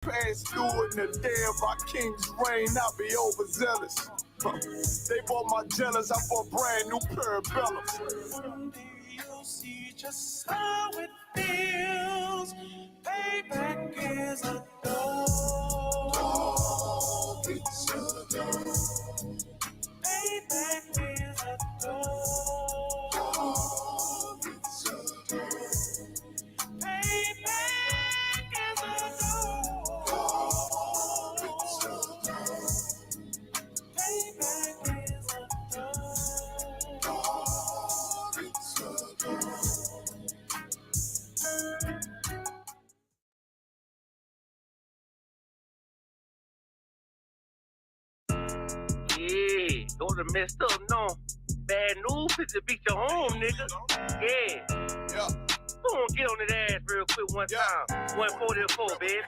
Pass through in the day of our king's reign, I'll be overzealous. They bought my jealous, I bought brand new parabellums. Someday you'll see just how it feels. Payback is a dog. It's a dog. Payback is a dog. It's a dog. Payback is a dog. It's a dog. Payback is a dog. It's a dog. Yeah, those are messed up, no. Bad news, it's to beat your home, nigga. Yeah. Yeah. Go on, get on that ass real quick one time. 144, baby.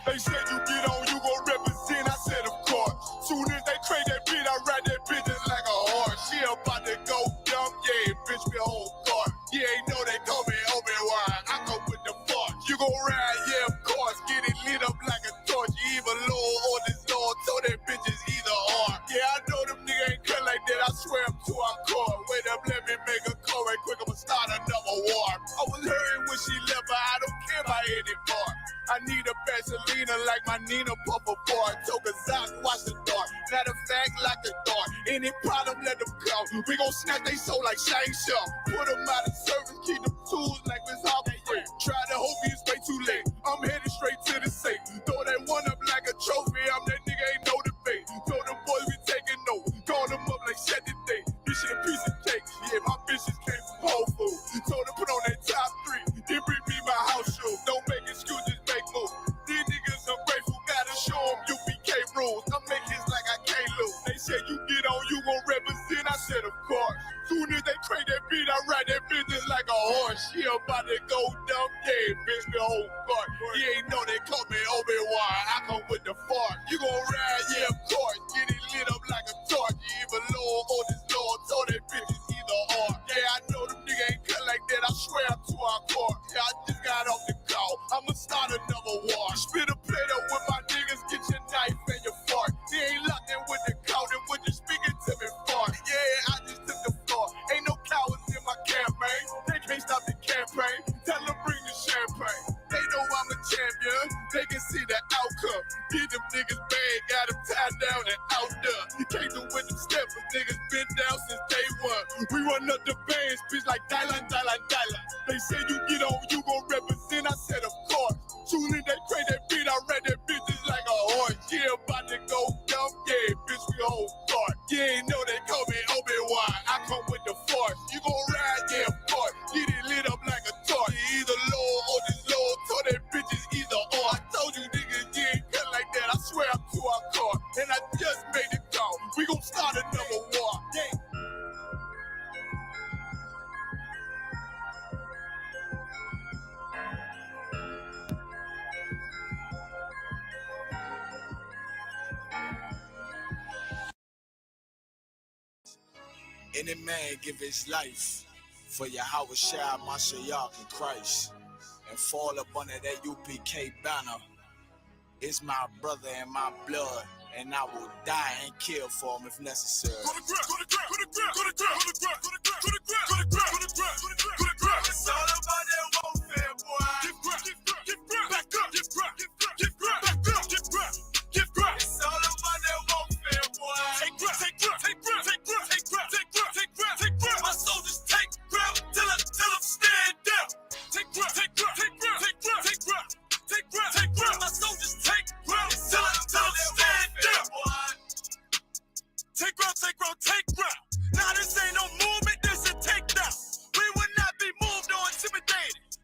They said you get on, you gon' represent. I said, of course. Soon as they trade that beat, I ride that bitch just like a horse. She about to go dumb, yeah, bitch, me whole car. You ain't know they call me Obi-Wan. I come with the force. You gon' ride, yeah, of course. Get it lit up like a torch. You even low or this Lord, told that bitch is either or. Yeah, I know them niggas ain't cut like that. I swear I'm to our core. Wait up, let me make a call right quick. I'ma start another war. I was hurting when she left, but I don't care about any part. I need a Vaseline like my Nina Puffer bar. Took a Zoc, watch the dark. Matter of fact, like the dark. Any problem, let them come. We gon' snatch they soul like Shang Tsung. Put them out of service, keep them tools like Miss Harper. Try to hope it's way too late. I'm headed straight to the safe. Throw that one up like a trophy. I'm that nigga, ain't no debate. Told them boys we taking notes. Call them up like set the date. This shit a piece of cake. Yeah, my bitches came from Whole Foods. Told them put on that top 3. Then bring me my house shoes. Don't make excuses, make moves. These niggas ungrateful, gotta show them U.P.K rules. I'm making hits like I can't lose. They said you get on, you gon' represent. I said of course. Soon as they trade that beat, I ride that business like a horse. She about to go dumb, yeah, bitch, the whole part. You ain't know they call me Obi-Wan. I come with the fart. You gon' ride, yeah, of course. Get it lit up like a torch. You even low on this Lord, told that bitch is either or. Yeah, I know them niggas ain't cut like that. I swear I'm to our core. Yeah, I just got off the call. I'ma start another war. Spit a plate up with my niggas, get your knife and your fork. They ain't locked in with the cow, then when you speaking to me fart. Yeah, I just took the floor. Ain't no cowards in my campaign. They can't stop the campaign. Tell them bring the champagne. They know I'm a champion. They can see the outcome. Get them niggas bad, got them tied down and out there. You can't do with them steps, niggas been down since day one. We run up the bands, bitch, like Dylan. They say you get on, you gon' represent. I said, of course. Soon as they trade that beat, I read that bitch just like a horse. Yeah, about to go dumb, yeah, bitch, we whole start. You ain't know they call me Obi-Wan. I come with the force. You gon' ride, yeah, of course. Get it lit up like a torch. You either low or this low, told that bitch is either or. I told you niggas, you ain't cut like that. I swear I'm to our car. And I just made the call. We gon' start another war. Yeah. Any man give his life for YAHANNA, Mashiach, and Christ, and fall up under that U.P.K banner. It's my brother and my blood, and I will die and kill for him if necessary. Go to ground, go to ground, go to ground, go to ground, go to ground, go to ground, go to ground, go to ground, go to ground, go to ground, go to ground. It's all about that warfare, boy. Give ground, give ground, give ground, back up, give ground, give ground, give ground, back up, give ground, give ground. It's all about that warfare, boy. Take ground, take ground, take ground, take ground, take ground, take ground, take ground, take ground. My soldiers take ground till I'm stand down. Take ground, take ground, take ground, take ground, take ground, take ground, take ground. My soldiers take ground till I'm stand down. Take ground, take ground, take ground. Now this ain't no movement, this a takedown. We will not be moved or intimidated.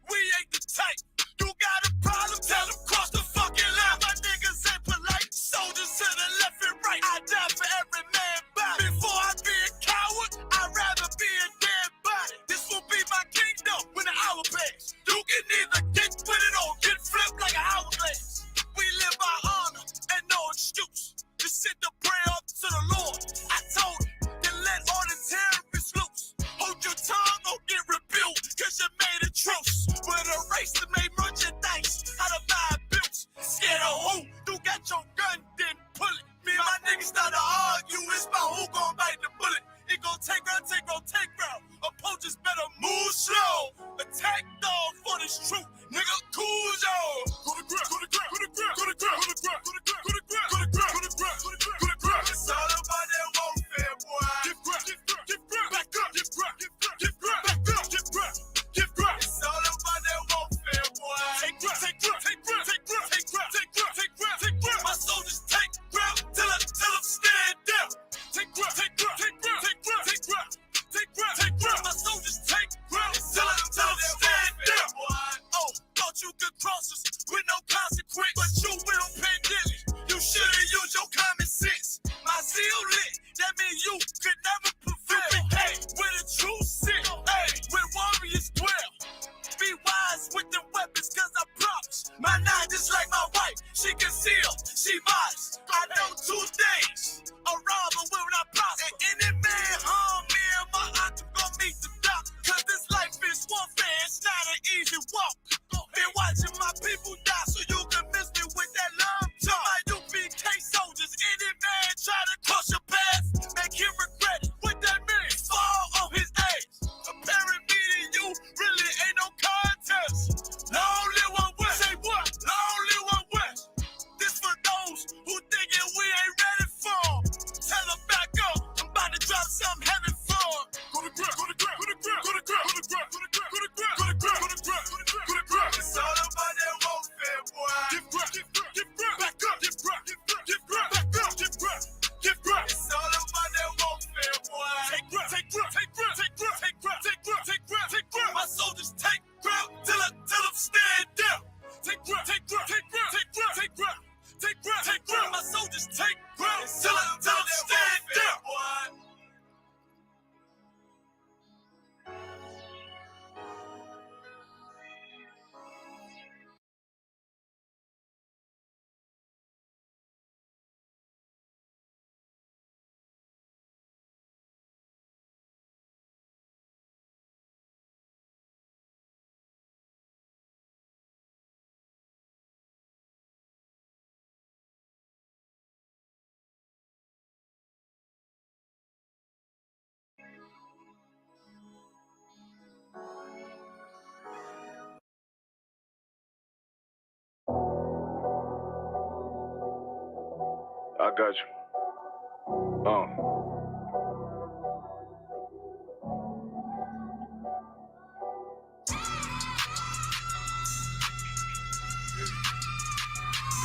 I got you.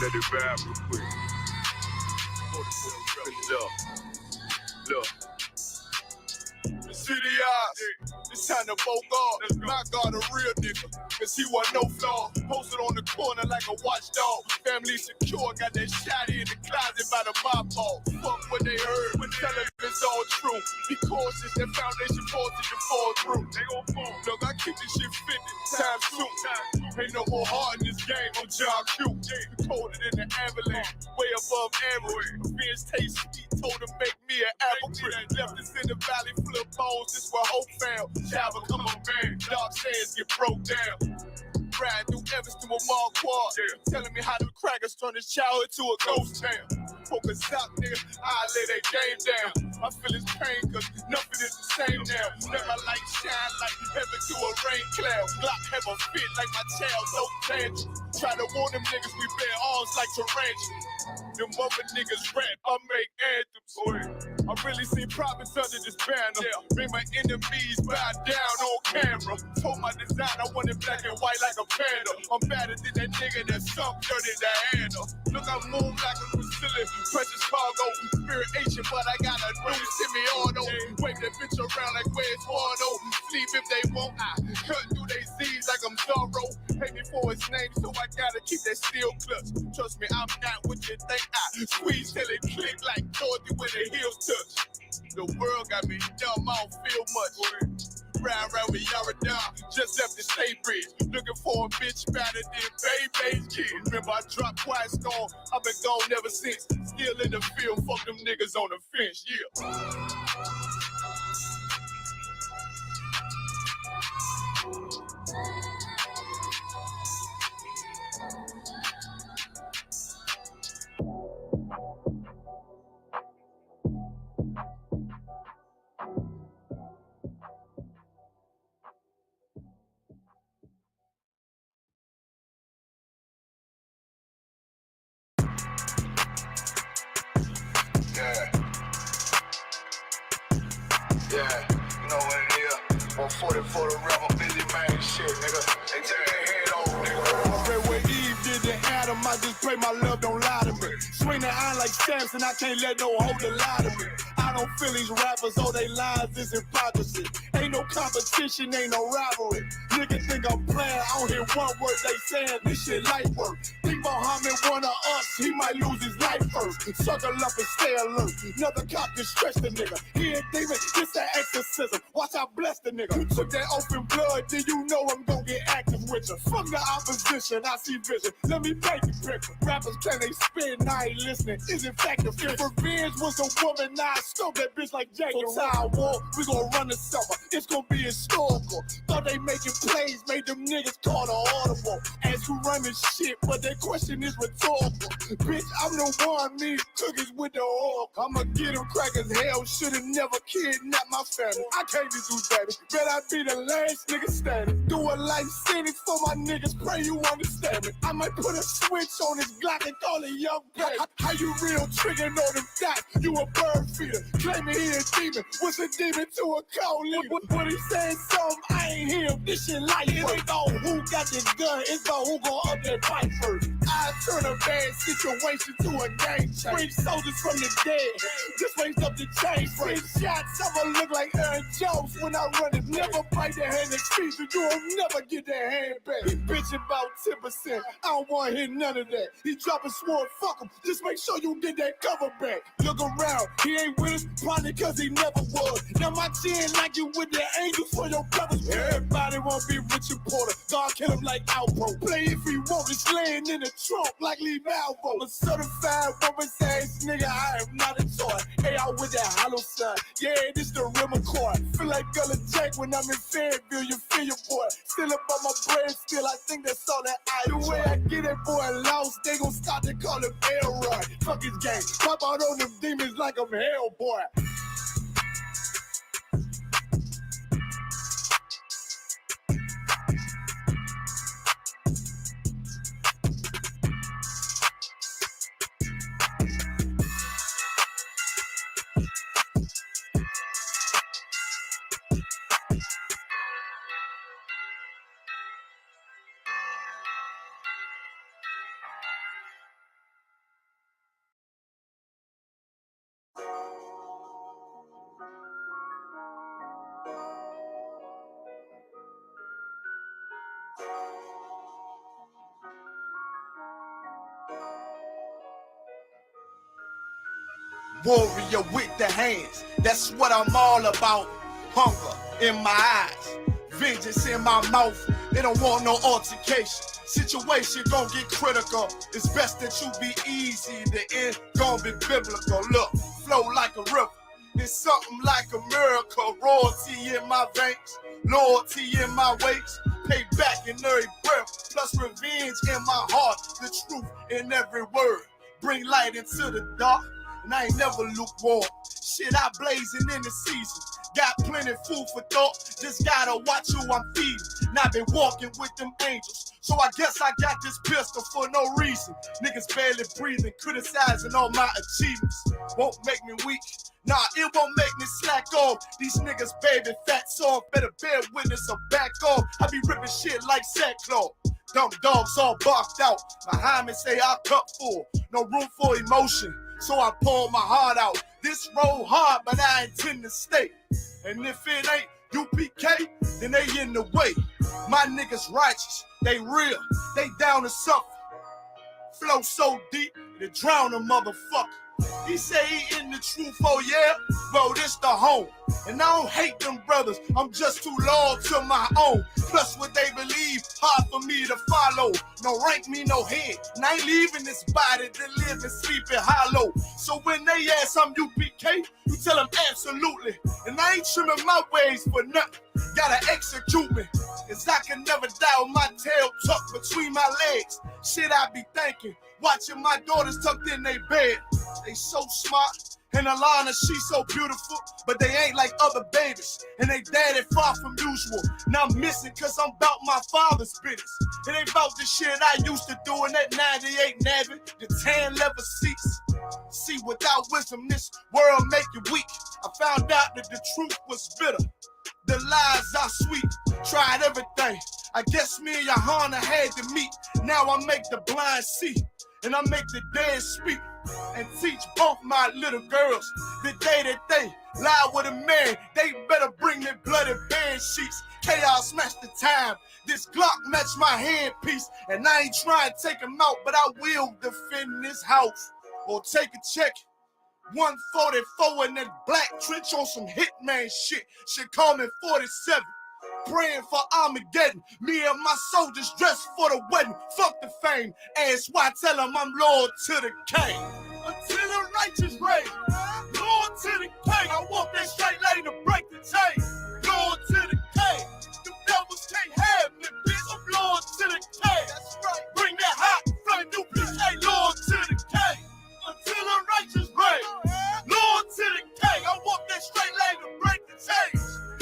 Let it rap real quick. Look. The city eyes, it's time to vote God. My God, a real nigga, cause he wasn't no flaw. Posted on the corner like a watchdog. Family secure, got that shotty in the closet by the mob ball. Fuck what they heard, when telling it's all true. Be cautious, that foundation falls till you fall through. They gon' fall. Look, I keep this shit 50 times two. Ain't no more heart in this game, I'm John Q. Colder than the avalanche, way above average. Fierce taste sweet, told him make me an apple tree. Left us in the valley full of bones, this where hope found. Child become a man, dark sands get broke down. Riding through Evanston with Mark Quad, telling me how the crackers turn his childhood to a ghost town. Focus out, nigga, I lay that game down. I feel his pain, cause nothing is the same now. Let my light shine like heaven through a rain cloud. Glock have a fit like my child, no tangent. Try to warn them niggas, we bear arms like tarantulas. Them other niggas rap, I make anthems. I really seen prophets under this banner. Made my enemies bow down on camera. Told my design I wanted black and white like a panda. I'm better than that nigga that sunk dirty Diana. Look, I move like a Brazilian, precious cargo. Spirit Asian, but I got a new semi-auto. Wave that bitch around like where's Wardo. Sleep if they want, I cut through they Z's like I'm Zorro. Pay me for his name, so I gotta keep that steel clutch. Trust me, I'm not what you think. I squeeze till it click like Dorothy when the heels touch. The world got me dumb, I don't feel much. Round with Yara, just left the state bridge. Looking for a bitch better than Baby's kid. Remember I dropped Quiet Storm, I've been gone ever since. Still in the field, fuck them niggas on the fence, yeah. Yeah, you know what it is. 140 for the rebel, busy man shit, nigga. They take their head off, nigga. I pray what Eve did to Adam, I just pray my love don't lie to me. Swing the iron like Samson, I can't let no holder lie to me. I don't feel these rappers, all they lies is hypocrisy. Ain't no competition, ain't no rivalry. Nigga think I'm playing, I don't hear one word they saying, this shit light work. Think Muhammad one of us, he might lose his life first. Circle up and stay alert. Another cop can stretch the nigga. He ain't demon, this an exorcism. Watch I bless the nigga. Took that open blood, then you know I'm gonna get active with you. From the opposition, I see vision. Let me paint the picture. Rappers can they spit, and I ain't listening. Is in fact the fear. If revenge was a woman, now I scope that bitch like Jacob. So I war, we gonna run the summer. It's gonna be historical. Thought they making plays, made them niggas call the audible. As you run this shit, but that question is rhetorical. Bitch, I'm the one, me cookies with the oil. I'ma get them crackers, hell, should've never kidnapped my family. I can't do that. Bet I be the last nigga standing. Do a life sentence for my niggas, pray you understand me. I might put a switch on this Glock and call it young pay. How you real triggering on them dots? You a bird feeder, claiming he a demon. What's a demon to a cold leader? What he saying something, I ain't hear him. This shit light work. It ain't on who got the gun, it's on who gon' up that fight first. I turn a bad situation to a game change. Bring soldiers from the dead, just raise up the chain. Six shots, I'ma look like Aaron Jones when I run it. Never bite the hand that feeds you, you'll never get that hand back. He bitching about 10%, I don't wanna hear none of that. He dropping sword, fuck him, just make sure you get that cover back. Look around, he ain't with us, probably cause he never was. Now my chin like you with the angels for your brothers. Everybody wanna be Richard Porter, God kill him like Alpo. Play if he want, it's laying in the trunk like Lee Malvo. A certified woman's ass nigga, I am not a toy. Hey, I with that hollow sign, yeah, this the rim accord. Feel like Gullah Jack when I'm in Fayetteville, you feel your boy. Still up on my bread, still I think that's all that I do. The way I get that boy lost, they gon' start to call him Elroy. Fuck his gang, pop out on them demons like I'm Hellboy. warrior with the hands. That's what I'm all about. Hunger in my eyes, vengeance in my mouth. They don't want no altercation. Situation gon' get critical. It's best that you be easy. The end gon' be biblical. Look, flow like a river. It's something like a miracle. Royalty in my veins, loyalty in my ways. Pay back in every breath, plus revenge in my heart. The truth in every word. Bring light into the dark, and I ain't never lukewarm. Shit, I blazing in the season. Got plenty food for thought, just gotta watch who I'm feeding. And I've been walking with them angels, so I guess I got this pistol for no reason. Niggas barely breathing, criticizing all my achievements. Won't make me weak, nah, it won't make me slack off. These niggas baby fat soft, better bear witness or back off. I be ripping shit like sackcloth. Dumb dogs all barked out. My hymen say I cup full, no room for emotion, so I pour my heart out. This road hard, but I intend to stay. And if it ain't U.P.K, then they in the way. My niggas righteous, they real, they down to suffer. Flow so deep, they drown a motherfucker. He say he in the truth, oh yeah? Bro, this the home. And I don't hate them brothers, I'm just too loyal to my own. Plus what they believe, hard for me to follow. No rank me, no head, and I ain't leaving this body to live and sleep in hollow. So when they ask I'm U.P.K, you tell them absolutely. And I ain't trimming my ways for nothing, gotta execute me. Cause I can never die with my tail tucked between my legs. Shit I be thinking, watching my daughters tucked in their bed. They so smart, and Alana, she so beautiful, but they ain't like other babies, and they daddy far from usual. Now I'm missing cause I'm about my father's business. It ain't about the shit I used to do in that 98 Navy, the tan leather seats. See, without wisdom, this world make you weak. I found out that the truth was bitter, the lies are sweet. Tried everything, I guess me and YAHANNA had to meet. Now I make the blind see, and I make the dead speak, and teach both my little girls the day that they lie with a man, they better bring me bloody bed sheets. Chaos match the time, this Glock match my handpiece, and I ain't trying to take him out, but I will defend this house or take a check. 144 in that black trench on some hitman shit. Should call me 47. Praying for Armageddon. Me and my soldiers dressed for the wedding. Fuck the fame. Ask why, tell them I'm loyal to the king. Until the righteous reign. Loyal to the king. I walk that straight lane to break the chain. Loyal to the king. You devils can't have me, bitch. I'm loyal to the king. That's right. Bring that hot flame. You bitch ain't loyal to the king. Until the righteous reign. Loyal to the king. I walk that straight lane to break the chain.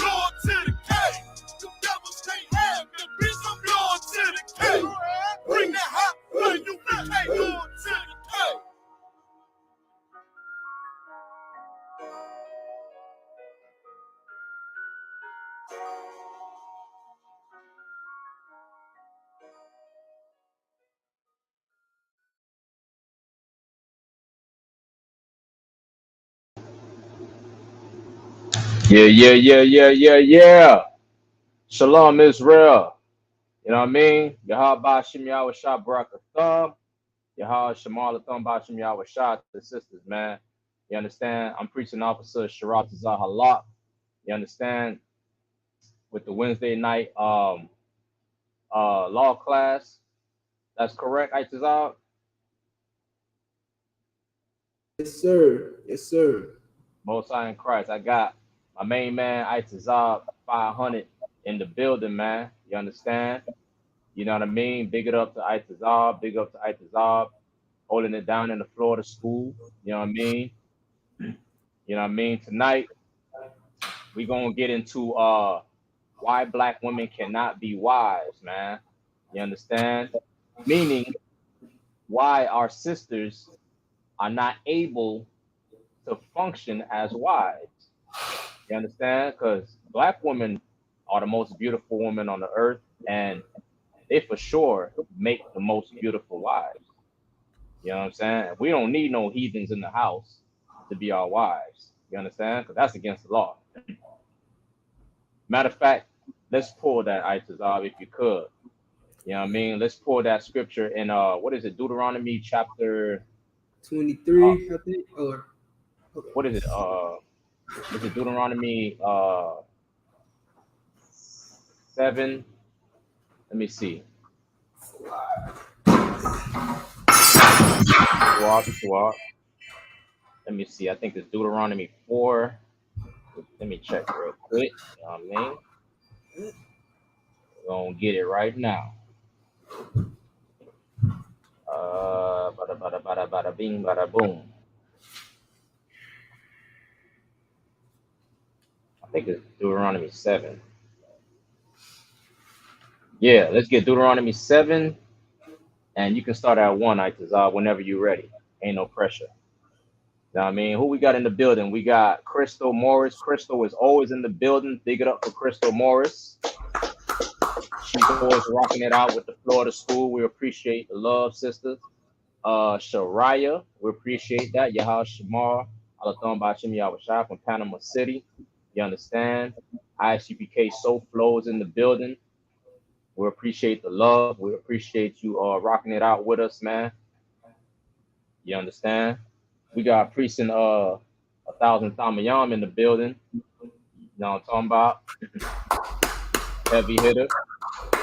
Loyal to the king. You devils can't have me, bitch. I'm loyal to the king. Bring that hot flame. You bitch ain't loyal to the king. Yeah. Shalom, Israel. You know what I mean? Yahweh Bashim Yahweh Shah Barakatham. Yahweh Shamal Atham Bashim Yahweh Shah to the sisters, man. You understand? I'm preaching officer Sharat Zahalak. You understand? With the Wednesday night law class. That's correct, Itazal? Yes, sir. Yes, sir. Most High in Christ. I got my main man, Itazal 500 in the building, man. You understand? You know what I mean? Big it up to Itazal, big up to Itazal, holding it down in the Florida school. You know what I mean? You know what I mean? Tonight, we're going to get into why black women cannot be wives, man. You understand? Meaning, why our sisters are not able to function as wives. You understand? Because black women are the most beautiful women on the earth, and they for sure make the most beautiful wives. You know what I'm saying? We don't need no heathens in the house to be our wives. You understand? Because that's against the law. Matter of fact, let's pull that Itazab if you could. You know what I mean? Let's pull that scripture in what is it? Deuteronomy chapter 23, I think. Or what is it Deuteronomy 7? Let me see. Swap. Let me see. I think it's Deuteronomy 4. Let me check real quick. You know what I mean? We're gonna get it right now. Bada bing, bada boom. I think it's Deuteronomy 7. Yeah, let's get Deuteronomy 7, and you can start at 1, Itazar, whenever you're ready. Ain't no pressure. You know what I mean? Who we got in the building? We got Crystal Morris. Crystal is always in the building. Big it up for Crystal Morris. She's always rocking it out with the Florida school. We appreciate the love, sisters. Shariah, we appreciate that. Yahal Shamar, Alathon Bachim Yahweh from Panama City. You understand? I.S.U.P.K. Soul Flows in the building. We appreciate the love. We appreciate you rocking it out with us, man. You understand? We got Priest and 1,000 Thamayam in the building. You know what I'm talking about? Heavy hitter.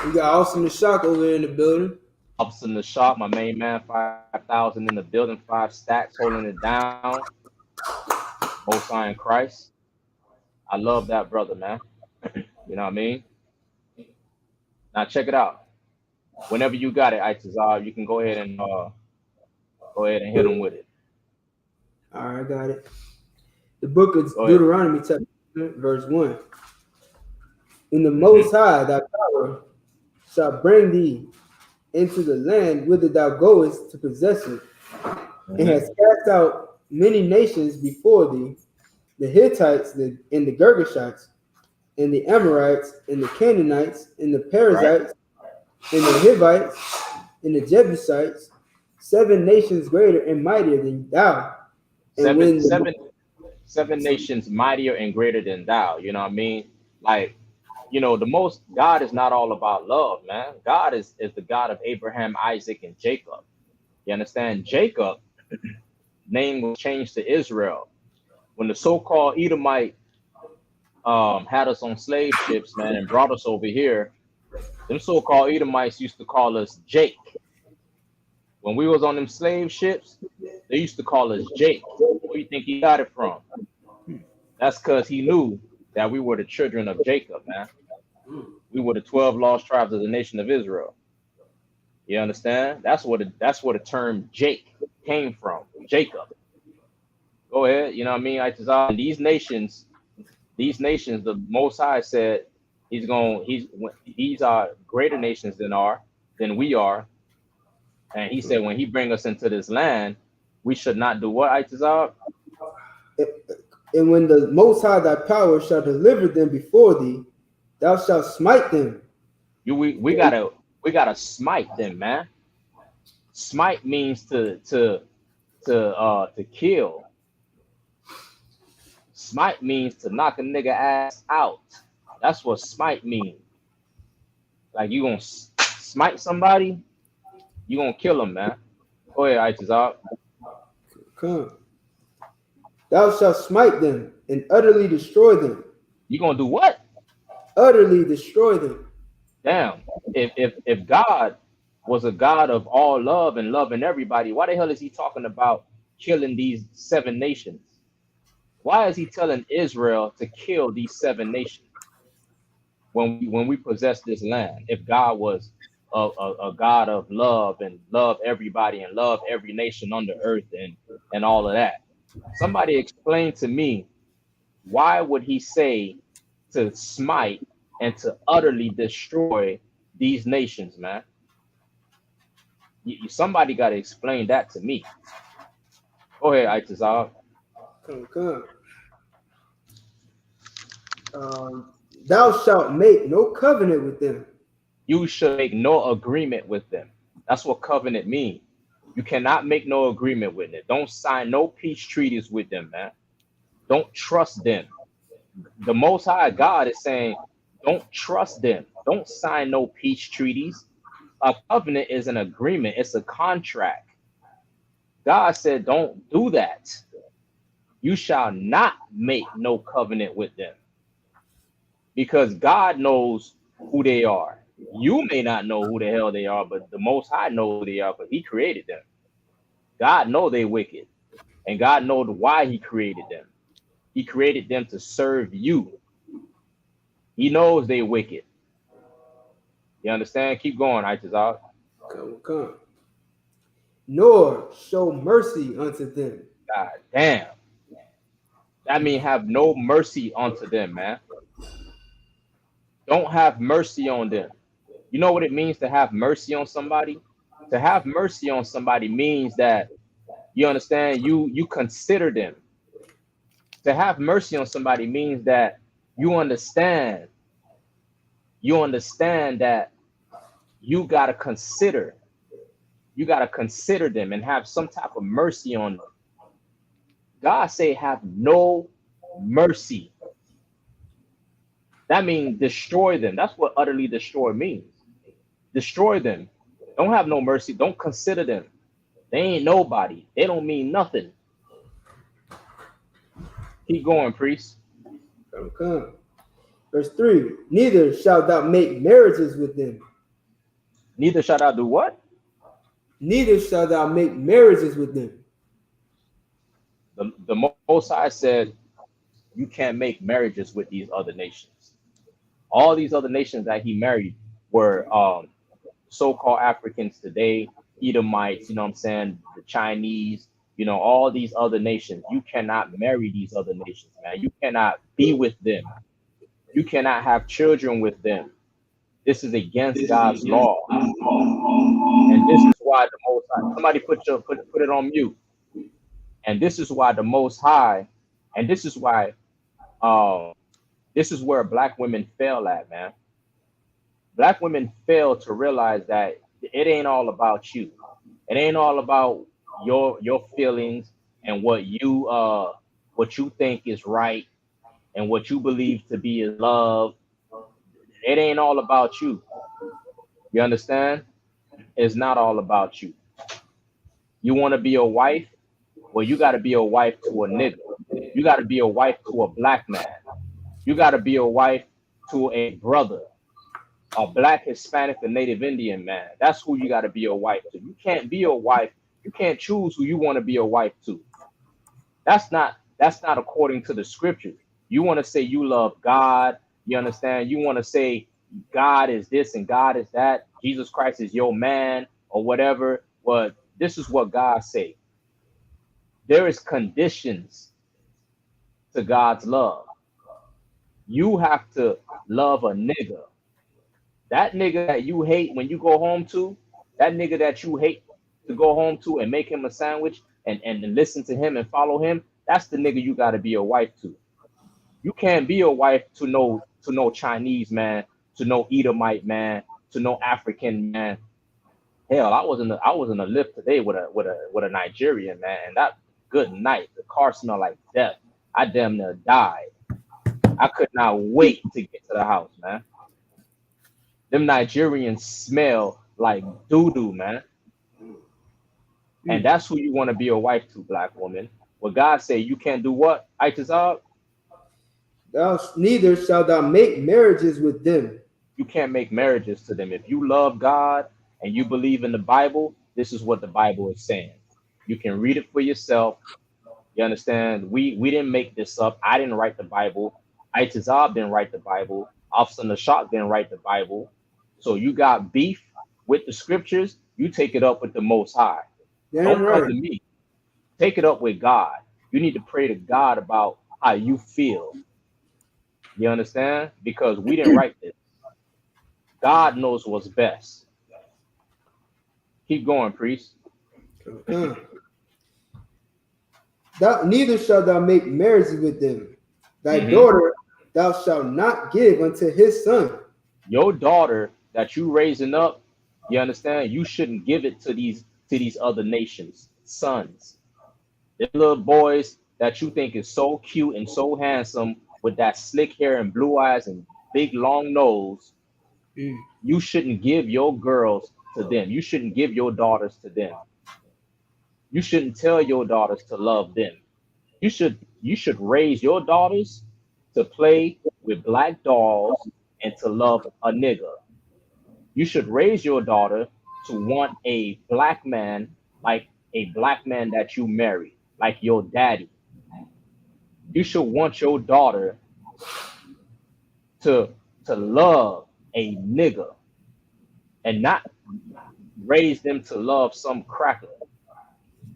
We got Awesome the Shock over there in the building. Ups in the shop, my main man, 5,000 in the building, 5 stacks holding it down. Most High in Christ. I love that brother, man. You know what I mean? Now check it out. Whenever you got it, Itazar, you can go ahead and hit him with it. All right, I got it. The book of Deuteronomy, chapter 7, verse 1. In the Most High, thy power shall bring thee into the land whither thou goest to possess it, and has cast out many nations before thee, the Hittites and the Girgashites, and the Amorites, and the Canaanites, and the Perizzites, and the Hivites, and the Jebusites, 7 nations greater and mightier than thou. And seven nations mightier and greater than thou. You know what I mean? Like, you know, God is not all about love, man. God is the God of Abraham, Isaac, and Jacob. You understand? Jacob, name was changed to Israel. When the so-called Edomite had us on slave ships, man, and brought us over here, them so-called Edomites used to call us Jake. When we was on them slave ships, they used to call us Jake. Where do you think he got it from? That's because he knew that we were the children of Jacob, man. We were the 12 lost tribes of the nation of Israel. You understand? That's where the term Jake came from. Jacob. Go ahead. You know what I mean? And these nations, the Most High said these are greater nations than we are. And he said, when he bring us into this land, we should not do what, Itazar? And when the Most High thy power shall deliver them before thee, thou shalt smite them. We gotta smite them, man. Smite means to kill. Smite means to knock a nigga ass out. That's what smite means. Like, you gonna smite somebody, you gonna kill them, man. Go ahead, Itazar. Come. Thou shalt smite them and utterly destroy them. You gonna do what? Utterly destroy them. Damn. If God was a God of all love and loving everybody, why the hell is he talking about killing these 7 nations? Why is he telling Israel to kill these 7 nations when we possess this land? If God was a God of love and love everybody and love every nation on the earth and all of that. Somebody explain to me, why would he say to smite and to utterly destroy these nations, man? Somebody got to explain that to me. Go ahead, Itazar. Come. Thou shalt make no covenant with them. You should make no agreement with them. That's what covenant means. You cannot make no agreement with them. Don't sign no peace treaties with them, man. Don't trust them. The Most High God is saying, don't trust them. Don't sign no peace treaties. A covenant is an agreement. It's a contract. God said, don't do that. You shall not make no covenant with them, because God knows who they are. You may not know who the hell they are, but the Most High knows who they are, because He created them. God know they wicked, and God knows why He created them. He created them to serve you. He knows they wicked. You understand? Keep going, Itazal. Come. Nor show mercy unto them. God damn. That means have no mercy unto them, man. Don't have mercy on them. You know what it means to have mercy on somebody? To have mercy on somebody means that, you understand, you consider them. To have mercy on somebody means that you understand that you gotta consider them and have some type of mercy on them. God say have no mercy. That means destroy them. That's what utterly destroy means. Destroy them. Don't have no mercy. Don't consider them. They ain't nobody. They don't mean nothing. Keep going, priest. Come. Verse 3. Neither shalt thou make marriages with them. Neither shall thou do what? Neither shalt thou make marriages with them. The Most High said you can't make marriages with these other nations. All these other nations that He married were so-called Africans today, Edomites, you know what I'm saying, the Chinese, you know, all these other nations. You cannot marry these other nations, man. You cannot be with them. You cannot have children with them. This is against God's law. And this is why the Most High, somebody put it on mute. And this is why the Most High, and this is why this is where black women fail at, man. Black women fail to realize that it ain't all about you. It ain't all about your feelings and what you think is right and what you believe to be love. It ain't all about you. You understand? It's not all about you. You want to be a wife? Well, you got to be a wife to a nigga. You got to be a wife to a black man. You got to be a wife to a brother, a black, Hispanic, or Native Indian man. That's who you got to be a wife to. You can't be a wife. You can't choose who you want to be a wife to. That's not according to the scriptures. You want to say you love God. You understand? You want to say God is this and God is that. Jesus Christ is your man or whatever. But this is what God say. There is conditions to God's love. You have to love a nigga. That nigga that you hate when you go home to, that nigga that you hate to go home to and make him a sandwich and listen to him and follow him, that's the nigga you got to be a wife to. You can't be a wife to no Chinese man, to no Edomite man, to no African man. Hell, I was in a lift today with a Nigerian man, and that good night, the car smelled like death. I damn near died. I could not wait to get to the house, man. Them Nigerians smell like doo-doo, man. And that's who you want to be a wife to, black woman. What God say, you can't do what? Itazab? Neither shalt thou make marriages with them. You can't make marriages to them. If you love God and you believe in the Bible, this is what the Bible is saying. You can read it for yourself. You understand? We didn't make this up. I didn't write the Bible. Itazab didn't write the Bible. Officer Nashak didn't write the Bible. So you got beef with the scriptures, you take it up with the Most High. Don't come to me. Take it up with God. You need to pray to God about how you feel. You understand? Because we didn't write this. God knows what's best. Keep going, priest. Neither shalt thou make marriages with them. Thy daughter thou shalt not give unto his son. Your daughter that you raising up, you understand? You shouldn't give it to these other nations, sons. The little boys that you think is so cute and so handsome with that slick hair and blue eyes and big long nose. You shouldn't give your girls to them. You shouldn't give your daughters to them. You shouldn't tell your daughters to love them. You should raise your daughters to play with black dolls and to love a nigga. You should raise your daughter to want a black man, like a black man that you marry, like your daddy. You should want your daughter to love a nigga and not raise them to love some cracker,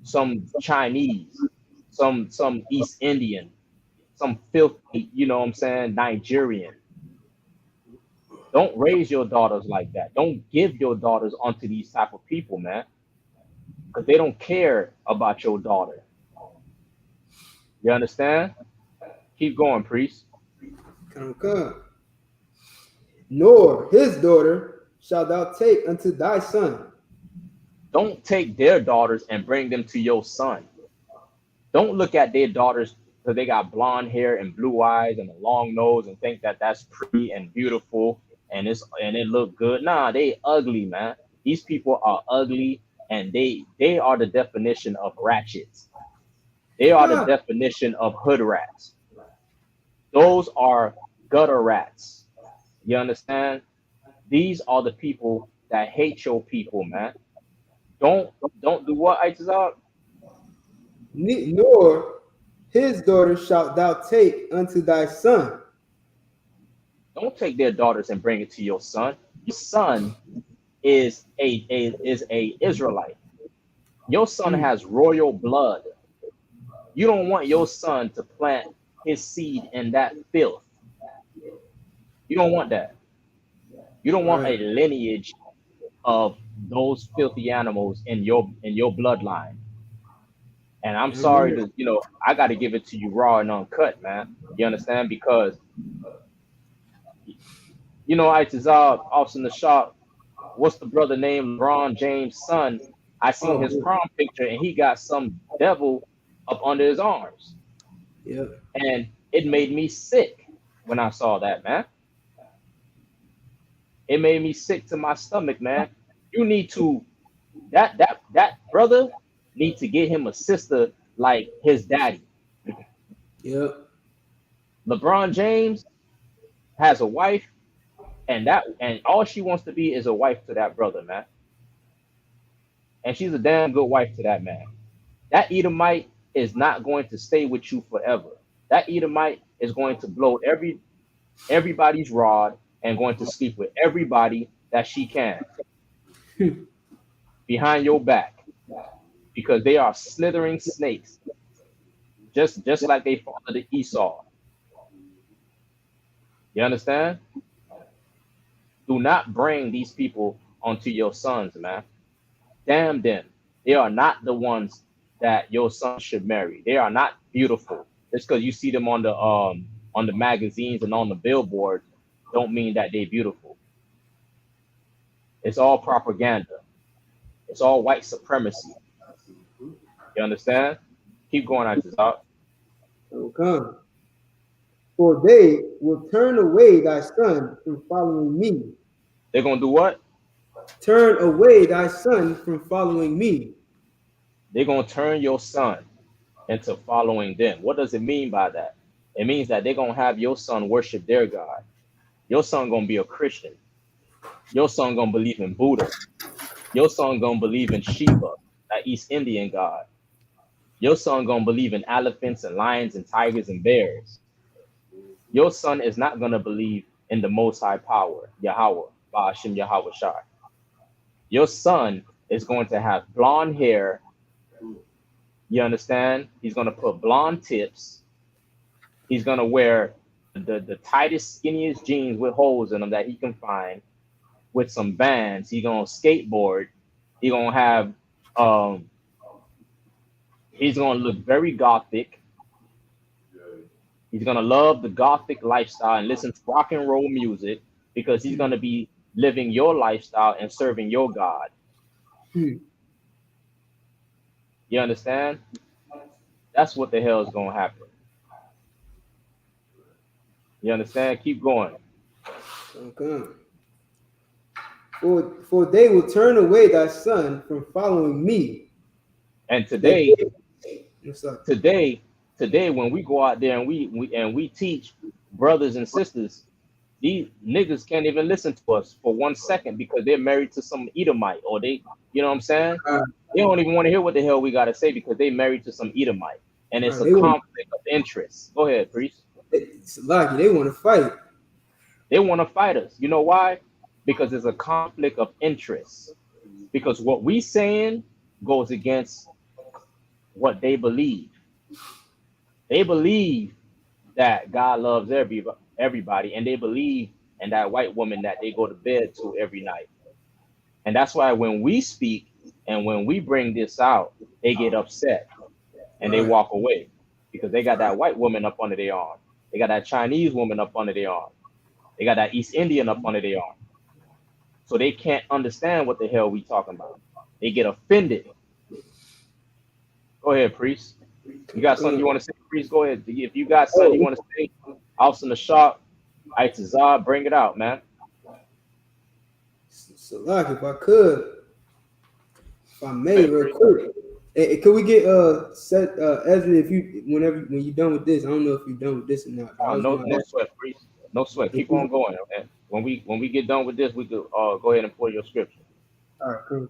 some Chinese, some East Indian, some filthy, you know what I'm saying, Nigerian. Don't raise your daughters like that. Don't give your daughters onto these type of people, man, because they don't care about your daughter. You understand? Keep going, priest. Come. Nor his daughter shalt thou take unto thy son. Don't take their daughters and bring them to your son. Don't look at their daughters because they got blonde hair and blue eyes and a long nose and think that that's pretty and beautiful and it look good. Nah, they ugly, man. These people are ugly and they are the definition of ratchets. They are the definition of hood rats. Those are gutter rats. You understand? These are the people that hate your people, man. Don't do what, Isupk? Nor his daughter shalt thou take unto thy son. Don't take their daughters and bring it to your son. Your son is a Israelite. Your son has royal blood. You don't want your son to plant his seed in that filth. You don't want that. You don't want a lineage of those filthy animals in your bloodline. And I'm sorry to, I got to give it to you raw and uncut, man. You understand? Because, Isupk, off in the shop, what's the brother named LeBron James' son? I seen his prom picture and he got some devil up under his arms. Yeah. And it made me sick when I saw that, man. It made me sick to my stomach, man. You need to, that brother need to get him a sister like his daddy. Yep. LeBron James has a wife, and all she wants to be is a wife to that brother, man. And she's a damn good wife to that man. That Edomite is not going to stay with you forever. That Edomite is going to blow everybody's rod and going to sleep with everybody that she can behind your back, because they are slithering snakes, just like they father the Esau. You understand? Do not bring these people onto your sons, man. Damn them. They are not the ones that your son should marry. They are not beautiful. Just because you see them on the magazines and on the billboards don't mean that they're beautiful. It's all propaganda. It's all white supremacy. You understand? Keep going, Isupk. Okay. For they will turn away thy son from following me. They're going to do what? Turn away thy son from following me. They're going to turn your son into following them. What does it mean by that? It means that they're going to have your son worship their God. Your son going to be a Christian. Your son going to believe in Buddha. Your son going to believe in Shiva, that East Indian God. Your son going to believe in elephants and lions and tigers and bears. Your son is not going to believe in the Most High Power, Yahweh, Ba'ashim Yahweh Shai. Your son is going to have blonde hair. You understand? He's going to put blonde tips. He's going to wear the tightest, skinniest jeans with holes in them that he can find, with some bands. He's going to skateboard. He's going to have, he's going to look very gothic. He's going to love the gothic lifestyle and listen to rock and roll music, because he's going to be living your lifestyle and serving your God. You understand? That's what the hell is going to happen. You understand? Keep going. Okay. For they will turn away thy son from following me. And today, Today, when we go out there and we teach brothers and sisters, these niggas can't even listen to us for 1 second because they're married to some Edomite, or they, you know what I'm saying? They don't even want to hear what the hell we gotta say because they married to some Edomite, and it's a They want, conflict of interest. Go ahead, priest. it's lucky they want to fight. They want to fight us. You know why? Because there's a conflict of interest. Because what we saying goes against what they believe. They believe that God loves everybody, and they believe in that white woman that they go to bed to every night. And that's why when we speak and when we bring this out, they get upset and they Right. walk away because they got that white woman up under their arm. They got that Chinese woman up under their arm. They got that East Indian up under their arm. So they can't understand what the hell we talking about. They get offended. Go ahead, priest. You got something you want to say, priest? Go ahead. If you got something you want to say, House in the Shop, Itazar, bring it out, man. So lucky if I could, if I may, real quick. Hey, could we get set Ezra, if you when you're done with this? I don't know if you're done with this or not. No sweat, priest. No sweat. Keep on going. Okay? When we get done with this, we could go ahead and pull your scripture. All right, come.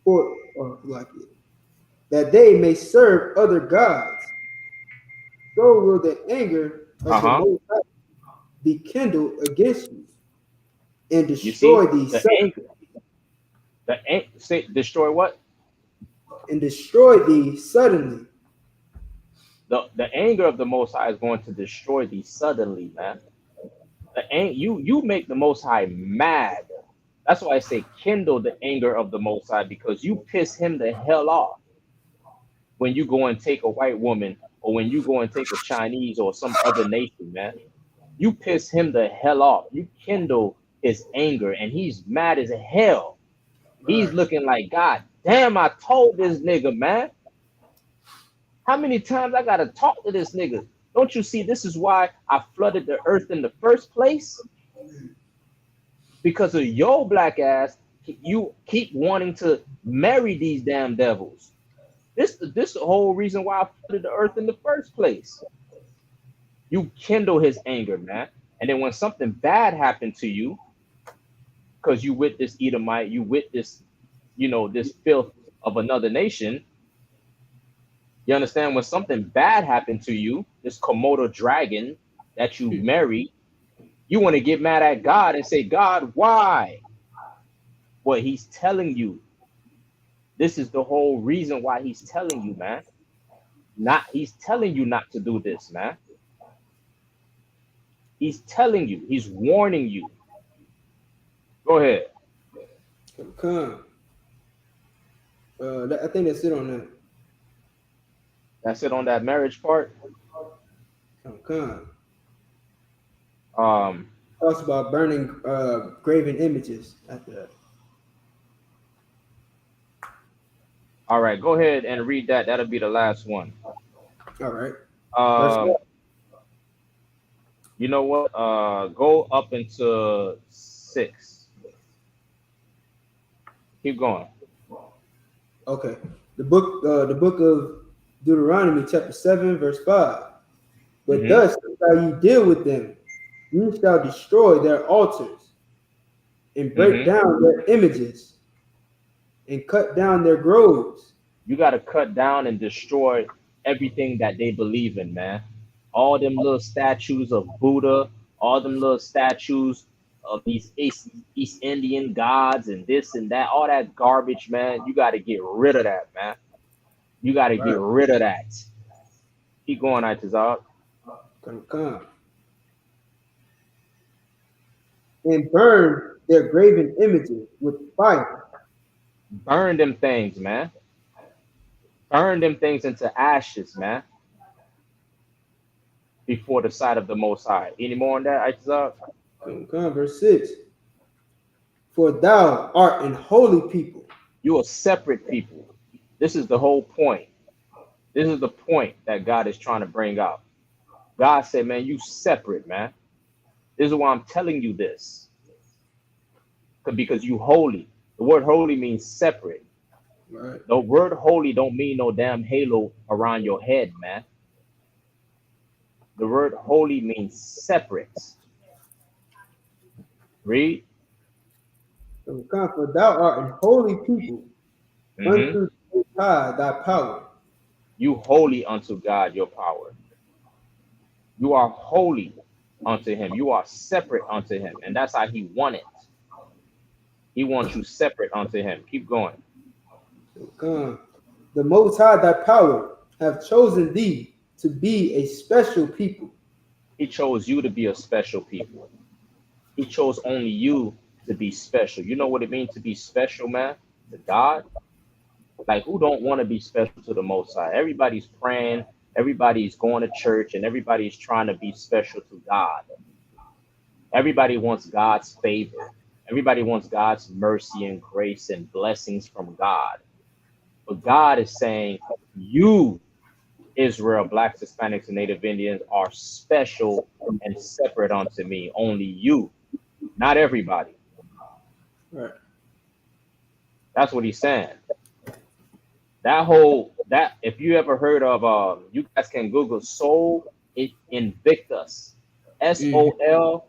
For like it, that they may serve other gods, so will the anger of the Most High be kindled against you, and destroy these. Destroy what? And destroy thee suddenly. The anger of the Most High is going to destroy thee suddenly, man. You make the Most High mad. That's why I say kindle the anger of the Most High, because you piss him the hell off when you go and take a white woman, or when you go and take a Chinese or some other nation, man. You piss him the hell off. You kindle his anger, and he's mad as hell. He's looking like, God damn, I told this nigga, man. How many times I gotta talk to this nigga? Don't you see, this is why I flooded the earth in the first place? Because of your black ass, you keep wanting to marry these damn devils. This the whole reason why I flooded the earth in the first place. You kindle his anger, man. And then when something bad happened to you, because you with this Edomite, you with this, this filth of another nation, you understand, when something bad happened to you, this Komodo dragon that you married, you want to get mad at God and say, God, why? Well, he's telling you. This is the whole reason why he's telling you, man. He's telling you not to do this, man. He's telling you. He's warning you. Go ahead. Come. I think that's it on that. That's it on that marriage part. Come. Talks about burning graven images after that. All right, go ahead and read that. That'll be the last one. All right. You know what? Go up into 6. Keep going. Okay. The book of Deuteronomy, chapter 7, verse 5. But thus shall you deal with them. You shall destroy their altars and break down their images and cut down their groves. You got to cut down and destroy everything that they believe in, man. All them little statues of Buddha, all them little statues of these East Indian gods and this and that, all that garbage, man. You got to get rid of that, man. You got to get rid of that. Keep going, Itazar. Come. And burn their graven images with fire. Burn them things, man. Burn them things into ashes, man. Before the sight of the Most High. Any more on that, Itazar? Come, verse 6. For thou art an holy people. You are separate people. This is the whole point. This is the point that God is trying to bring out. God said, man, you separate, man. This is why I'm telling you this. Because you holy. The word holy means separate. Right. The word holy don't mean no damn halo around your head, man. The word holy means separate. Read. So come, for thou art an holy people Mm-hmm. unto the Most High thy power. You holy unto God, your power. You are holy unto him. You are separate unto him. And that's how he wants it. He wants you separate unto him. Keep going. So come, the Most High thy power have chosen thee to be a special people. He chose you to be a special people. He chose only you to be special. You know what it means to be special, man? To God? Like, who don't want to be special to the Most High? Everybody's praying, everybody's going to church, and everybody's trying to be special to God. Everybody wants God's favor. Everybody wants God's mercy and grace and blessings from God. But God is saying, you, Israel, blacks, Hispanics, and Native Indians, are special and separate unto me. Only you, not everybody. Right. That's what he's saying. That if you ever heard of you guys can Google Soul Invictus. SOLINVICTUC.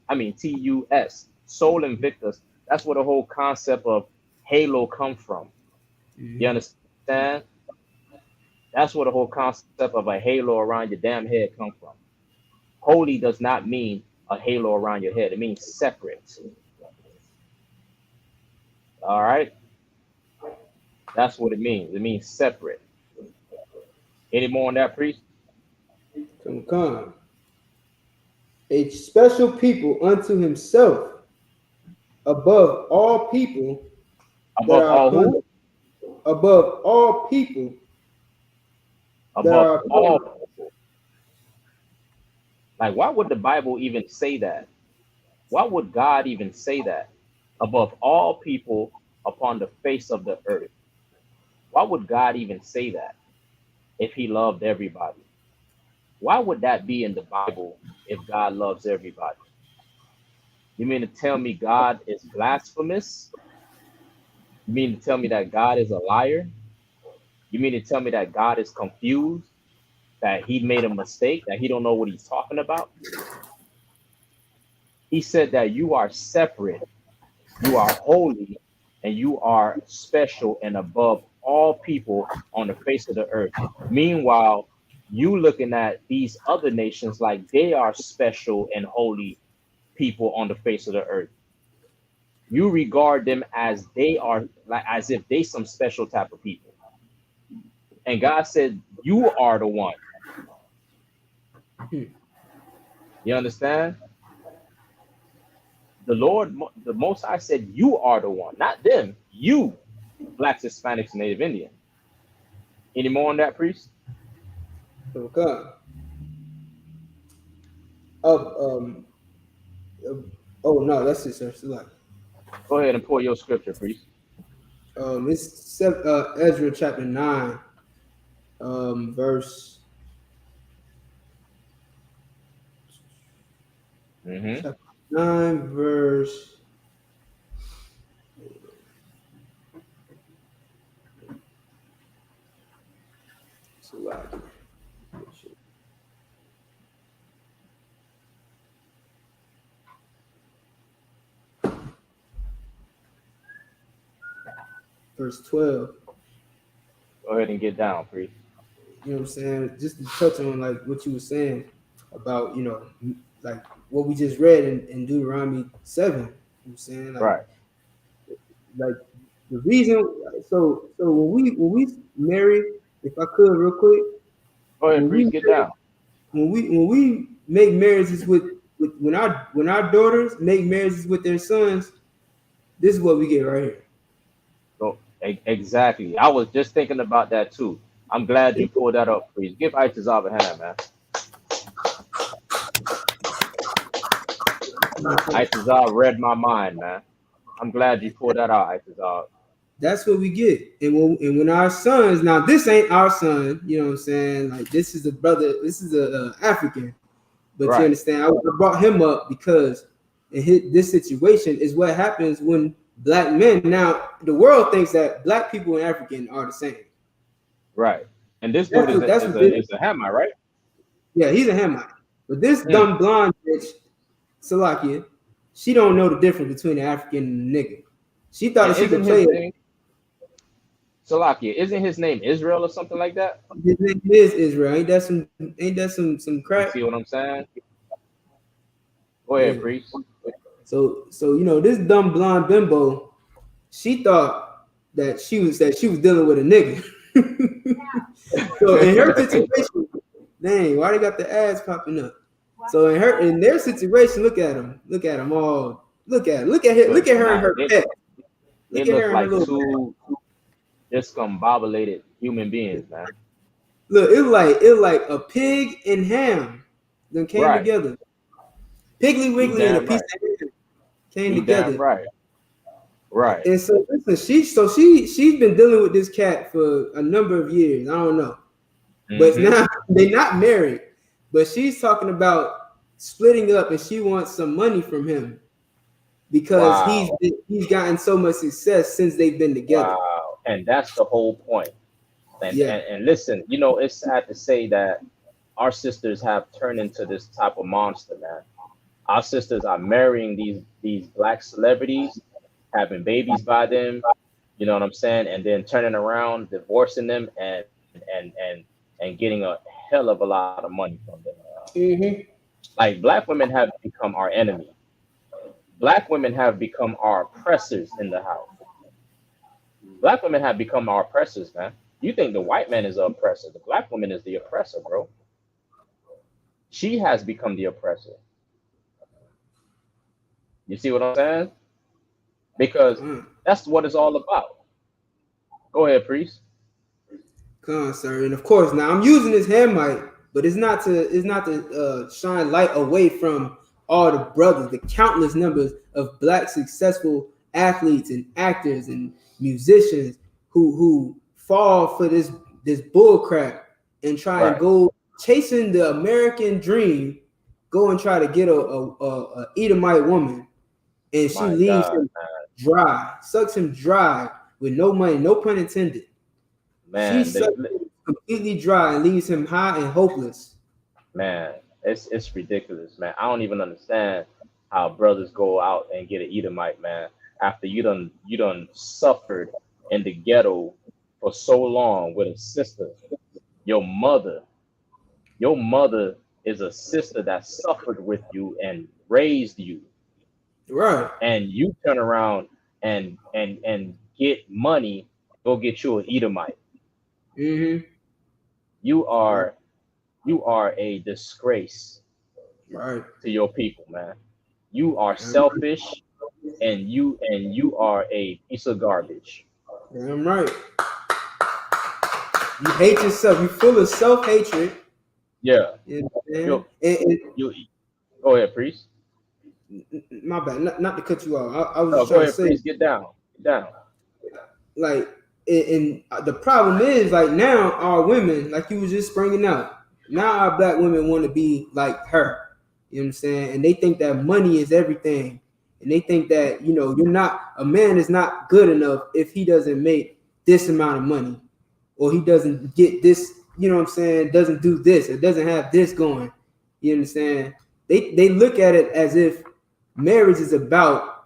I mean TUS. Soul Invictus. That's where the whole concept of halo come from. You understand? That's where the whole concept of a halo around your damn head come from. Holy does not mean a halo around your head. It means separate. All right? That's what it means. It means separate. Any more on that, priest? Come. A special people unto himself above all people Above all who? Above all people Above all people. Like, why would the Bible even say that? Why would God even say that? Above all people upon the face of the earth. Why would God even say that if he loved everybody? Why would that be in the Bible if God loves everybody? You mean to tell me God is blasphemous? You mean to tell me that God is a liar? You mean to tell me that God is confused? That he made a mistake? That he don't know what he's talking about? He said that you are separate, you are holy, and you are special and above all people on the face of the earth. Meanwhile, you looking at these other nations like they are special and holy people on the face of the earth. You regard them as they are, like as if they some special type of people. And God said, you are the one. You understand? The Lord, the Most High said, you are the one, not them. You, blacks, Hispanics, and Native Indian. Any more on that, priest? come. Oh no, that's it, sir. Go ahead and pull your scripture, priest. It's Ezra chapter 9, verse chapter 9, verse verse 12. Go ahead and get down, priest. You know what I'm saying? Just to touch on like what you were saying about, you know, like what we just read in Deuteronomy 7. You know what I'm saying? Like, Right. Like the reason, so when we marry, if I could real quick. Go ahead, priest, get down. When we make marriages with when our daughters make marriages with their sons, this is what we get right here. So, exactly. I was just thinking about that too. I'm glad you pulled that up, priest. Give I.S.U.P.K a hand, man. I.S.U.P.K read my mind, man. I'm glad you pulled that out, I.S.U.P.K. That's what we get. And when our sons, now this ain't our son, you know what I'm saying? Like this is a brother, this is a African. But Right. You understand, I brought him up because this situation is what happens when black men. Now the world thinks that black people and African are the same. Right. And this dude That's what this, is a Hamite, right? yeah, he's a Hamite. But this Mm. dumb blonde bitch, Salakia, she don't know the difference between an African and a nigga. She thought And that she could isn't play his it. name Salakia? Isn't his name Israel or something like that? His name is Israel. Ain't that some You crap? see what I'm saying? Go ahead, Yeah. priest. So you know, this dumb blonde bimbo, she thought that she was dealing with a nigga. So in her situation, dang, why they got the ads popping up? So in their situation, look at them all. Look at her and her pet. They Look at look her and her like little two discombobulated human beings, man. look. It like a pig and ham then came Right. together. Piggly You Wiggly and a damn piece right. of ham came You together. damn right. Right. And so listen, she's been dealing with this cat for a number of years. I don't know. But Mhm. now they're not married. But she's talking about splitting up and she wants some money from him because Wow. he's gotten so much success since they've been together. Wow. And that's the whole point. Yeah. And listen, you know, it's sad to say that our sisters have turned into this type of monster, man. Our sisters are marrying these black celebrities, having babies by them, you know what I'm saying, and then turning around, divorcing them, and getting a hell of a lot of money from them. Mm-hmm. Like black women have become our enemy. Black women have become our oppressors in the house. Black women have become our oppressors, man. You think the white man is the oppressor? The black woman is the oppressor, bro. She has become the oppressor. You see what I'm saying? Because that's what it's all about. Go ahead, priest. Come on, sir. And of course, now I'm using this hand mic, but it's not to shine light away from all the brothers, the countless numbers of black successful athletes and actors and musicians who fall for this bull crap and try and Right. go chasing the American dream, go and try to get a Edomite woman, and she My leaves God, him dry, sucks him dry with no money, no pun intended. She man, sucks him completely dry and leaves him high and hopeless. man, it's ridiculous, man. I don't even understand how brothers go out and get an Edomite, man, after you done suffered in the ghetto for so long with a sister. Your mother is a sister that suffered with you and raised you, Right. and you turn around and get money, go get you an Edomite. Mm-hmm. You are a disgrace Right. to your people, man. You are selfish, and you are a piece of garbage. Damn right. You hate yourself. You're full of self-hatred. Yeah. You know, You, and you go ahead, priest. my bad, not to cut you off. I was No, just go trying to ahead, say, priest. Get down. Get down. like, and the problem is, like, now our women, like you was just bringing out, now our black women want to be like her. You know what I'm saying? And they think that money is everything. And they think that, you know, a man is not good enough if he doesn't make this amount of money or he doesn't get this, you know what I'm saying, doesn't do this, or doesn't have this going. You understand? They look at it as if marriage is about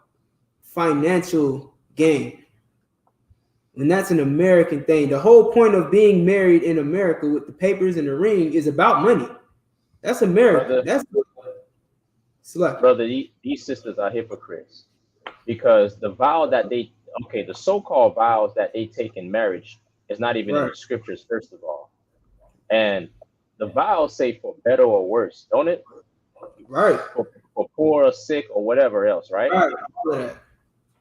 financial gain. And that's an American thing. The whole point of being married in America with the papers and the ring is about money. That's America. Brother, these sisters are hypocrites, because the the so-called vows that they take in marriage is not even in the scriptures, first of all. And the vows say for better or worse, don't it? Right. For poor or sick or whatever else, right? Right.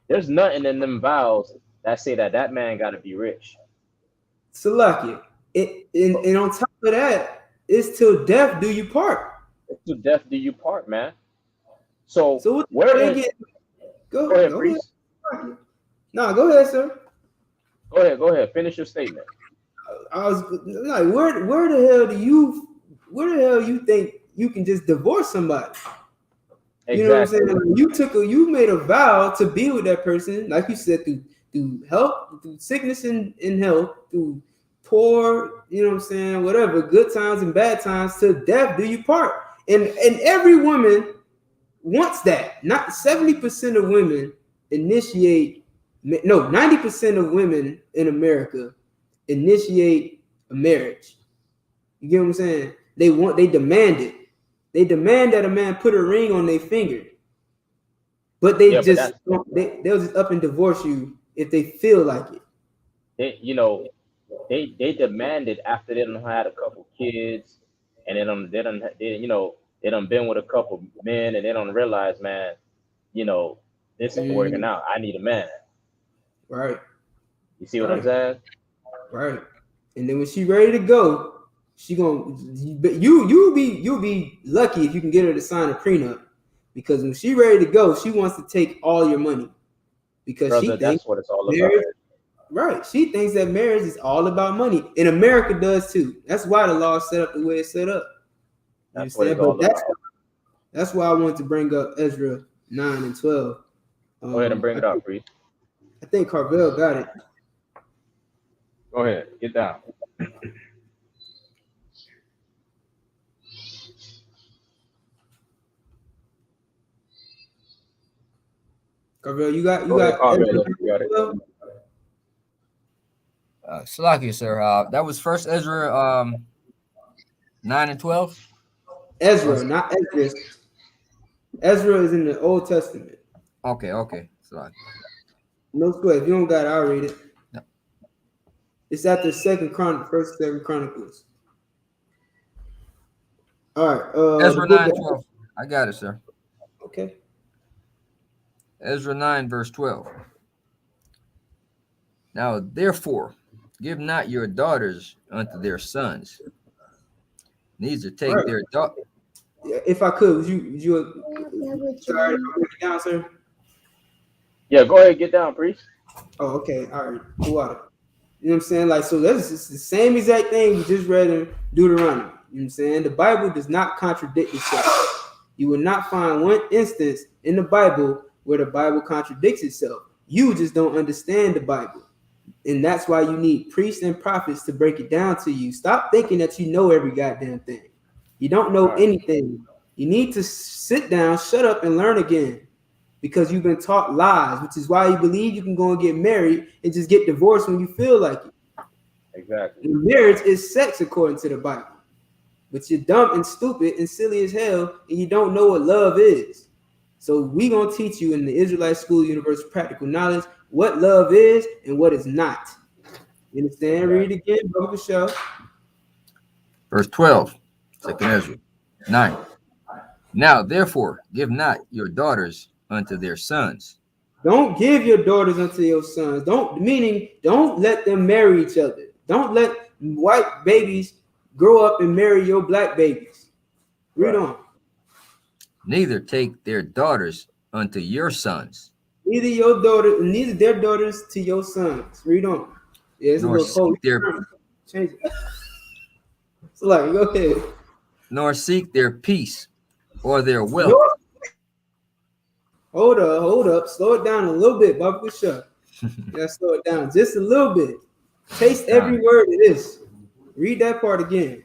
There's nothing in them vows that say that man got to be rich. Salakia. And on top of that, it's till death do you part. It's till death do you part, man. So where they get? Go ahead, priest. No, go ahead, sir. Go ahead. Finish your statement. I was like, where the hell you think you can just divorce somebody? You know what I'm Exactly. saying? You made a vow to be with that person, like you said, through health, through sickness and health, through poor, you know what I'm saying, whatever, good times and bad times, to death do you part. And every woman wants that. Not 70% of women initiate, no, 90% of women in America initiate a marriage. You get what I'm saying? They demand it. They demand that a man put a ring on their finger. But Yeah, but that's they'll just up and divorce you if they feel like it. they demanded after they done had a couple kids, and they done been with a couple men, and they don't realize, man, this ain't working out. I need a man. Right. You see what I'm saying? Right. And then when she ready to go, she gonna you'll be lucky if you can get her to sign a prenup, because when she ready to go, she wants to take all your money, because Brother, she thinks that's what it's all about. marriage, right? She thinks that marriage is all about money, and America does too. That's why the law is set up the way it's set up. That's what it's all about. That's why I wanted to bring up Ezra 9 and 12. Go ahead and bring it up, priest. I think Carvel got it. Go ahead, get down. Carvel, you got Carvel, you got it. Salakia, sir. That was First Ezra 9 and 12. Ezra, not Ezra. Ezra is in the Old Testament. Okay. Salakia. No sweat. If you don't got it, I'll read it. No. It's after First 2 Chronicles. All right. Ezra 9 12. I got it, sir. Okay. Ezra 9 verse 12. Now therefore, give not your daughters unto their sons, neither take their daughters. If I could, would you sorry if I break it down, sir? Yeah, go ahead, get down, priest. Oh, okay. All right. The water. You know what I'm saying? Like, so that's just the same exact thing we just read in Deuteronomy. You know what I'm saying? The Bible does not contradict itself. You will not find one instance in the Bible where the Bible contradicts itself. You just don't understand the Bible. And that's why you need priests and prophets to break it down to you. Stop thinking that you know every goddamn thing. You don't know anything. You need to sit down, shut up, and learn again, because you've been taught lies, which is why you believe you can go and get married and just get divorced when you feel like it. Exactly. And marriage is sex according to the Bible. But you're dumb and stupid and silly as hell, and you don't know what love is. So we're going to teach you in the Israelite School Universe Practical Knowledge what love is and what is not. You understand? Read it again, Brother Michelle. Verse 12, 2 Ezra 9. Now therefore, give not your daughters unto their sons. Don't give your daughters unto your sons. Don't let them marry each other. Don't let white babies grow up and marry your black babies. Read on. Neither take their daughters unto your sons. Neither their daughters to your sons. Read on. Yeah, it's a little cold. Change it. So like, go ahead. Nor seek their peace or their wealth. Hold up. Slow it down a little bit, Baba. Shut. Yeah, slow it down just a little bit. Taste every word of this. Read that part again.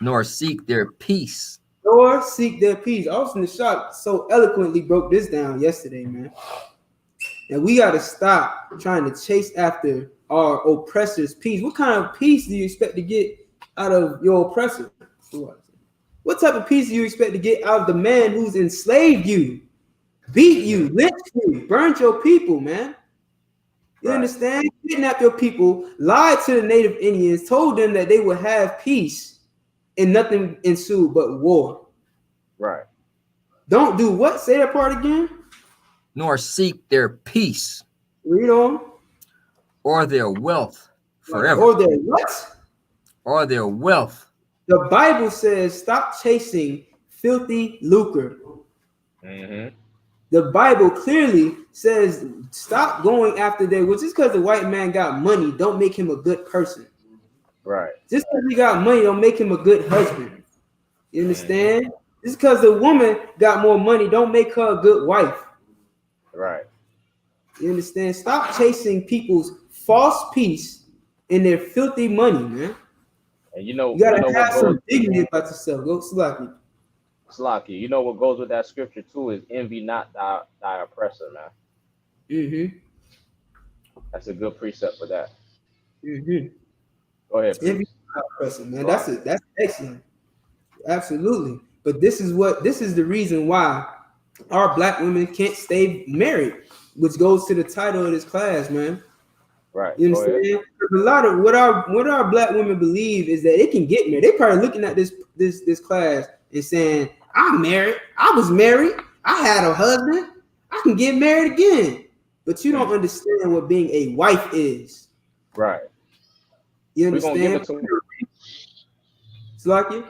Nor seek their peace. Nor seek their peace. Austin the Shop so eloquently broke this down yesterday, man. And we got to stop trying to chase after our oppressor's peace. What kind of peace do you expect to get out of your oppressor? What type of peace do you expect to get out of the man who's enslaved you, beat you, lynched you, burned your people, man? You understand? Kidnapped your people, lied to the native Indians, told them that they would have peace, and nothing ensued but war. Right. Don't do what? Say that part again. Nor seek their peace. Read on. Or their wealth forever. Or their what? Or their wealth. The Bible says stop chasing filthy lucre. Mm-hmm. The Bible clearly says stop going after their, which is because the white man got money, don't make him a good person. Right. Just because he got money don't make him a good husband. You understand? Just because the woman got more money, don't make her a good wife. Right. You understand? Stop chasing people's false peace and their filthy money, man. And You gotta what have goes, some dignity about yourself. Go Slocky. Slocky, you know what goes with that scripture too is envy not thy oppressor, man. Mm-hmm. That's a good precept for that. Mm-hmm. Go ahead, Envy please. not oppressor, man. That's excellent. Absolutely. But this is the reason why our black women can't stay married, which goes to the title of this class, man. Right. You Go ahead. understand? A lot of what our black women believe is that they can get married. They probably looking at this class and saying, "I'm married. I was married. I had a husband. I can get married again." But you don't understand what being a wife is. Right. You We're gonna give understand? it to them. Slocky?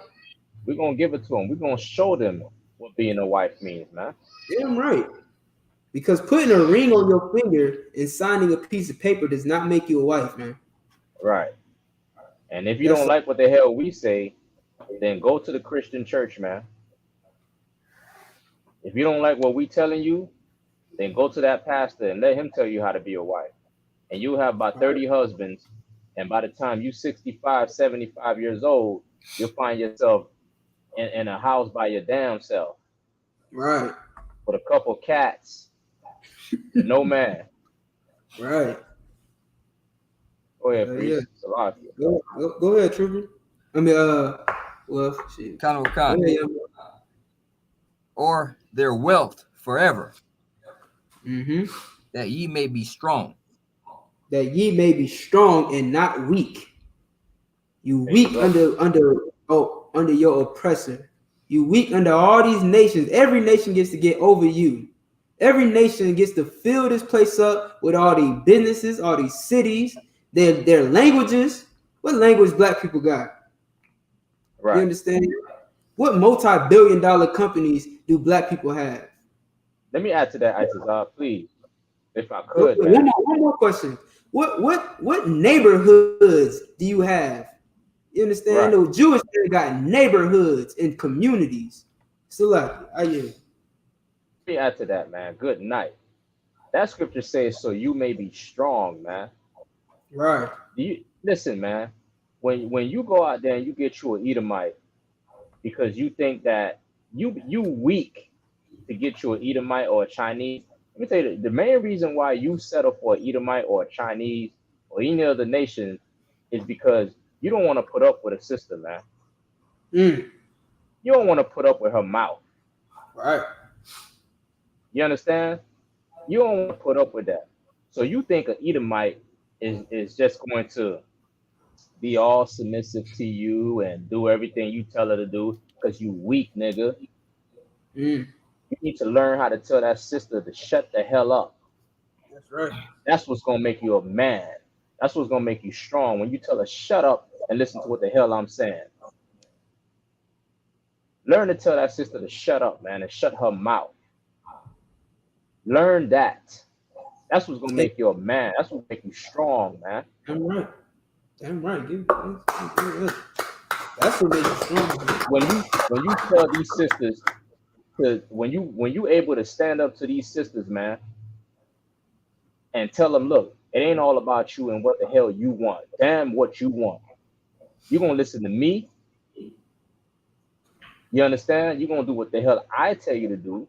We're gonna give it to them. We're gonna show them what being a wife means, man. Damn right. Because putting a ring on your finger and signing a piece of paper does not make you a wife, man. Right. And if you That's don't like what the hell we say, then go to the Christian church, man. If you don't like what we telling you, then go to that pastor and let him tell you how to be a wife. And you'll have about 30 husbands. And by the time you're 65, 75 years old, you'll find yourself in a house by your damn self right. with a couple cats, no man. Right. Go ahead, Yeah. priest. Salakia. Go ahead, Trooper. I mean, well, shit. Khan, Go ahead, or their wealth forever, mm-hmm. that ye may be strong. That ye may be strong and not weak. You weak under your oppressor. You weak under all these nations. Every nation gets to get over you. Every nation gets to fill this place up with all these businesses, all these cities, their languages. What language black people got? Right. You understand? What multi-billion-dollar companies do black people have? Let me add to that, Isupk, please, if I could, man. One more question. What neighborhoods do you have? You understand? Right. The Jewish people got neighborhoods and communities. Select. Let me add to that, man. Good night. That scripture says, so you may be strong, man. Right. Listen, man. When you go out there and you get you an Edomite because you think that you weak to get you an Edomite or a Chinese, let me tell you, the main reason why you settle for an Edomite or a Chinese or any other nation is because you don't want to put up with a sister, man. You don't want to put up with her mouth. Right. You understand? You don't want to put up with that. So you think an Edomite is just going to be all submissive to you and do everything you tell her to do because you weak, nigga. You need to learn how to tell that sister to shut the hell up. That's right. That's what's going to make you a man. That's what's going to make you strong. When you tell her, shut up and listen to what the hell I'm saying. Learn to tell that sister to shut up, man, and shut her mouth. Learn that. That's what's going to make you a man. That's what make you strong, man. Damn right. Damn right. That's what makes you strong. When you tell these sisters, when you able to stand up to these sisters, man, and tell them, look, it ain't all about you and what the hell you want. Damn what you want. You're going to listen to me. You understand? You're going to do what the hell I tell you to do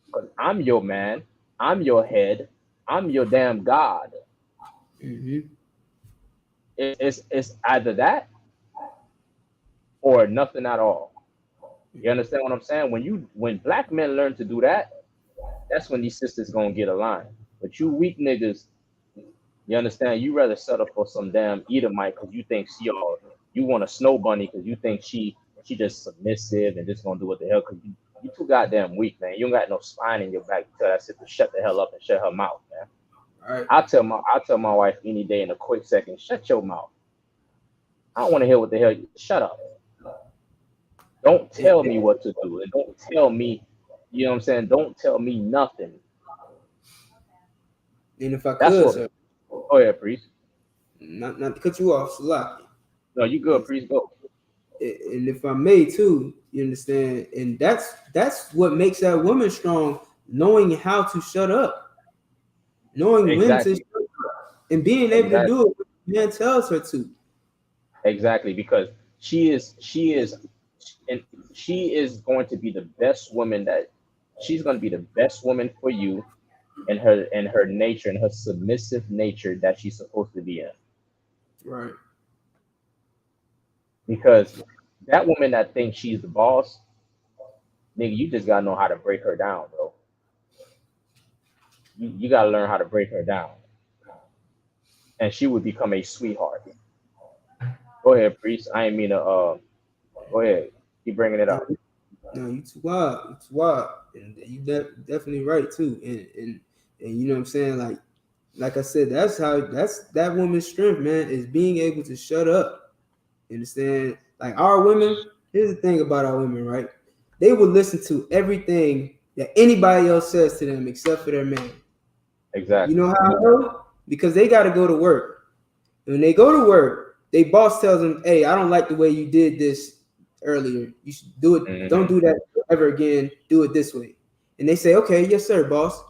because I'm your man. I'm your head. I'm your damn God. It's either that or nothing at all. You understand what I'm saying? When black men learn to do that, that's when these sisters gonna get aligned. But you weak niggas, you understand? You rather settle for some damn Edomite because you think you want a snow bunny because you think she just submissive and just gonna do what the hell because you too goddamn weak, man. You don't got no spine in your back to tell that sister shut the hell up and shut her mouth, man. Right. I'll tell my wife any day in a quick second, shut your mouth. I don't want to hear what the hell you shut up. Don't tell me what to do. And don't tell me, you know what I'm saying? Don't tell me nothing. And if I could, sir. Go ahead, priest. Not to cut you off, Salaki. No, you good, priest. Go. and if I may too, you understand, and that's what makes that woman strong, knowing how to shut up, knowing when to Exactly. shut up, and being able to Exactly. do it when the man tells her to. Exactly. Because and she is going to be the best woman that she's going to be the best woman for you and her nature and her submissive nature that she's supposed to be in. Right. Because that woman that thinks she's the boss, nigga, you just gotta know how to break her down, bro. You gotta learn how to break her down, and she would become a sweetheart. Go ahead, priest. I ain't mean to. Go ahead. Keep bringing it No, up. no, you too wild. You too wild, and you definitely right too. And you know what I'm saying? Like I said, that's that woman's strength, man, is being able to shut up. You understand? Like our women. Here's the thing about our women, right? They will listen to everything that anybody else says to them except for their man. You Exactly. know how I know? Because they got to go to work. And when they go to work, their boss tells them, "Hey, I don't like the way you did this earlier. You should do it. Don't Hmm. do that ever again. Do it this way." And they say, "Okay, yes, sir, boss."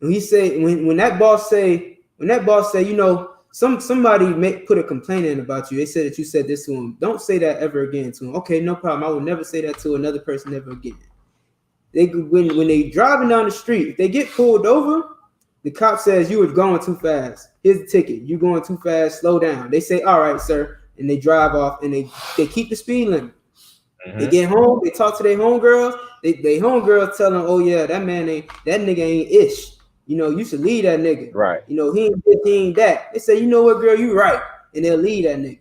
And he say, when that boss say, you know, somebody put a complaint in about you. They said that you said this to him. Don't say that ever again to him. Okay, no problem. I will never say that to another person ever again. When they driving down the street, if they get pulled over, the cop says you were going too fast. Here's the ticket. You're going too fast. Slow down. They say, all right, sir, and they drive off and they keep the speed limit. They Hmm. get home. They talk to their homegirls. They homegirls tell them, oh yeah, that nigga ain't ish. You know, you should leave that nigga. Right. You know, he ain't this, he ain't that. They say, you know what, girl, you right, and they'll leave that nigga.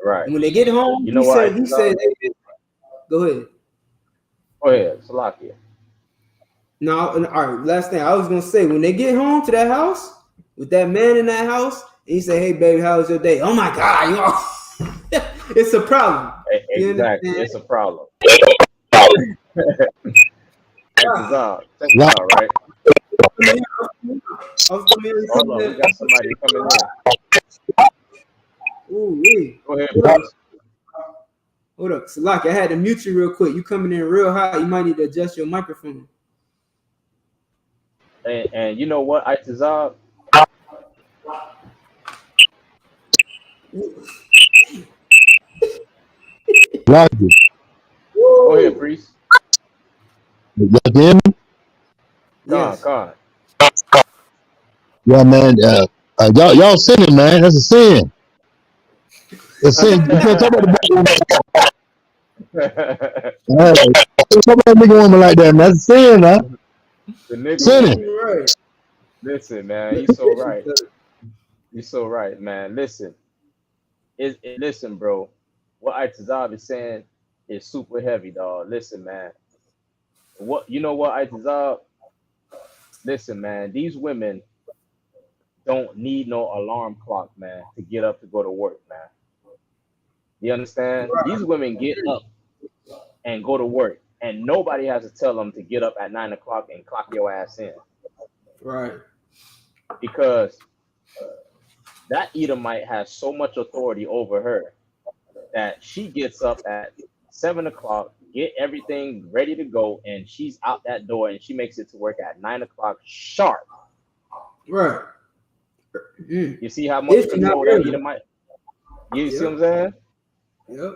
Right. And when they get home, You know what? he said, hey, go ahead. Go ahead, Salakia. No, all right. Last thing I was gonna say, when they get home to that house with that man in that house, and he say, "Hey, baby, how was your day?" Oh my God, you it's a problem. You Exactly. understand? It's a problem. Ah, Check this out, right? I was gonna be Hold on, we got somebody coming in. Ooh, wait. Go ahead, priest. Hold up, Salaki, I had to mute you real quick. You coming in real hot. You might need to adjust your microphone. And you know what, Itazab? Logic. Go ahead, Woo! priest. You hear me? Yes. Con. Yeah, man. Y'all sinning, man. That's a sin. It's a sin. You can't talk about the Don't talk about a nigga woman like that, man. That's a sin, man. The nigga Sinning. woman. Right. Listen, man, you so right. You so right, man. Listen, listen, bro. What Itazab is saying is super heavy, dog. Listen, man. What you know what, Itazab? Listen, man. These women don't need no alarm clock, man, to get up to go to work, man. You understand? These women get up and go to work, and nobody has to tell them to get up at 9 o'clock and clock your ass in Right. because that Edomite has so much authority over her that she gets up at 7 o'clock, get everything ready to go, and she's out that door and she makes it to work at 9 o'clock sharp. Right. Mm. You see how much If you're not control that ready. Edomite? You see what Yep. I'm saying? Yep.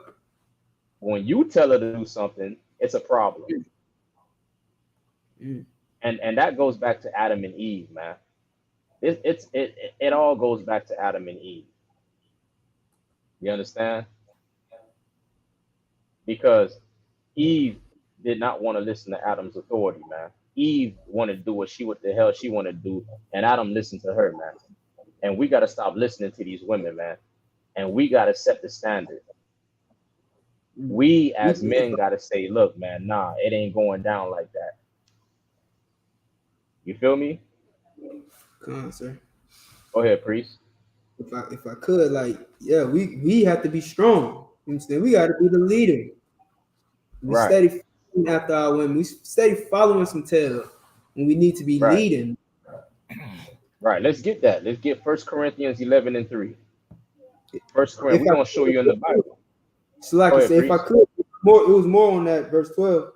When you tell her to do something, it's a problem. Mm. And that goes back to Adam and Eve, man. It all goes back to Adam and Eve. You understand? Because Eve did not want to listen to Adam's authority, man. Eve wanted to do what the hell she wanted to do, and Adam listened to her, man. And we got to stop listening to these women, man. And we got to set the standard. We as men got to say, look, man, nah, it ain't going down like that. You feel me? Come on, sir. Go ahead, priest. If I could, like, yeah, we have to be strong. You understand? We got to be the leader. We Right, steady following after our women. We steady following some tail when we need to be right, leading. right. Let's get that. Let's get 1 Corinthians 11:3. 1 If Corinthians. We're I gonna show you in the Bible. So like Go I ahead, say, if I priest. could, it was more on that verse 12.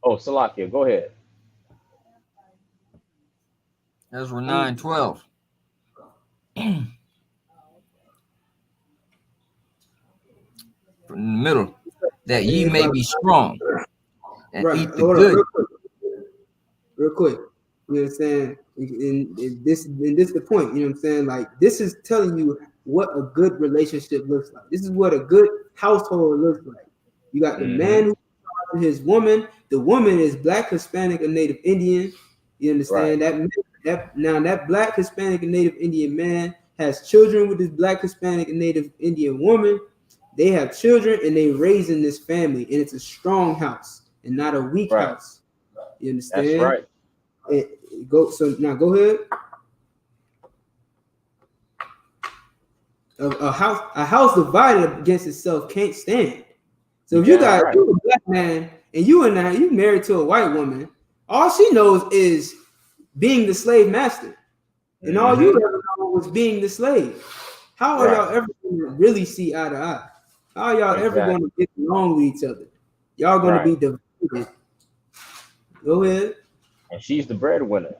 Oh, Salakia, go ahead. Ezra 9:12. From the middle, that ye may be strong and Right. eat the Hold up, good. real quick. You know what I'm saying? In this is the point. You know what I'm saying? Like this is telling you what a good relationship looks like. This is what a good household looks like. You got the man who his woman. The woman is black, Hispanic, or Native Indian. You understand that now that black, Hispanic, and Native Indian man has children with this black, Hispanic, and Native Indian woman. They have children and they raising this family, and it's a strong house and not a weak Right. house. You understand? That's right. So now go ahead. A house divided against itself can't stand. So if you got you a black man and you married to a white woman, all she knows is being the slave master, and all you ever know was being the slave. How are y'all ever going to really see eye to eye? How are y'all ever going to get along with each other? Y'all going to be divided. Go ahead. And she's the breadwinner.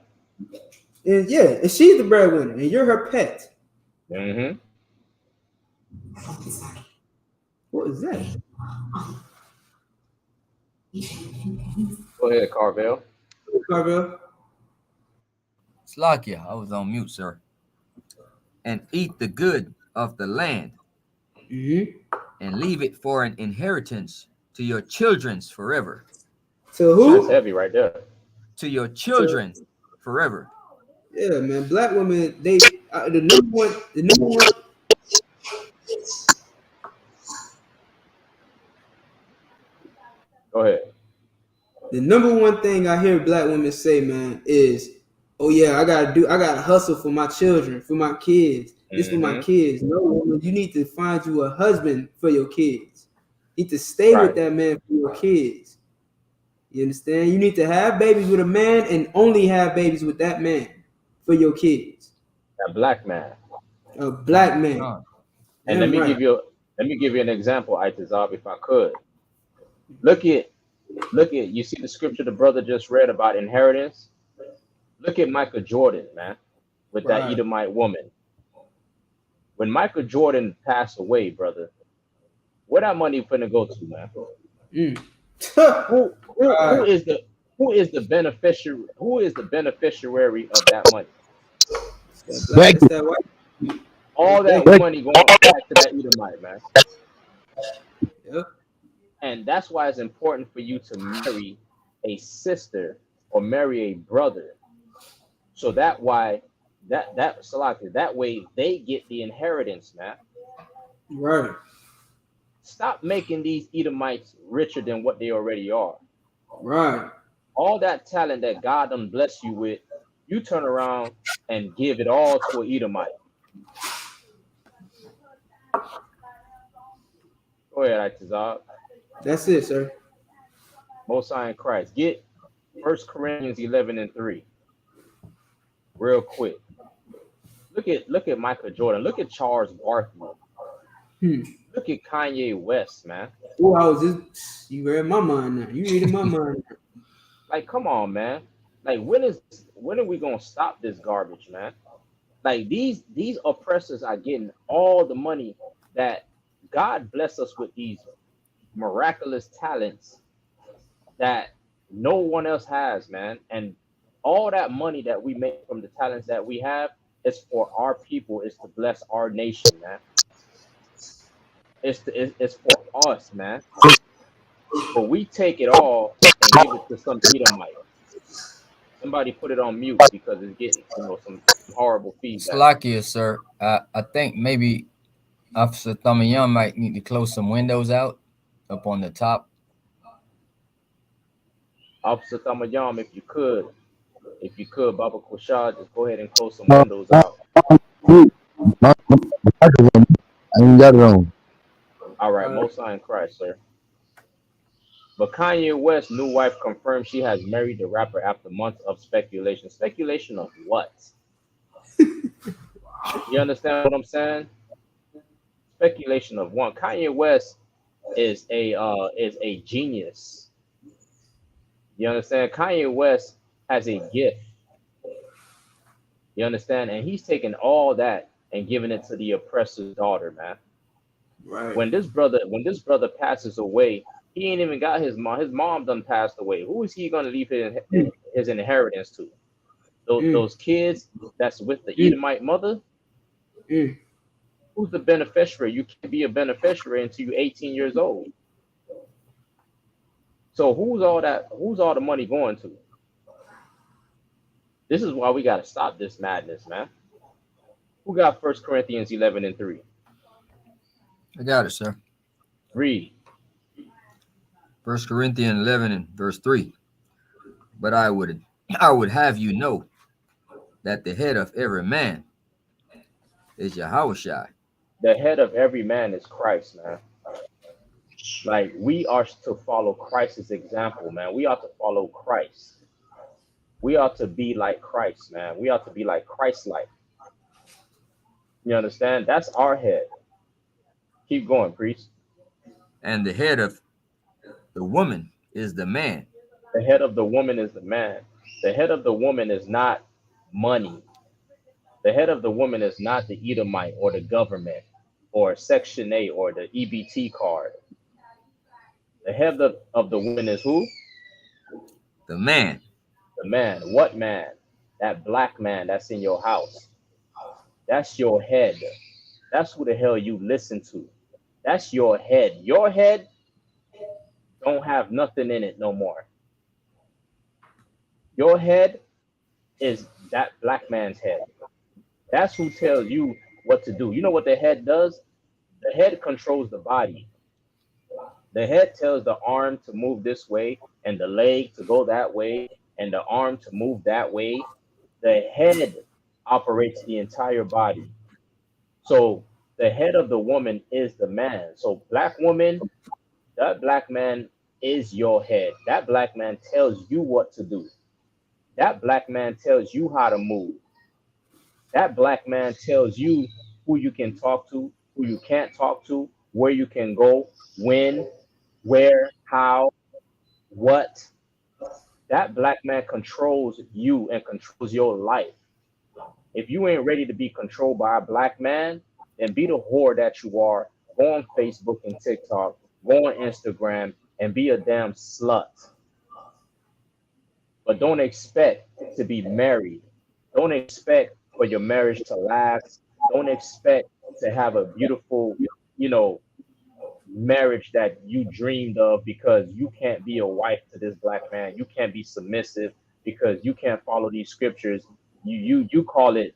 And yeah, and she's the breadwinner, and you're her pet. Mm-hmm. What is that? Go ahead, Carvel. Carvel. Slakia, I was on mute, sir. And eat the good of the land, and leave it for an inheritance to your children's forever. To who? That's heavy right there. To your children forever. Yeah, man. Black women, the number one. Go ahead. The number one thing I hear black women say, man, is, "Oh yeah, I gotta hustle for my children, for my kids. This for my kids." No, woman, you need to find you a husband for your kids. You need to stay with that man for your kids. You understand? You need to have babies with a man and only have babies with that man for your kids. A black man. A black man. And let me give you an example, Itazab, if I could. Look at you see the scripture the brother just read about inheritance. Look at Michael Jordan, man, with that Edomite woman. When Michael Jordan passed away, brother, where that money finna go to, man? Who is the beneficiary of that money? All that money going back to that Edomite, man. Yep. And that's why it's important for you to marry a sister or marry a brother, so that way they get the inheritance, man. Right. Stop making these Edomites richer than what they already are. Right. All that talent that God done bless you with, you turn around and give it all to an Edomite. Go ahead, Itazab. That's it, sir. Most High in Christ. Get 1 Corinthians 11:3. Real quick. Look at Michael Jordan. Look at Charles Barkley. Look at Kanye West, man. Oh, I was just you read my mind now. You reading my mind now. Like, come on, man. Like, when are we gonna stop this garbage, man? Like, these oppressors are getting all the money that God bless us with, these miraculous talents that no one else has, man. And all that money that we make from the talents that we have is for our people, is to bless our nation, man. It's for us, man. But we take it all and give it to some Edomite. Somebody put it on mute because it's getting, some horrible feedback. Slakia, sir. I think maybe Officer Thamayan might need to close some windows out up on the top. Officer Thamayan, if you could, Baba Kushad, just go ahead and close some windows out. I ain't got it on. All right, Most High in Christ, sir. But Kanye West's new wife confirmed she has married the rapper after months of speculation. Speculation of what? You understand what I'm saying? Speculation of one. Kanye West is a genius. You understand? Kanye West has a gift. You understand? And he's taking all that and giving it to the oppressor's daughter, man. Right. When this brother passes away, he ain't even got his mom. His mom done passed away. Who is he gonna leave his inheritance to? Those kids that's with the Edomite mother? Who's the beneficiary? You can't be a beneficiary until you're 18 years old. So who's all the money going to? This is why we gotta stop this madness, man. Who got 1 Corinthians 11:3? I got it, sir. Read. 1 Corinthians 11 and verse 3. But I would have you know that the head of every man is Yahushua. The head of every man is Christ, man. Like, we are to follow Christ's example, man. We ought to follow Christ. We ought to be like Christ, man. We ought to be like Christ-like. You understand? That's our head. Keep going, priest. And the head of the woman is the man. The head of the woman is the man. The head of the woman is not money. The head of the woman is not the Edomite or the government or Section 8 or the EBT card. The head of the woman is who? The man. The man. What man? That black man that's in your house. That's your head. That's who the hell you listen to. That's your head. Your head don't have nothing in it no more. Your head is that black man's head. That's who tells you what to do. You know what the head does? The head controls the body. The head tells the arm to move this way and the leg to go that way and the arm to move that way. The head operates the entire body. So the head of the woman is the man. So black woman, that black man is your head. That black man tells you what to do. That black man tells you how to move. That black man tells you who you can talk to, who you can't talk to, where you can go, when, where, how, what. That black man controls you and controls your life. If you ain't ready to be controlled by a black man, then be the whore that you are. Go on Facebook and TikTok, go on Instagram, and be a damn slut. But don't expect to be married. Don't expect for your marriage to last. Don't expect to have a beautiful, marriage that you dreamed of, because you can't be a wife to this black man. You can't be submissive because you can't follow these scriptures. You call it,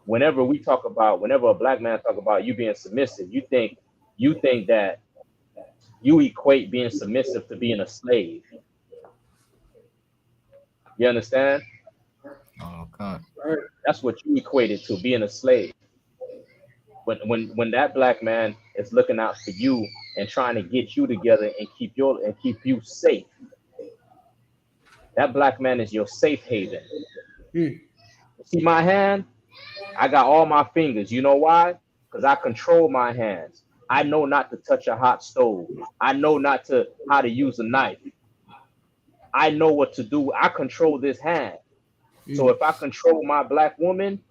whenever a black man talk about you being submissive, you think that you equate being submissive to being a slave. You understand? Oh, God. That's what you equate it to, being a slave. When that black man is looking out for you and trying to get you together and keep you safe, that black man is your safe haven. See my hand? I got all my fingers. You know why? Because I control my hands. I know not to touch a hot stove. I know how to use a knife. I know what to do. I control this hand. So if I control my black woman,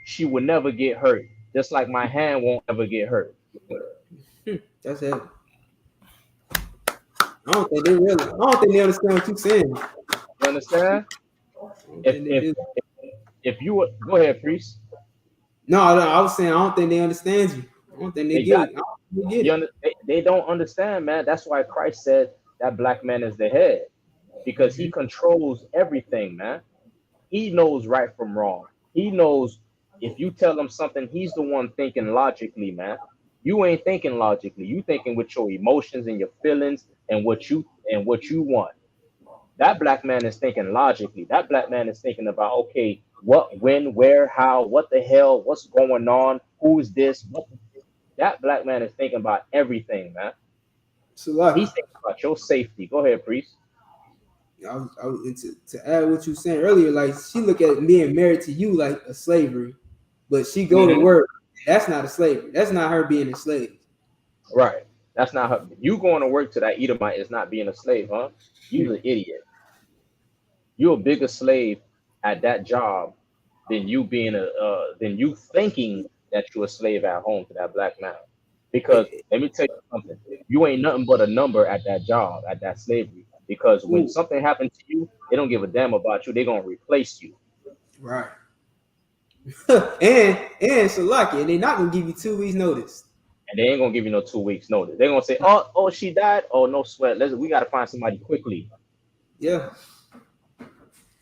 she will never get hurt. Just like my hand won't ever get hurt. That's it. I don't think they understand what you're saying. You understand? If you were, go ahead, priest. No, I was saying I don't think they understand you. I don't think they get it. They don't understand, man. That's why Christ said that black man is the head, because he controls everything, man. He knows right from wrong. He knows if you tell him something, he's the one thinking logically, man. You ain't thinking logically. You thinking with your emotions and your feelings and what you want. That black man is thinking logically. That black man is thinking about, okay, what, when, where, how, what the hell, what's going on, who's this? That black man is thinking about everything, man. He's thinking about your safety. Go ahead, priest. To add what you were saying earlier, like, she look at being married to you like a slavery, but she go to work. That's not a slavery. That's not her being a slave. Right. That's not her. You going to work to that Edomite is not being a slave, huh? You're an idiot. You're a bigger slave at that job than you being than you thinking that you're a slave at home to that black man. Because let me tell you something, you ain't nothing but a number at that job, at that slavery. Because when Ooh, something happens to you, they don't give a damn about you. They're gonna replace you. right. and Salaki, and they're not gonna give you 2 weeks notice. And they ain't gonna give you no 2 weeks notice. They're gonna say, oh, she died. Oh, no sweat. We gotta find somebody quickly. Yeah.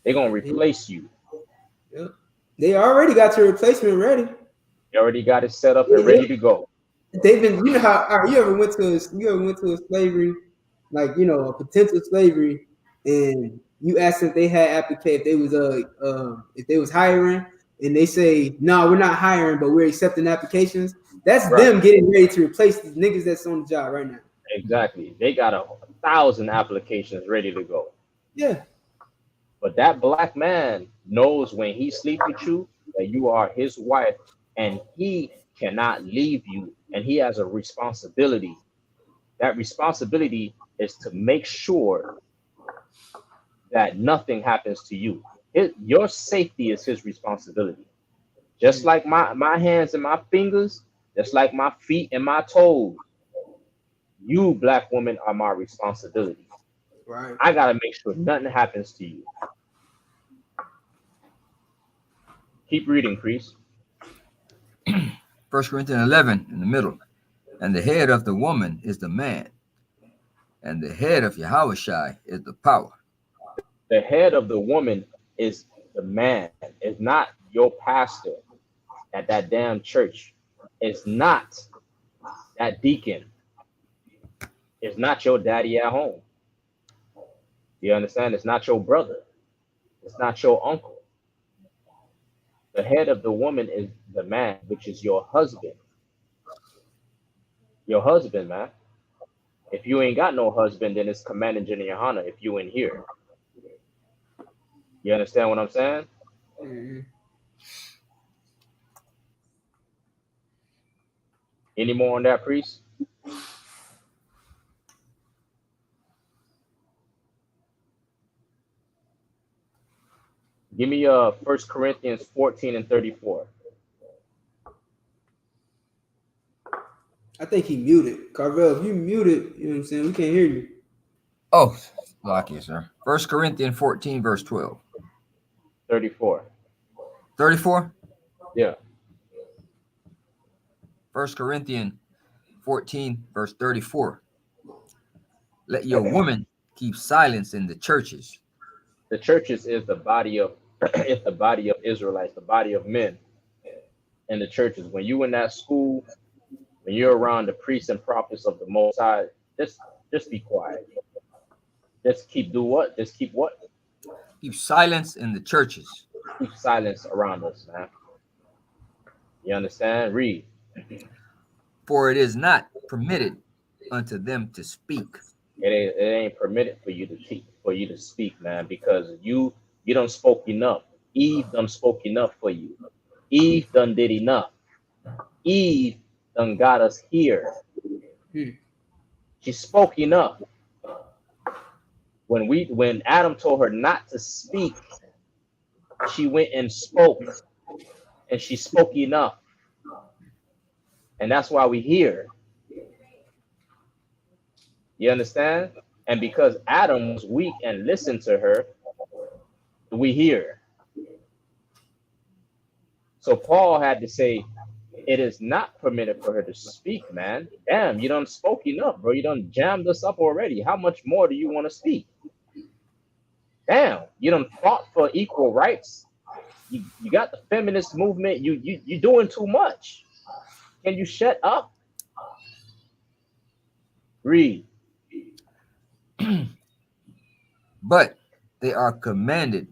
They're gonna replace you. Yeah. They already got your replacement ready. You already got it set up and ready to go. They've been, you know how you ever went to a slavery, like a potential slavery, and you asked if they had application, if they was hiring, and they say no, we're not hiring, but we're accepting applications. That's Right. them getting ready to replace these niggas that's on the job right now. Exactly. They got 1,000 applications ready to go. Yeah. But that black man knows when he sleep with you that you are his wife, and he cannot leave you, and he has a responsibility. That responsibility is to make sure that nothing happens to you. Your safety is his responsibility. Just like my hands and my fingers, just like my feet and my toes, you, black woman, are my responsibility. Right. I gotta make sure nothing happens to you. Keep reading, priest. 1 Corinthians 11 in the middle. And the head of the woman is the man, and the head of Yahushua is the power. The head of the woman is the man. It's not your pastor at that damn church. It's not that deacon. It's not your daddy at home. You understand? It's not your brother. It's not your uncle. The head of the woman is the man, which is your husband. Your husband, man. If you ain't got no husband, then it's Commanding General YAHANNA if you in here. You understand what I'm saying? Mm-hmm. Any more on that, priest? Give me 1 Corinthians 14 and 34. I think he muted. Carvel, if you muted, you know what I'm saying? We can't hear you. Oh, block you, sir. 1 Corinthians 14, verse 12. 34. 34? Yeah. 1 Corinthians 14, verse 34. Let your woman keep silence in the churches. The churches is the body of it's the body of Israelites, the body of men in the churches. When you in that school, when you're around the priests and prophets of the Most High, just be quiet. Just keep do what? Just keep what? Keep silence in the churches. Keep silence around us, man. You understand? Read. For it is not permitted unto them to speak. It ain't permitted for you to speak, man, because you done spoke enough. Eve done spoke enough for you. Eve done did enough. Eve done got us here. She spoke enough. When Adam told her not to speak, she went and spoke, and she spoke enough. And that's why we here. You understand? And because Adam was weak and listened to her, we here. So Paul had to say, it is not permitted for her to speak, man. Damn, you done spoke enough, bro. You done jammed us up already. How much more do you want to speak? Damn, you done fought for equal rights. You got the feminist movement. You doing too much. Can you shut up? Read. But they are commanded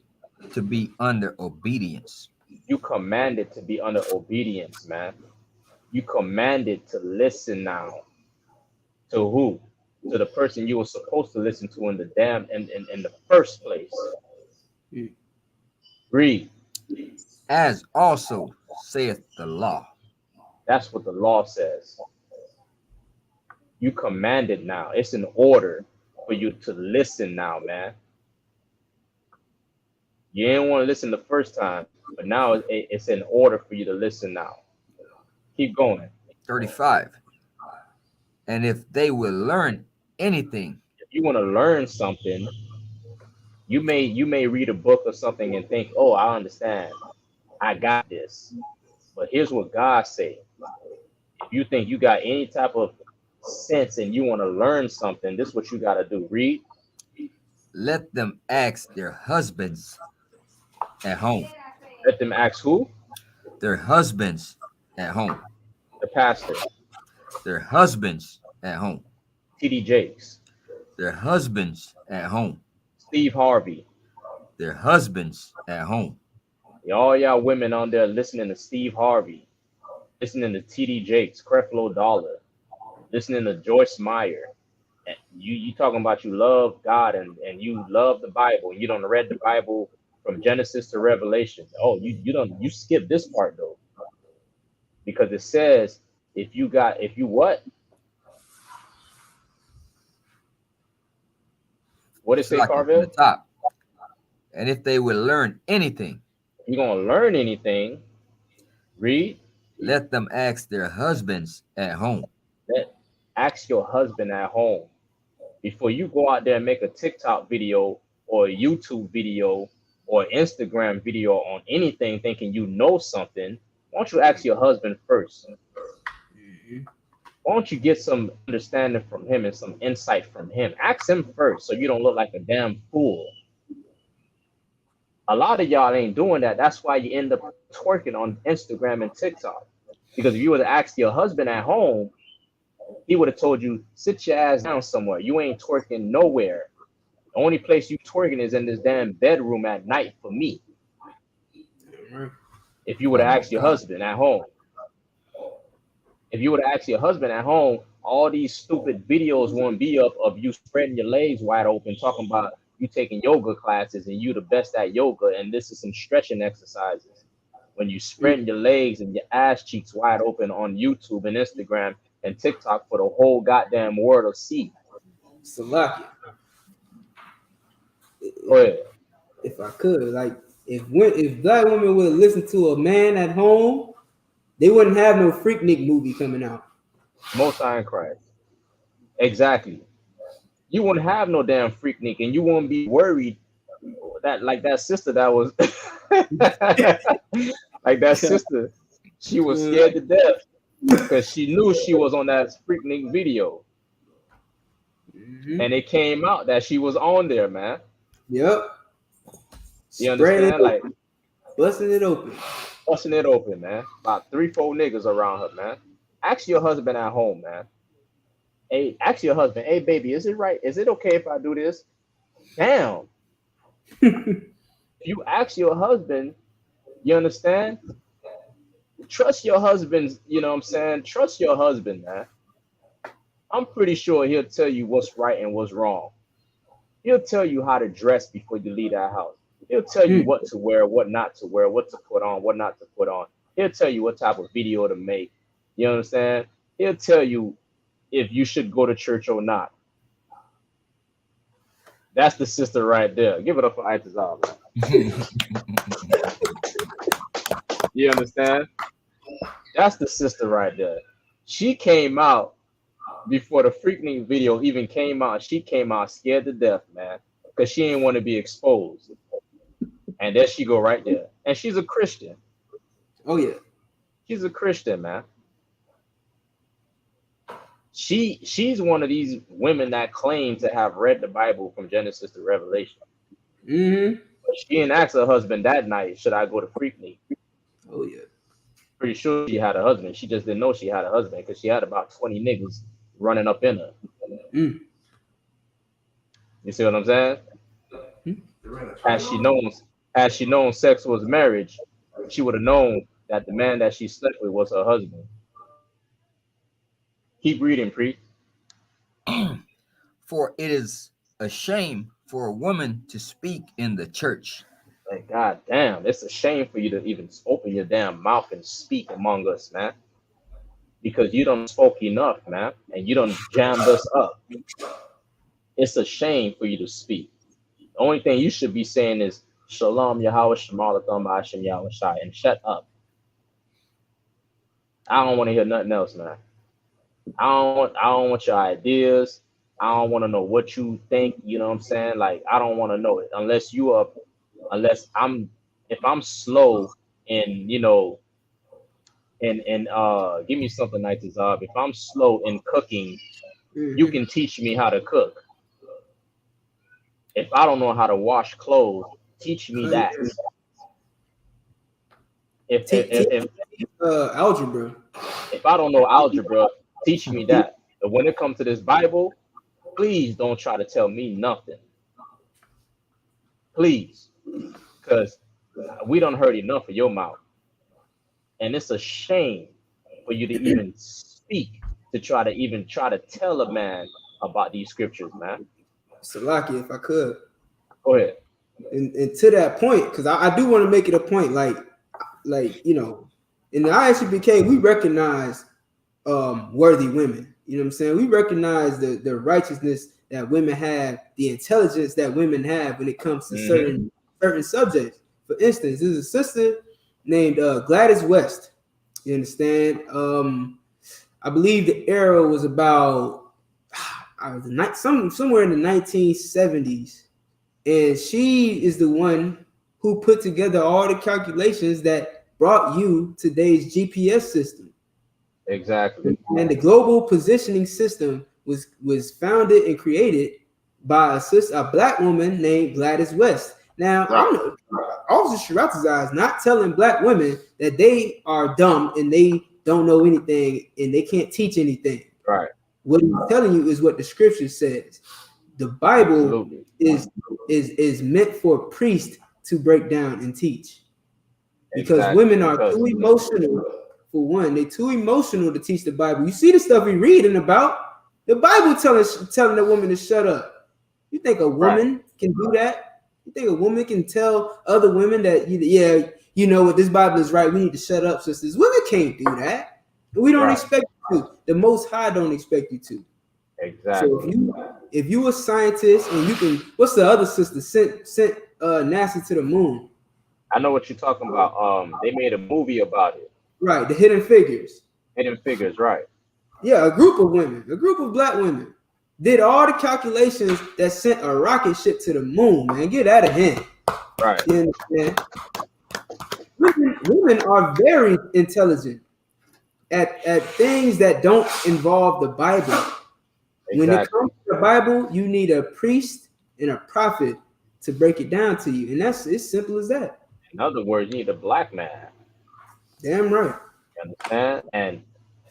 to be under obedience. You commanded to be under obedience, man. You commanded to listen now. To who? To the person you were supposed to listen to in the first place. Read. As also saith the law. That's what the law says. You commanded now. It's an order for you to listen now, man. You didn't want to listen the first time, but now it's an order for you to listen now. Keep going. 35. And if they will learn anything, If you want to learn something, you may read a book or something and think, oh, I understand. I got this. But here's what God say. If you think you got any type of sense and you want to learn something, this is what you got to do. Read. let them ask their husbands at home. Let them ask who? Their husbands at home. The pastor. Their husbands at home. T.D. Jakes. Their husbands at home. Steve Harvey. Their husbands at home. All y'all women on there listening to Steve Harvey, listening to T.D. Jakes, Creflo Dollar, listening to Joyce Meyer. And you talking about you love God and you love the Bible. You don't read the Bible from Genesis to Revelation. Oh, you skip this part though. Because it says if you what? What did it say, Carvel? The top. And if they will learn anything, you're gonna learn anything. Read. Let them ask their husbands at home. Ask your husband at home before you go out there and make a TikTok video or a YouTube video or Instagram video on anything thinking you know something. Why don't you ask your husband first? Why don't you get some understanding from him and some insight from him? Ask him first so you don't look like a damn fool. A lot of y'all ain't doing that. That's why you end up twerking on Instagram and TikTok. Because if you were to ask your husband at home, he would have told you, sit your ass down somewhere. You ain't twerking nowhere. The only place you twerking is in this damn bedroom at night for me. If you would have asked your husband at home. If you would have asked your husband at home, all these stupid videos won't be up of you spreading your legs wide open, talking about you taking yoga classes and you the best at yoga, and this is some stretching exercises. When you spreading your legs and your ass cheeks wide open on YouTube and Instagram and TikTok for the whole goddamn world to see. Salakia. Go ahead. If I could, like, if black women would listen to a man at home, they wouldn't have no Freaknik movie coming out. Most High in Christ. Exactly. You wouldn't have no damn Freaknik, and you won't be worried that like that sister that was like that sister, she was scared to death because she knew she was on that Freaknik video. And it came out that she was on there, man. Yep. You understand? Like busting it open. Busting it open, man. About 3-4 niggas around her, man. Ask your husband at home, man. Hey, ask your husband, hey baby, is it right? Is it okay if I do this? Damn. If you ask your husband, you understand? Trust your husband, you know what I'm saying? Trust your husband, man. I'm pretty sure he'll tell you what's right and what's wrong. He'll tell you how to dress before you leave that house. He'll tell you what to wear, what not to wear, what to put on, what not to put on. He'll tell you what type of video to make. You understand? He'll tell you if you should go to church or not. That's the sister right there. Give it up for Itazal. You understand? That's the sister right there. She came out before the Freaknik video even came out. She came out scared to death, man, because she didn't want to be exposed. And there she go right there. And she's a Christian. Oh, yeah. She's a Christian, man. She's one of these women that claim to have read the Bible from Genesis to Revelation. But she didn't ask her husband that night, should I go to Freaknik? Oh, yeah. Pretty sure she had a husband. She just didn't know she had a husband because she had about 20 niggas running up in her. You see what I'm saying? Had she known sex was marriage, she would have known that the man that she slept with was her husband. Keep reading, Pre. For it is a shame for a woman to speak in the church. Like, God damn, it's a shame for you to even open your damn mouth and speak among us, man. because you done spoke enough, man, and you done jammed us up. It's a shame for you to speak. The only thing you should be saying is Shalom Yahweh Shemalatham Hashem Yahweh Shai, and shut up. I don't want to hear nothing else, man. I don't want your ideas. I don't want to know what you think. You know what I'm saying? Like, I don't want to know it if I'm slow in, you know, and give me something like this. If I'm slow in cooking, you can teach me how to cook. If I don't know how to wash clothes, teach me that. If algebra. If I don't know algebra, teach me that. But when it comes to this Bible, please don't try to tell me nothing. Please. Because we done heard enough of your mouth. And it's a shame for you to even speak, to try to tell a man about these scriptures, man. Salaki, if I could. Go ahead. And to that point, because I do want to make it a point, like, you know, in the I.S.U.P.K, we recognize worthy women. You know what I'm saying? We recognize the righteousness that women have, the intelligence that women have when it comes to certain subjects. For instance, there's a sister named Gladys West. You understand? I believe the era was about somewhere in the 1970s, and she is the one who put together all the calculations that brought you today's GPS system. Exactly. And the global positioning system was founded and created by a black woman named Gladys West. Now, right. Officer Shiratazar is not telling black women that they are dumb and they don't know anything and they can't teach anything. Right. What he's telling you is what the scripture says. The Bible is meant for priests to break down and teach. Because women are too emotional. For one, they're too emotional to teach the Bible. You see the stuff we reading about. The Bible telling the woman to shut up. You think a woman can do that? You think a woman can tell other women that, you know what, this Bible is right. We need to shut up, sisters. Women can't do that. We don't expect you to. The Most High don't expect you to. Exactly. So if you a scientist and you can, what's the other sister sent NASA to the moon? I know what you're talking about. They made a movie about it. Right, the Hidden Figures. Hidden Figures, right. Yeah, a group of black women did all the calculations that sent a rocket ship to the moon, man. Get out of here. Right. You understand? Women are very intelligent at things that don't involve the Bible. Exactly. When it comes to the Bible, you need a priest and a prophet to break it down to you. And that's as simple as that. In other words, you need a black man. Damn right. You understand? And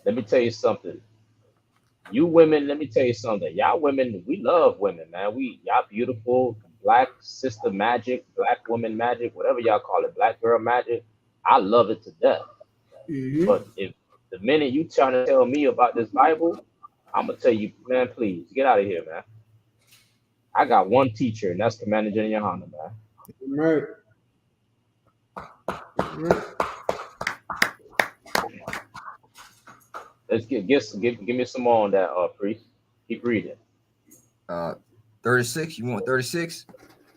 let me tell you something. You women, let me tell you something. Y'all women, we love women, man. Y'all beautiful, black sister magic, black woman magic, whatever y'all call it, black girl magic. I love it to death. But if the minute you trying to tell me about this Bible, I'm gonna tell you, man, please get out of here, man. I got one teacher, and that's Commander General YAHANNA, man. Right. Let's give me some more on that, priest. Keep reading. 36. You want 36?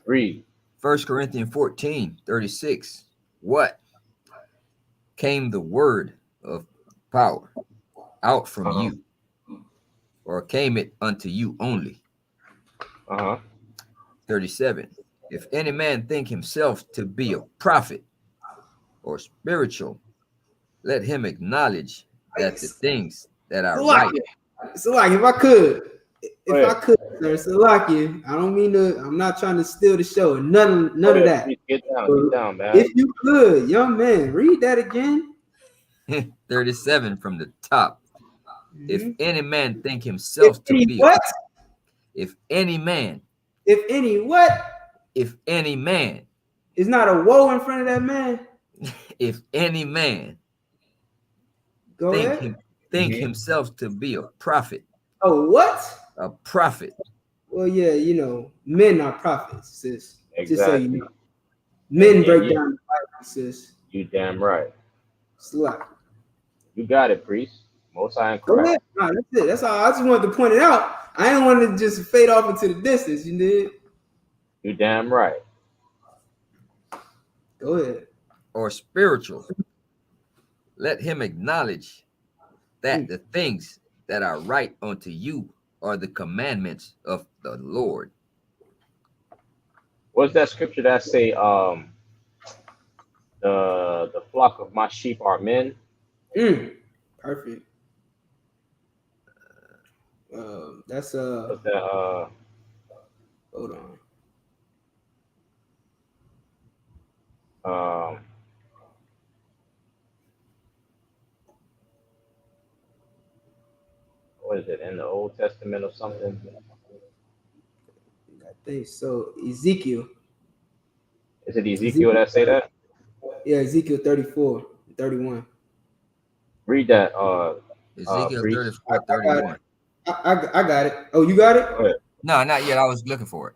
Read. 1 Corinthians 14, 36. What? Came the word of power out from you, or came it unto you only? 37. If any man think himself to be a prophet or spiritual, let him acknowledge that the things that are right. Salaki, if I could, sir, Salaki, I don't mean to. I'm not trying to steal the show. None of that. Get down, man. If you could, young man, read that again. 37 from the top. If any man think himself to be what? If any man. If any what? If any man. Is not a woe in front of that man. If any man think himself to be a prophet. Oh, what? A prophet. Well, yeah, you know, men are prophets, sis. Exactly. Just so you know. Men break down the Bible, sis. You damn right. Slap. You got it, priest. Most High in Go Christ. ahead. Nah, that's it. That's all. I just wanted to point it out. I didn't want to just fade off into the distance. You did. You damn right. Go ahead. or spiritual, let him acknowledge that Mm. the things that are right unto you are the commandments of the Lord. What's that scripture that say the flock of my sheep are men? Mm. Perfect. That's What's that hold on. um what is it, in the Old Testament or something? I think so. Ezekiel. Is it Ezekiel that say that? Yeah, Ezekiel 34, 31. Read that Ezekiel priest. 34, 31. I got it. Oh, you got it? Go ahead. No, not yet. I was looking for it.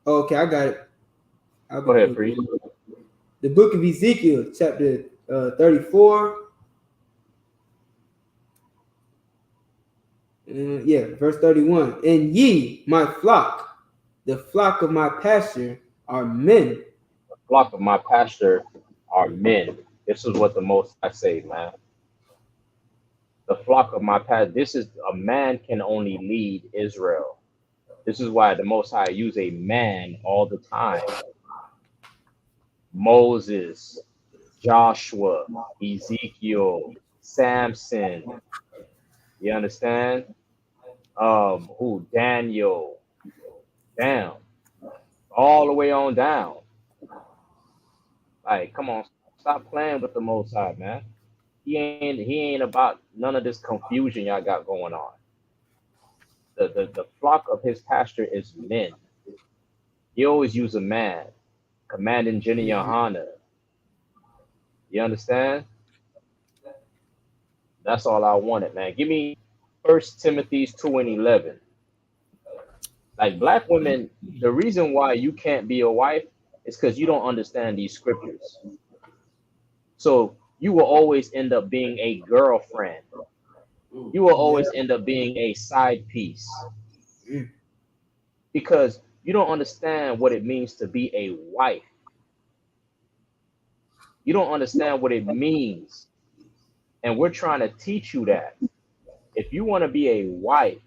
Oh, okay, I got it. I'll Go be ahead, quick. priest. The book of Ezekiel, chapter 34. Verse 31. And ye, my flock, the flock of my pasture, are men. The flock of my pasture are men. This is what the Most High say, man. The flock of my pasture. This is a man can only lead Israel. This is why the Most High use a man all the time. Moses, Joshua, Ezekiel, Samson. You understand? Who? Daniel. Damn. All the way on down. Like, come on, stop playing with the Most High, man. He ain't about none of this confusion y'all got going on. The flock of his pasture is men. He always use a man, commanding Jenny YAHANNA. You understand? That's all I wanted, man. Give me 1 Timothy 2:11. Like black women, the reason why you can't be a wife is because you don't understand these scriptures. So you will always end up being a girlfriend. You will always end up being a side piece because you don't understand what it means to be a wife. You don't understand what it means. And we're trying to teach you that. If you want to be a wife,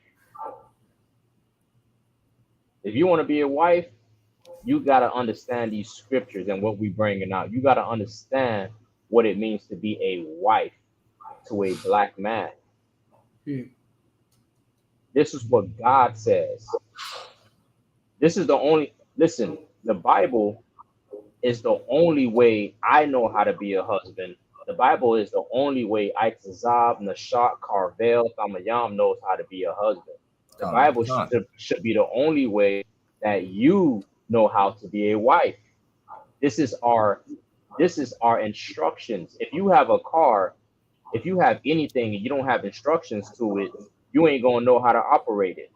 you got to understand these scriptures and what we bringing out. You got to understand what it means to be a wife to a black man. This is what God says. This is the only, listen, the Bible is the only way I know how to be a husband. The Bible is the only way I.S.U.P.K, Nashat, Carvel, Thamayam knows how to be a husband. The Bible should be the only way that you know how to be a wife. This is our instructions. If you have a car, if you have anything and you don't have instructions to it, you ain't gonna know how to operate it.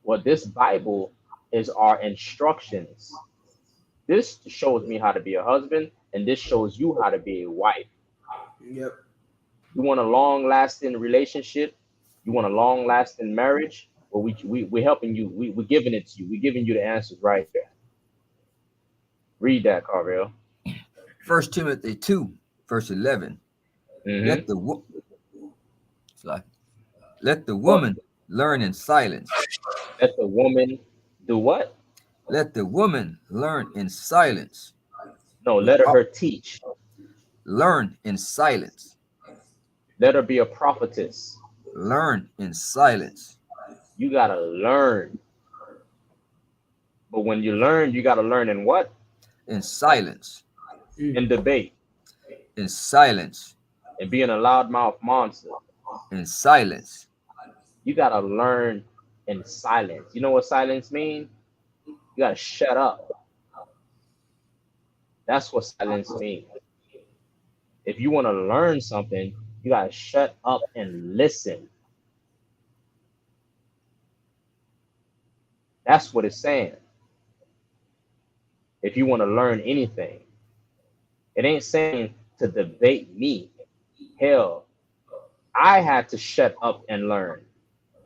Well, this Bible is our instructions. This shows me how to be a husband, and this shows you how to be a wife. Yep. You want a long-lasting relationship? You want a long-lasting marriage? Well, we're helping you. We're giving it to you. We're giving you the answers right there. Read that, Carvel. 1 Timothy 2, verse 11. Let the woman learn in silence. Let the woman do what? Let the woman learn in silence. No, let her teach. Learn in silence. Let her be a prophetess. Learn in silence. You gotta learn. But when you learn, you gotta learn in what? In silence. In debate. In silence. And being a loudmouth monster. In silence. You gotta learn in silence. You know what silence means? You gotta shut up. That's what silence means. If you want to learn something, you gotta shut up and listen. That's what it's saying. If you want to learn anything, it ain't saying to debate me. Hell, I had to shut up and learn.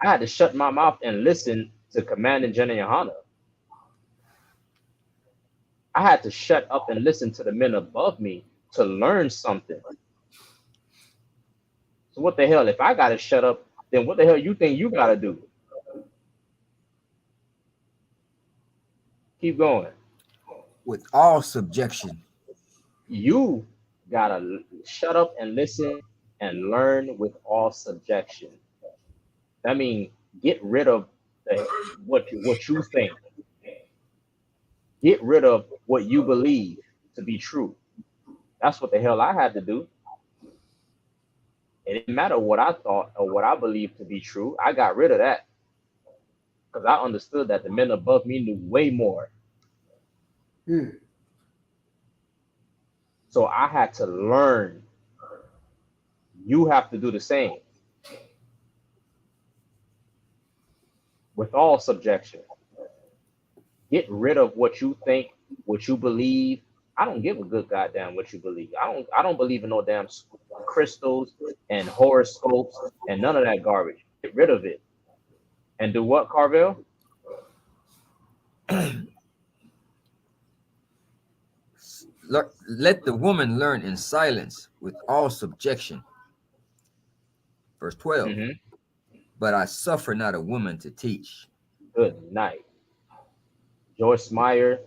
I had to shut my mouth and listen to Commanding General YAHANNA. I had to shut up and listen to the men above me to learn something. So what the hell? If I gotta shut up, then what the hell you think you gotta do? Keep going. With all subjection. You gotta shut up and listen and learn with all subjection. That means get rid of what you think. Get rid of what you believe to be true. That's what the hell I had to do. It didn't matter what I thought or what I believed to be true. I got rid of that because I understood that the men above me knew way more. So I had to learn. You have to do the same. With all subjection. Get rid of what you think, what you believe. I don't give a good goddamn what you believe. I don't believe in no damn crystals and horoscopes and none of that garbage. Get rid of it. And do what, Carvel? Let the woman learn in silence with all subjection. Verse 12. But I suffer not a woman to teach. Good night. Joyce Meyer,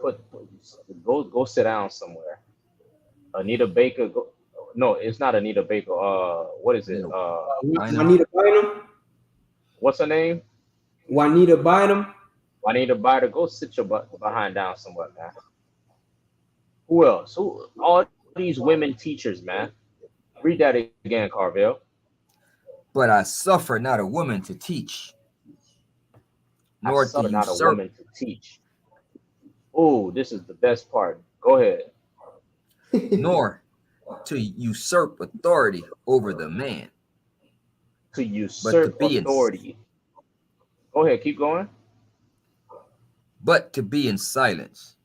go sit down somewhere. Anita Baker, no, it's not Anita Baker. What is it? Juanita Bynum. What's her name? Juanita Bynum. Juanita Bynum, go sit your behind down somewhere, man. Who else? All these women teachers, man. Read that again, Carvel. But I suffer not a woman to teach. Nor to not a woman to teach. Oh, this is the best part. Go ahead. Nor to usurp authority over the man. To usurp authority. Go ahead, keep going. But to be in silence.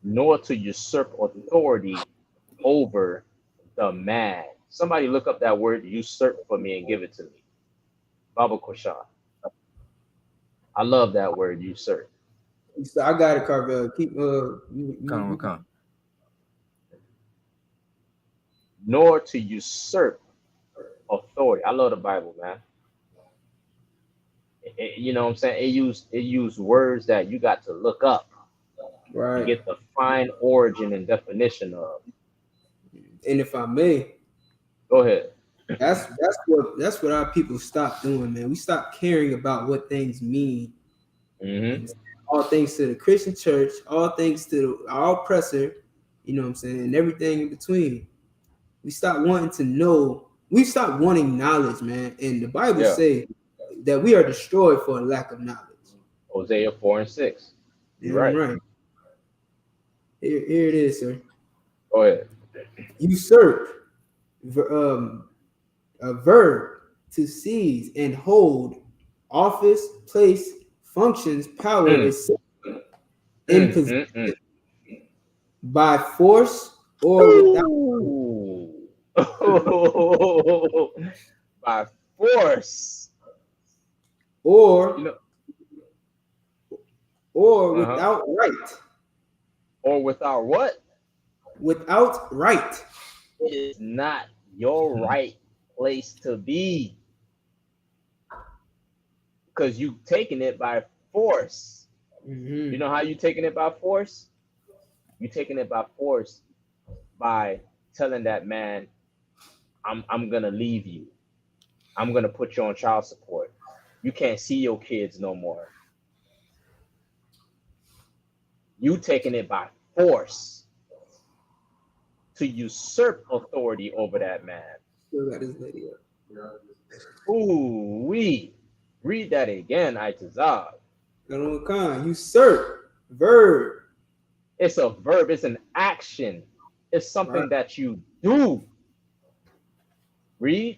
Nor to usurp authority over the man. Somebody look up that word usurp for me and give it to me. Baba Koshan. I love that word usurp. So I got it, Carvel. Keep Come. Nor to usurp authority. I love the Bible, man. You know what I'm saying? It used words that you got to look up. Right. To get the fine origin and definition of. And if I may, go ahead. That's what our people stopped doing, man. We stopped caring about what things mean. All thanks to the Christian church, all thanks to our oppressor, you know what I'm saying, and everything in between. We stopped wanting to know. We stopped wanting knowledge, man. And the Bible say that we are destroyed for a lack of knowledge. Hosea 4:6. You're right. Here it is, sir. Go ahead. Usurp, a verb to seize and hold, office, place, functions, power, etc. in possession by force or without by force or without right. Or without what? Without right. It is not your right place to be. Because you taking it by force. You know how you taking it by force? You taking it by force by telling that man, I'm gonna leave you. I'm gonna put you on child support. You can't see your kids no more. You taking it by force to usurp authority over that man. Still got this lady up. Ooh, read that again, I.S.U.P.K. Usurp, verb. It's a verb. It's an action. It's something that you do. Read.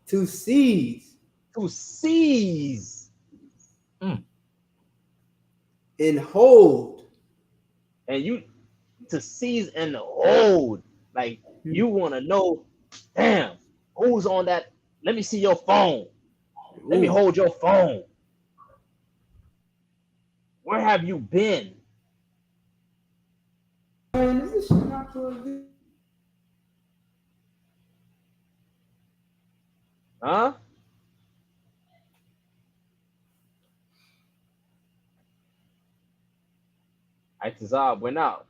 To seize. To seize. And hold. And you to seize and hold. Like you want to know, damn, who's on that? Let me see your phone. Let me hold your phone. Where have you been? Man, is this shit not closed? Huh? I.S.U.P.K went out.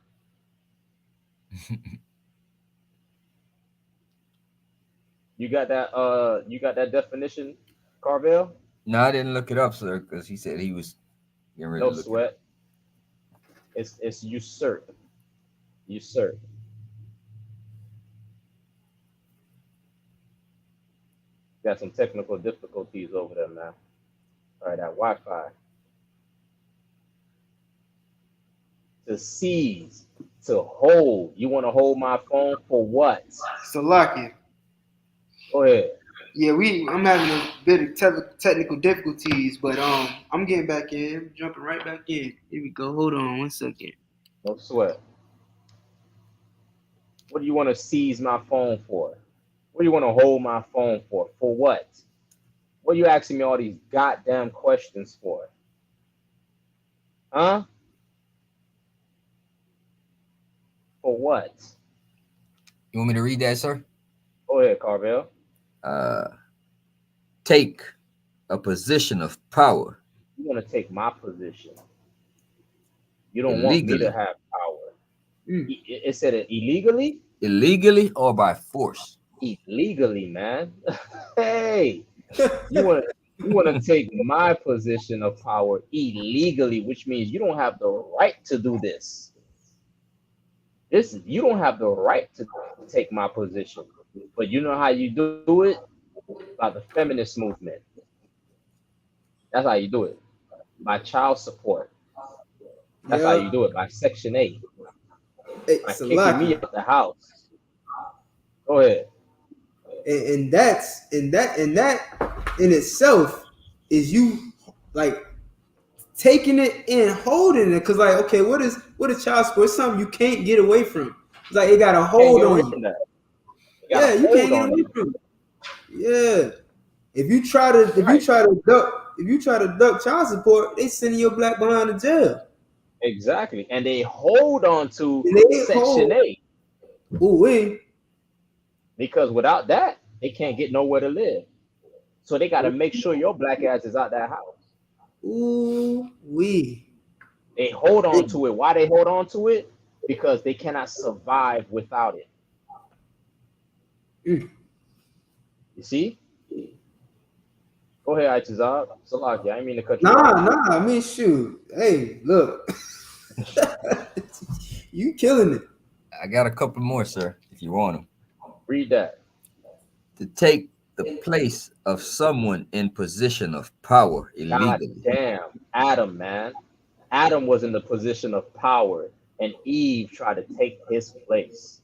You got that definition, Carvel? No, I didn't look it up, sir, because he said he was getting ready No to look sweat. It's usurp. Usurp. Got some technical difficulties over there, man. All right, that Wi-Fi. To seize, to hold. You want to hold my phone for what? Salaki. Go ahead. Yeah, I'm having a bit of technical difficulties, but I'm getting back in. I'm jumping right back in. Here we go. Hold on 1 second. No sweat. What do you want to seize my phone for? What do you want to hold my phone for? For what? What are you asking me all these goddamn questions for? Huh? For what? You want me to read that, sir? Go ahead, Carvel. Take a position of power. You want to take my position. You don't want me to have power. It said it illegally? Illegally or by force? Illegally, man. Hey, you want to take my position of power illegally, which means you don't have the right to do this. You don't have the right to take my position. But you know how you do it? By the feminist movement. That's how you do it. By child support. That's how you do it. By Section 8. By kicking me out the house. Go ahead. And that in itself is you like taking it and holding it, cause like, okay, what is child support? It's something you can't get away from. It's like it got a hold on you. Yeah, you can't get away from it. Yeah. If you try to duck child support, they sending your black behind to jail. Exactly. And they hold on to Section 8. Ooh-wee. Because without that, they can't get nowhere to live. So they got to make sure your black ass is out that house. Ooh-wee. They hold on to it. Why they hold on to it? Because they cannot survive without it. You see? Go ahead, I.S.U.P.K. Salaki, I didn't mean to cut you off. Nah, I mean, shoot. Hey, look. You killing it. I got a couple more, sir, if you want them. Read that. To take the place of someone in position of power illegally. God damn. Adam, man. Adam was in the position of power, and Eve tried to take his place.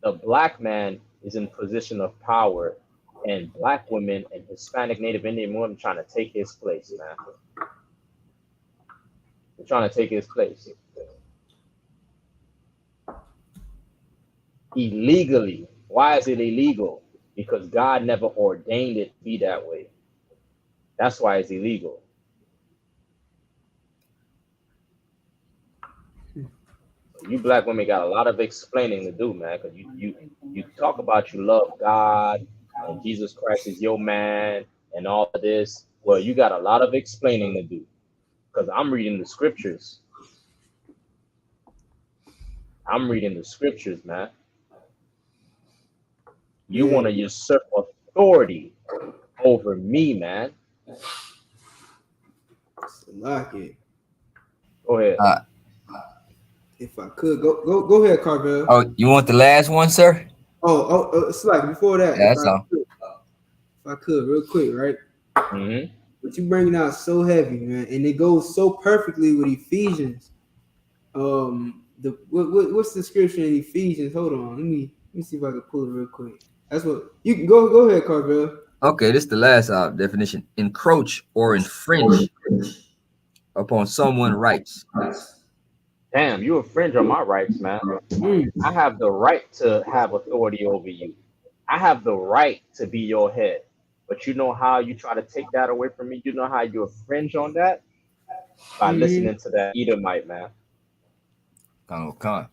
The black man is in position of power, and black women and Hispanic Native Indian women trying to take his place, man. They're trying to take his place. Illegally. Why is it illegal? Because God never ordained it to be that way. That's why it's illegal. You black women got a lot of explaining to do, man. Because you talk about you love God and Jesus Christ is your man and all of this. Well, you got a lot of explaining to do. Because I'm reading the scriptures. I'm reading the scriptures, man. You want to usurp authority over me, man. Like it. Go ahead. If I could go ahead, Carvel. Oh, you want the last one, sir? Oh, it's like before that. Yeah, that's all. If I could, real quick, right? Mm-hmm. But you bringing out so heavy, man, and it goes so perfectly with Ephesians. What's the scripture in Ephesians? Hold on, let me see if I can pull it real quick. That's what you can go ahead, Carvel. Okay, this is the last definition. Encroach or infringe upon someone's rights. Damn, you infringe on my rights, man. I have the right to have authority over you. I have the right to be your head. But you know how you try to take that away from me? You know how you infringe on that? By listening to that Edomite, man. Con.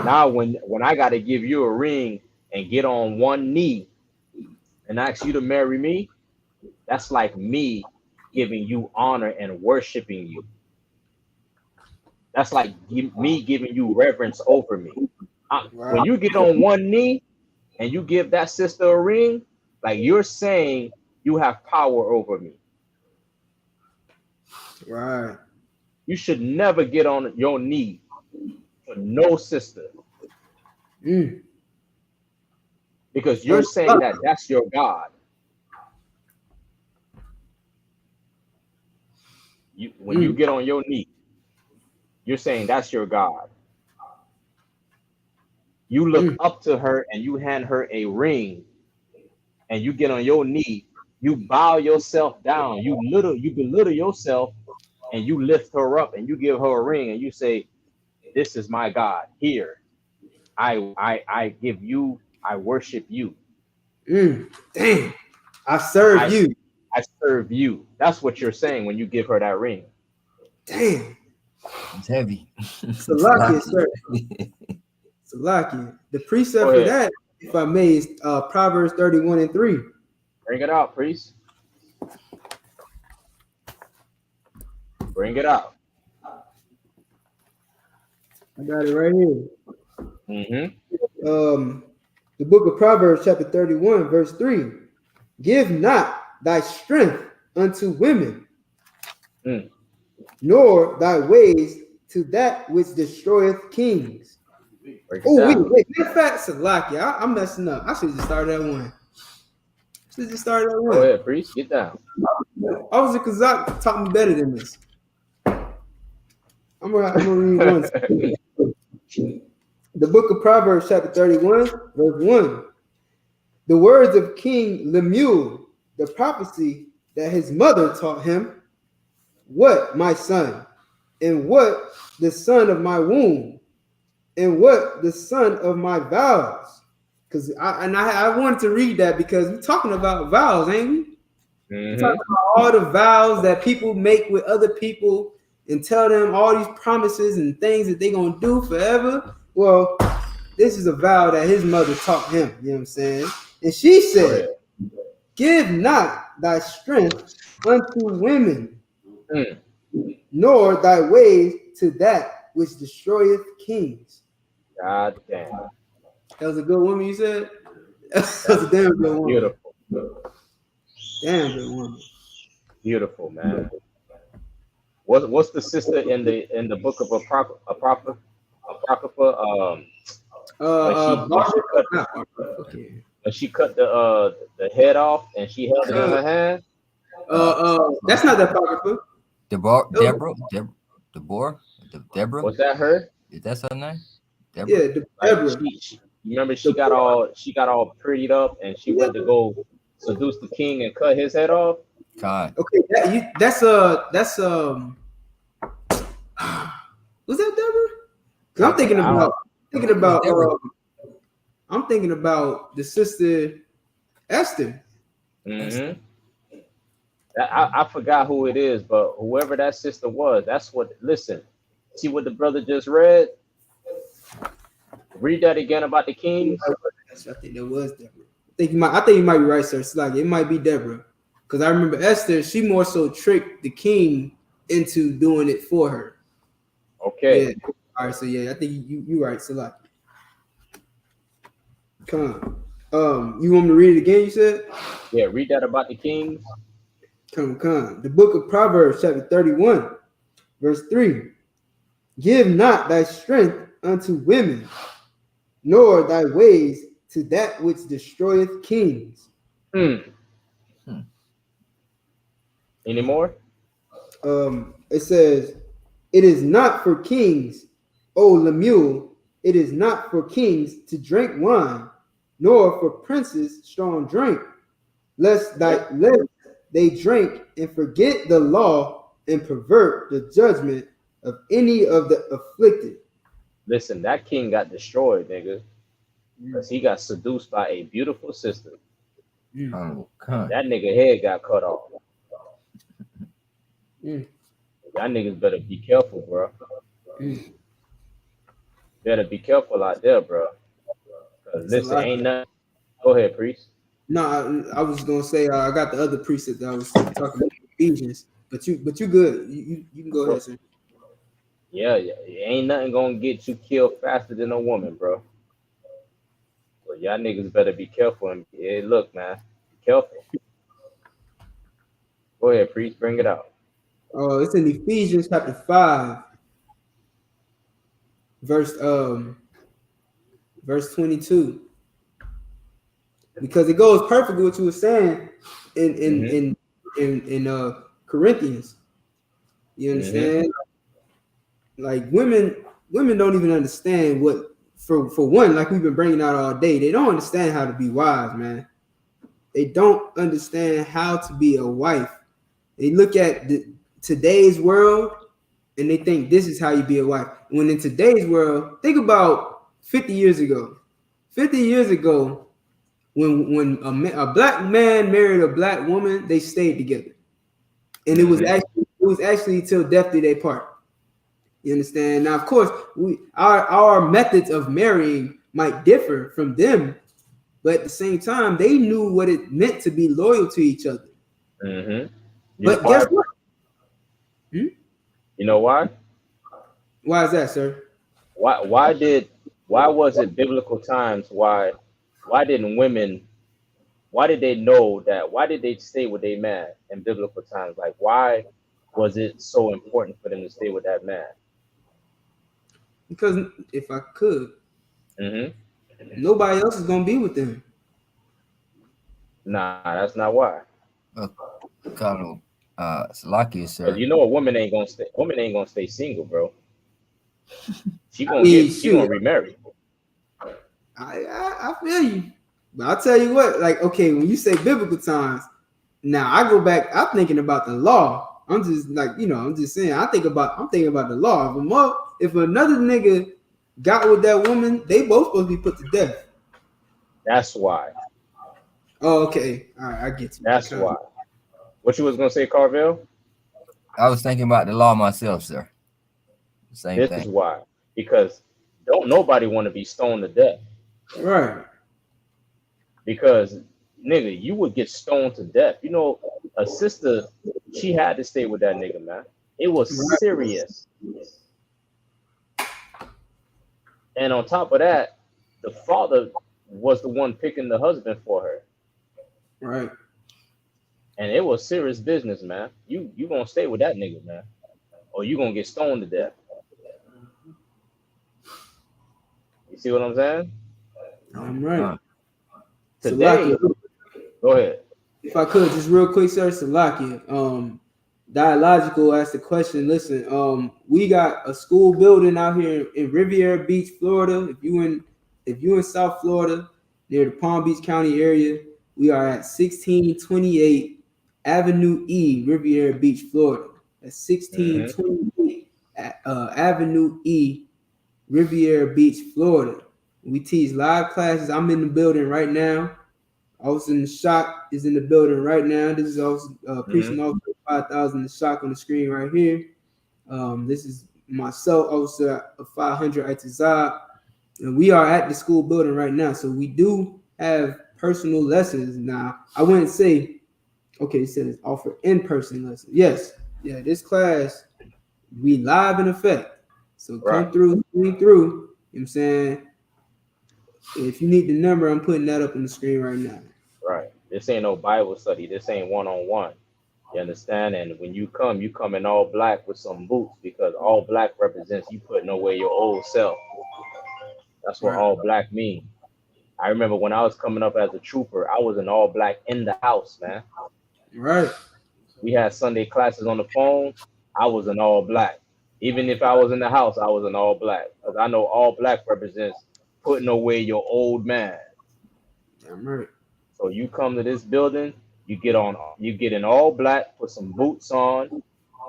Now when I gotta give you a ring and get on one knee and ask you to marry me, that's like me giving you honor and worshiping you. That's like me giving you reverence over me. When you get on one knee and you give that sister a ring, like you're saying you have power over me. Right. You should never get on your knee for no sister. Because you're saying that that's your God. When you get on your knee, you're saying that's your God. You look up to her and you hand her a ring and you get on your knee, you bow yourself down, you belittle yourself and you lift her up and you give her a ring and you say, this is my God. Here, I give you, I worship you. Damn. I serve you. I serve you. That's what you're saying when you give her that ring. Damn. It's heavy. Salakia, sir. Salakia. The precept for that, if I may, is Proverbs 31:3. Bring it out, priest. Bring it out. I got it right here. Mm-hmm. The book of Proverbs, chapter 31, verse 3. Give not thy strength unto women, nor thy ways to that which destroyeth kings. Oh, wait. In fact, Salakia, I'm messing up. I should just start that one. Go ahead, priest. Get down. I was a Kazakh, taught me better than this. I'm gonna read one. The book of Proverbs, chapter 31, verse 1. The words of King Lemuel, the prophecy that his mother taught him. What, my son? And what the son of my womb? And what the son of my vows? Because I wanted to read that because we're talking about vows, ain't we? We're talking about all the vows that people make with other people and tell them all these promises and things that they're going to do forever. Well, this is a vow that his mother taught him, you know what I'm saying? And she said, give not thy strength unto women, nor thy ways to that which destroyeth kings. God damn. That was a good woman, you said? That was a damn good woman. Beautiful. Damn good woman. Beautiful, man. What's the sister in the book of Apocrypha? When she cut the head off and she held it in her hand. That's not the Apocrypha. Deborah. Was that her? Is that her name? Deborah. Yeah, Deborah. Remember she got all prettied up and she went to go seduce the king and cut his head off. God. Okay, that's was that Deborah? I'm thinking about the sister Esther. Mm-hmm. I forgot who it is, but whoever that sister was, that's what. Listen, see what the brother just read. Read that again about the kings. I think that was Deborah. I think you might be right, sir. It's like it might be Deborah, because I remember Esther. She more so tricked the king into doing it for her. Okay. Yeah. All right. So yeah, I think you right. So like, come on. You want me to read it again? You said. Yeah. Read that about the kings. Come. The book of Proverbs, chapter 31, verse 3. Give not thy strength unto women, nor thy ways to that which destroyeth kings. Any more? It says, it is not for kings, O Lemuel, it is not for kings to drink wine, nor for princes strong drink, lest they drink and forget the law and pervert the judgment of any of the afflicted. Listen, that king got destroyed, nigga. because he got seduced by a beautiful sister. Oh, God. That nigga head got cut off. Mm. Y'all niggas better be careful, bro. Mm. Better be careful out there, bro. Cause It's a listen, lot. ain't nothing. Go ahead, priest. No, I was gonna say I got the other precept that I was talking about Ephesians, but you good. You can go ahead, sir. Yeah, ain't nothing gonna get you killed faster than a woman, bro. So y'all niggas better be careful. And hey, look, man, be careful. Go ahead, priest, bring it out. Oh, it's in Ephesians chapter 5, verse verse 22. Because it goes perfect with what you were saying in in Mm-hmm. in Corinthians. You Mm-hmm. understand? Like women don't even understand what for one, like we've been bringing out all day, they don't understand how to be wives, man. They don't understand how to be a wife. They look at today's world and they think this is how you be a wife. When in today's world, think about 50 years ago. 50 years ago, when a black man married a black woman, they stayed together, and Mm-hmm. it was actually till death do they part. You understand? Now, of course, our methods of marrying might differ from them, but at the same time, they knew what it meant to be loyal to each other. Mm-hmm. You know But guess why? what? Hmm? You know why? Why is that, sir? Why was it biblical times? Why didn't women? Why did they know that? Why did they stay with their man in biblical times? Like, why was it so important for them to stay with that man? Because if I could, Mm-hmm. nobody else is gonna be with them. Nah, that's not why. Colonel Salakia, Cause sir. you know a woman ain't gonna stay. Woman ain't gonna stay single, bro. I mean, She gonna shoot, remarry. I feel you, but I'll tell you what. Like, okay, when you say biblical times, now I go back. I'm thinking about the law. I'm just like, I'm just saying. I'm thinking about the law. If another nigga got with that woman, they both supposed to be put to death. That's why. Oh, okay. All right, I get you. That's why. What you was gonna say, Carvel? I was thinking about the law myself, sir. Same This thing. is why. Because don't nobody want to be stoned to death. Right. Because nigga, you would get stoned to death. You know, a sister, she had to stay with that nigga, man. It was Right. serious. And on top of that, the father was the one picking the husband for her. Right. And it was serious business, man. You gonna stay with that nigga, man. Or you gonna get stoned to death. You see what I'm saying? I'm right. Today, Salakia, go ahead. if I could, just real quick, sir, Salakia. Dialogical asked the question. Listen, we got a school building out here in Riviera Beach, Florida. If you in South Florida, near the Palm Beach County area, we are at 1628 Avenue E, Riviera Beach, Florida. That's Mm-hmm. 1628 Avenue E, Riviera Beach, Florida. We teach live classes. I'm in the building right now. Officer in the shock is in the building right now. This is also Mm-hmm. preaching officer 5,000 the shock on the screen right here. This is myself, officer of 500 Itazab, and we are at the school building right now. So we do have personal lessons now. I wouldn't say, okay, it says offer in-person lessons. Yes, yeah, this class we live in effect. So Right. come through, swing through. You know what I'm saying? If you need the number, I'm putting that up on the screen right now. Right. This ain't no Bible study. This ain't one-on-one. You understand? And when you come in all black with some boots because all black represents you putting away your old self. That's what Right. all black mean. I remember when I was coming up as a trooper, I was in all black in the house, man. Right. We had Sunday classes on the phone. I was in all black. Even if I was in the house, I was in all black. Because I know all black represents putting away your old man. I'm right. So you come to this building, you get in all black, put some boots on.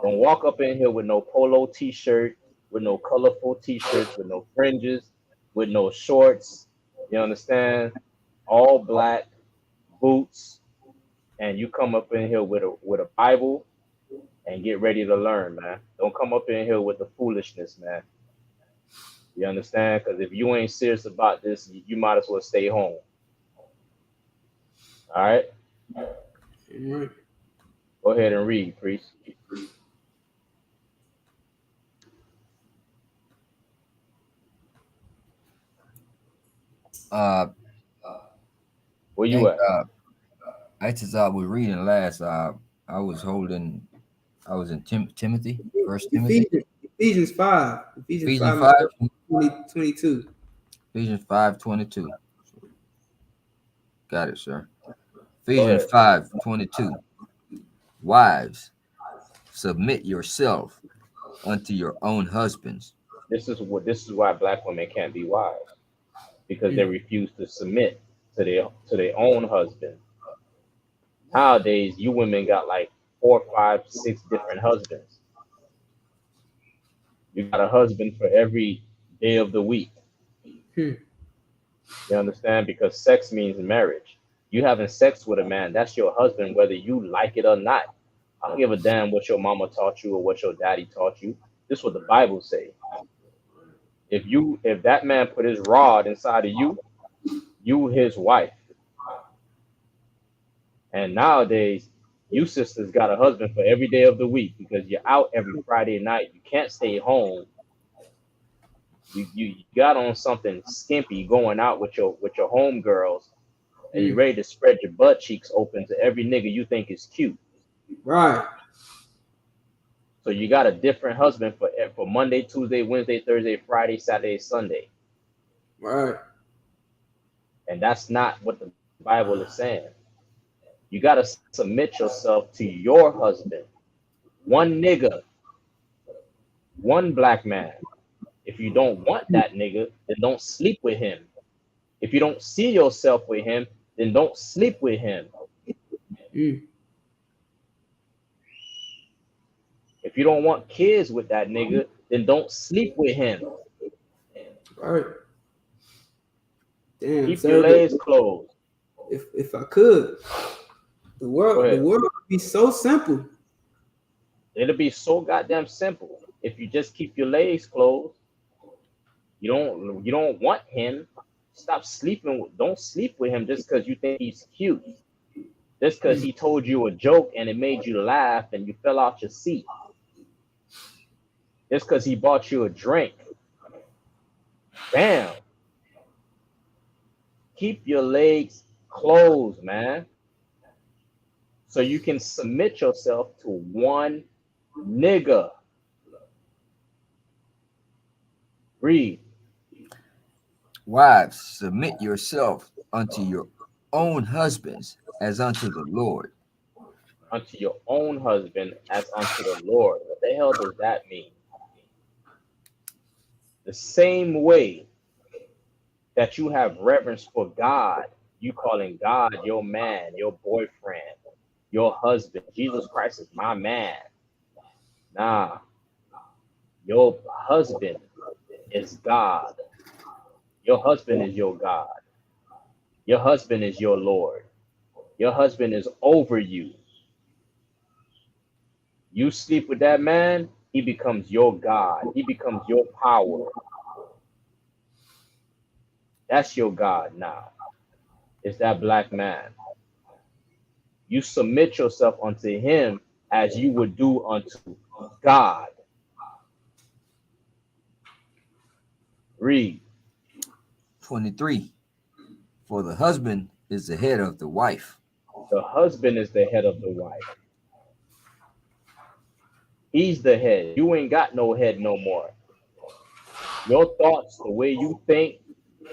Don't walk up in here with no polo t-shirt, with no colorful t-shirts, with no fringes, with no shorts. You understand? All black boots, and you come up in here with a Bible and get ready to learn, man. Don't come up in here with the foolishness, man. You understand? Because if you ain't serious about this, you might as well stay home. All right? Right. Go ahead and read, priest. Where you think at? I just was reading last. I was in Timothy, First Timothy, Ephesians 5. Ephesians Ephesians 5 5, 22. Ephesians 5:22. Got it, sir. Go Ephesians ahead. 5:22. Wives, submit yourself unto your own husbands. This is why black women can't be wives, because they refuse to submit to their own husband. Nowadays, you women got like 4, 5, 6 different husbands. You got a husband for every day of the week. Hmm. You understand? Because sex means marriage. You having sex with a man, that's your husband, whether you like it or not. I don't give a damn what your mama taught you or what your daddy taught you. This is what the Bible say. If that man put his rod inside of you his wife. And nowadays, you sisters got a husband for every day of the week because you're out every Friday night. You can't stay home. You got on something skimpy going out with your homegirls, and you're ready to spread your butt cheeks open to every nigga you think is cute. Right. So you got a different husband for Monday, Tuesday, Wednesday, Thursday, Friday, Saturday, Sunday. Right. And that's not what the Bible is saying. You got to submit yourself to your husband. One nigga, one black man. If you don't want that nigga, then don't sleep with him. If you don't see yourself with him, then don't sleep with him. If you don't want kids with that nigga, then don't sleep with him. Right. Damn. Keep your legs closed. If I could, the world would be so simple. It'll be so goddamn simple if you just keep your legs closed. You don't want him. Stop sleeping. Don't sleep with him just because you think he's cute. Just because he told you a joke and it made you laugh and you fell off your seat. Just because he bought you a drink. Bam. Keep your legs closed, man. So you can submit yourself to one nigga. Read. Wives, submit yourself unto your own husbands as unto the Lord. Unto your own husband as unto the Lord. What the hell does that mean? The same way that you have reverence for God, you calling God your man, your boyfriend, your husband. Jesus Christ is my man. Nah, your husband is God. Your husband is your God. Your husband is your Lord. Your husband is over you. You sleep with that man, he becomes your God. He becomes your power. That's your God now. It's that black man. You submit yourself unto him as you would do unto God. Read. 23. For the husband is the head of the wife. The husband is the head of the wife. He's the head. You ain't got no head no more. Your thoughts, the way you think,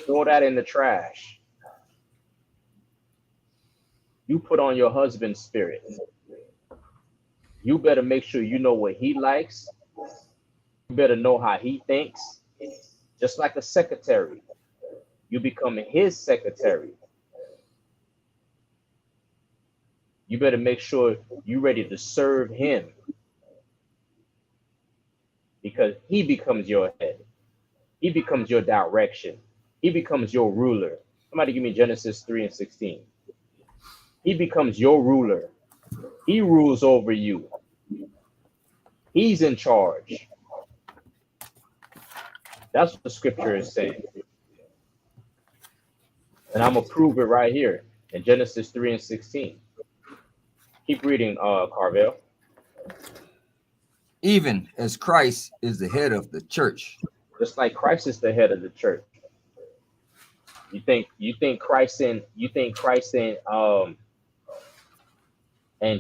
throw that in the trash. You put on your husband's spirit. You better make sure you know what he likes. You better know how he thinks. Just like a secretary. You become his secretary. You better make sure you're ready to serve him. Because he becomes your head. He becomes your direction. He becomes your ruler. Somebody give me Genesis 3 and 16. He becomes your ruler. He rules over you. He's in charge. That's what the scripture is saying. And I'm going to prove it right here in Genesis 3 and 16. Keep reading, Carvel. Even as Christ is the head of the church. Just like Christ is the head of the church. You think Christ and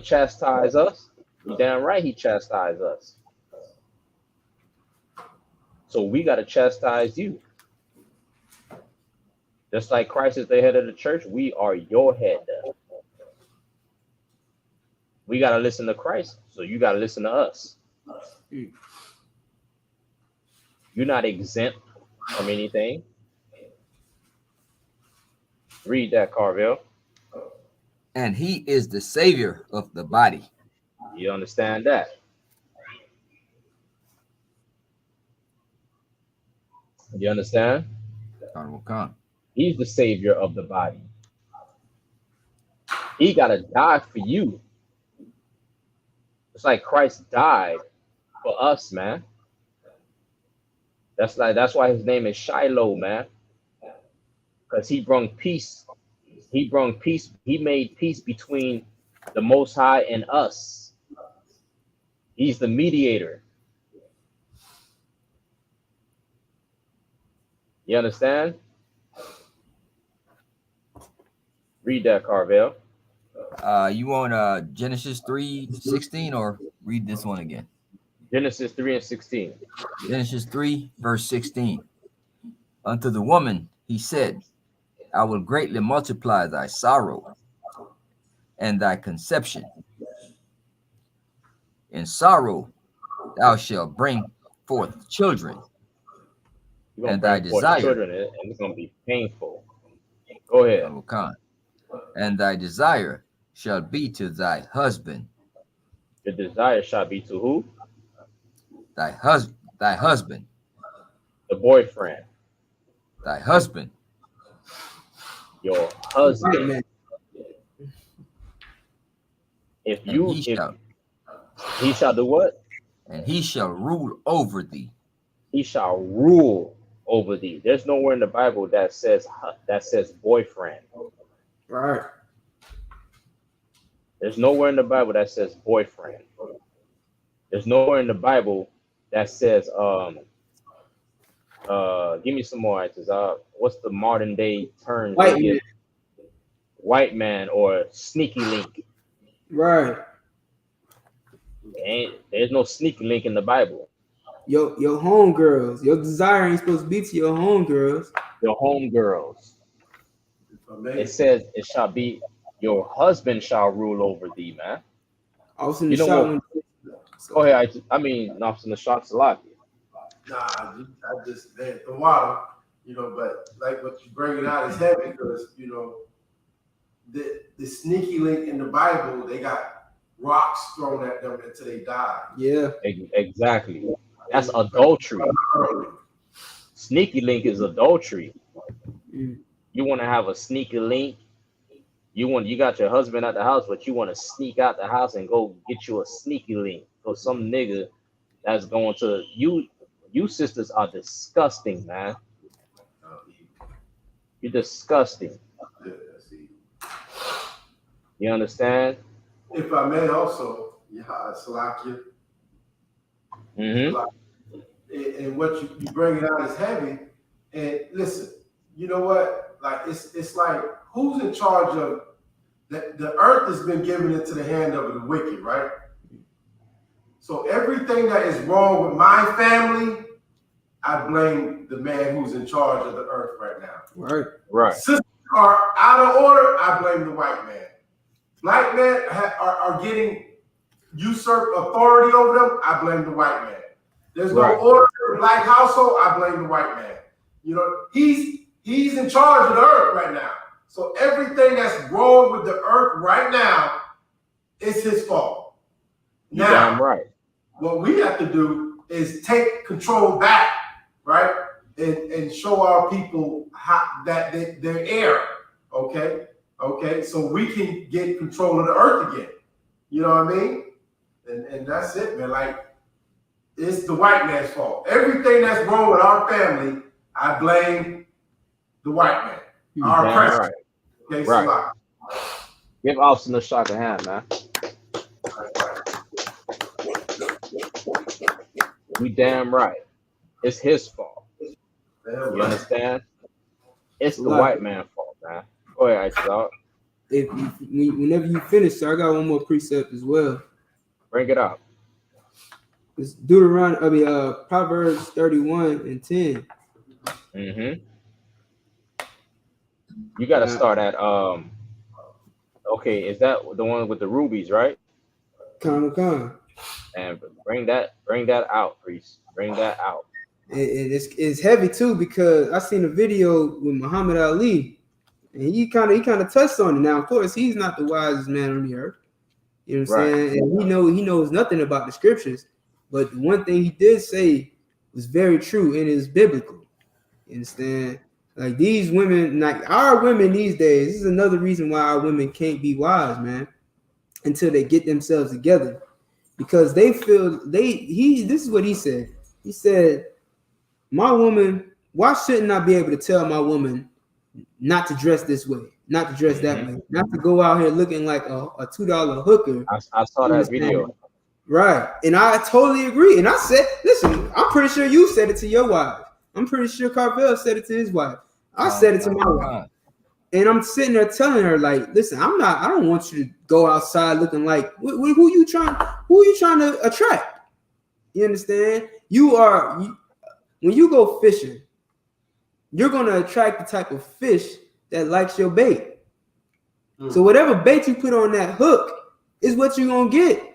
chastise us? You damn right he chastised us. So we got to chastise you. Just like Christ is the head of the church, we are your head. We got to listen to Christ, so you got to listen to us. You're not exempt from anything. Read that, Carvel. And he is the savior of the body. You understand that? You understand? He's the savior of the body. He got to die for you. It's like Christ died for us, man. That's why his name is Shiloh, man. Because he brought peace. He brought peace. He made peace between the Most High and us. He's the mediator. You understand? Read that, Carvel. You want Genesis 3:16 or read this one again? Genesis 3 and 16. Genesis 3, verse 16. Unto the woman he said, I will greatly multiply thy sorrow and thy conception. In sorrow thou shalt bring forth children, and thy desire children, and it's going to be painful. Go ahead. And thy desire shall be to thy husband. The desire shall be to who? Thy husband. The boyfriend. Thy husband. Your husband. He shall do what? And he shall rule over thee. He shall rule over thee. There's nowhere in the Bible that says boyfriend. Right. There's nowhere in the Bible that says boyfriend. There's nowhere in the Bible that says give me some more answers. What's the modern day term? White man or sneaky link. Right. There's no sneaky link in the Bible. Your homegirls. Your desire ain't supposed to be to your homegirls. Your homegirls. It says it shall be your husband shall rule over thee, man. You know what? Go ahead. I mean, not from the shots a lot. Nah, I just the water, but like what you bringing out is heavy because the sneaky link in the Bible, they got rocks thrown at them until they die. Yeah, exactly. That's adultery. Sneaky link is adultery. You want to have a sneaky link. You got your husband at the house, but you want to sneak out the house and go get you a sneaky link. So some nigga that's going to you. You sisters are disgusting, man. You're disgusting. You understand? If I may also, Salakia. And what you bring out is heavy. And listen, you know what? Like it's like who's in charge of the earth has been given into the hand of the wicked, right? So everything that is wrong with my family, I blame the man who's in charge of the earth right now. Right. Sisters are out of order, I blame the white man. Black men are getting usurped authority over them, I blame the white man. There's no order in the black household, I blame the white man. He's in charge of the earth right now. So everything that's wrong with the earth right now is his fault. Now, damn right. What we have to do is take control back, right? and show our people how that they're error. Okay, so we can get control of the earth again. You know what I mean? And that's it, man. Like, it's the white man's fault. Everything that's wrong with our family, I blame the white man. Our oppressor. Right. Okay, Right. so Give Austin a shot of hand, man. We damn right. It's his fault. You understand? It's the white man's fault, man. Go ahead, Isupk. Whenever you finish, sir, I got one more precept as well. Bring it up. It's Proverbs 31:10. Mm-hmm. You got to start at okay, is that the one with the rubies, right? Con. And bring that out, priest. Bring that out. It's heavy too, because I seen a video with Muhammad Ali, and he kind of touched on it. Now, of course, he's not the wisest man on the earth. You know what I'm saying? And he knows nothing about the scriptures. But one thing he did say was very true, and is biblical. You understand? Like, these women, like our women these days, this is another reason why our women can't be wise, man, until they get themselves together. Because they feel this is what he said. He said, my woman, why shouldn't I be able to tell my woman not to dress this way, not to dress that way, not to go out here looking like a $2 hooker? I saw that video. Right. And I totally agree. And I said, listen, I'm pretty sure you said it to your wife. I'm pretty sure Carvel said it to his wife. I said it to my wife. And I'm sitting there telling her, like, listen, I don't want you to go outside looking like who you trying to attract. You understand? When you go fishing, you're gonna attract the type of fish that likes your bait. So whatever bait you put on that hook is what you're gonna get.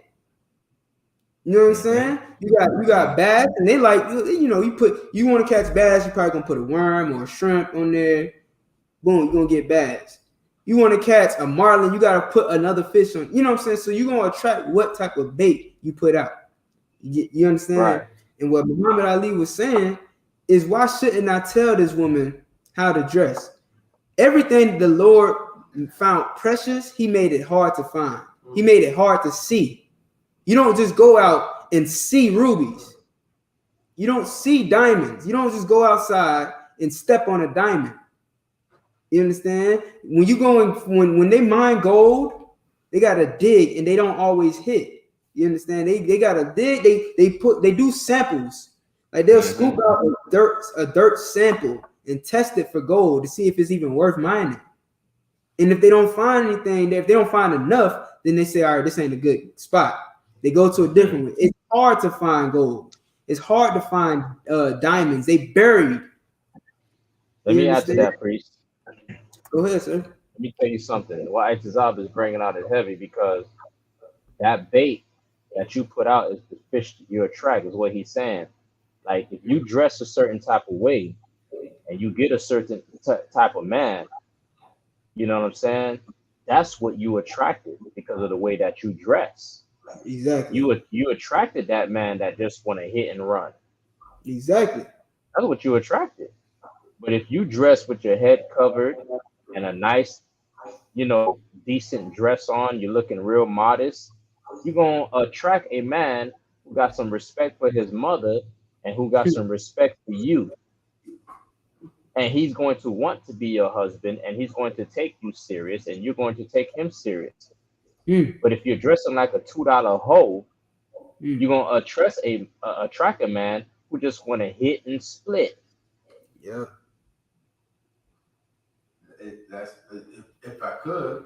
You know what I'm saying? You got bass, and they like, you want to catch bass, you're probably gonna put a worm or a shrimp on there. Boom, you're gonna get bass. You want to catch a marlin, you gotta put another fish on. You know what I'm saying? So you're gonna attract what type of bait you put out. You understand? Right. And what Muhammad Ali was saying is, why shouldn't I tell this woman how to dress? Everything the Lord found precious, he made it hard to find. He made it hard to see. You don't just go out and see rubies. You don't see diamonds. You don't just go outside and step on a diamond. You understand? When you when they mine gold, they gotta dig, and they don't always hit. You understand? They gotta dig. They do samples. Like, they'll scoop out a dirt sample and test it for gold to see if it's even worth mining. And if they don't find anything, if they don't find enough, then they say, all right, this ain't a good spot. They go to a different one. It's hard to find gold. It's hard to find diamonds. They buried. Let me add to that, priest. Go ahead, sir. Let me tell you something. What I.S.U.P.K is bringing out is heavy, because that bait that you put out is the fish you attract, is what he's saying. Like, if you dress a certain type of way and you get a certain type of man, you know what I'm saying? That's what you attracted, because of the way that you dress. Exactly. You attracted that man that just want to hit and run. Exactly. That's what you attracted. But if you dress with your head covered and a nice, decent dress on, you're looking real modest, you're going to attract a man who got some respect for his mother and who got some respect for you. And he's going to want to be your husband, and he's going to take you serious, and you're going to take him serious. But if you're dressing like a $2 hoe, you're going to attract a man who just want to hit and split. Yeah. If I could.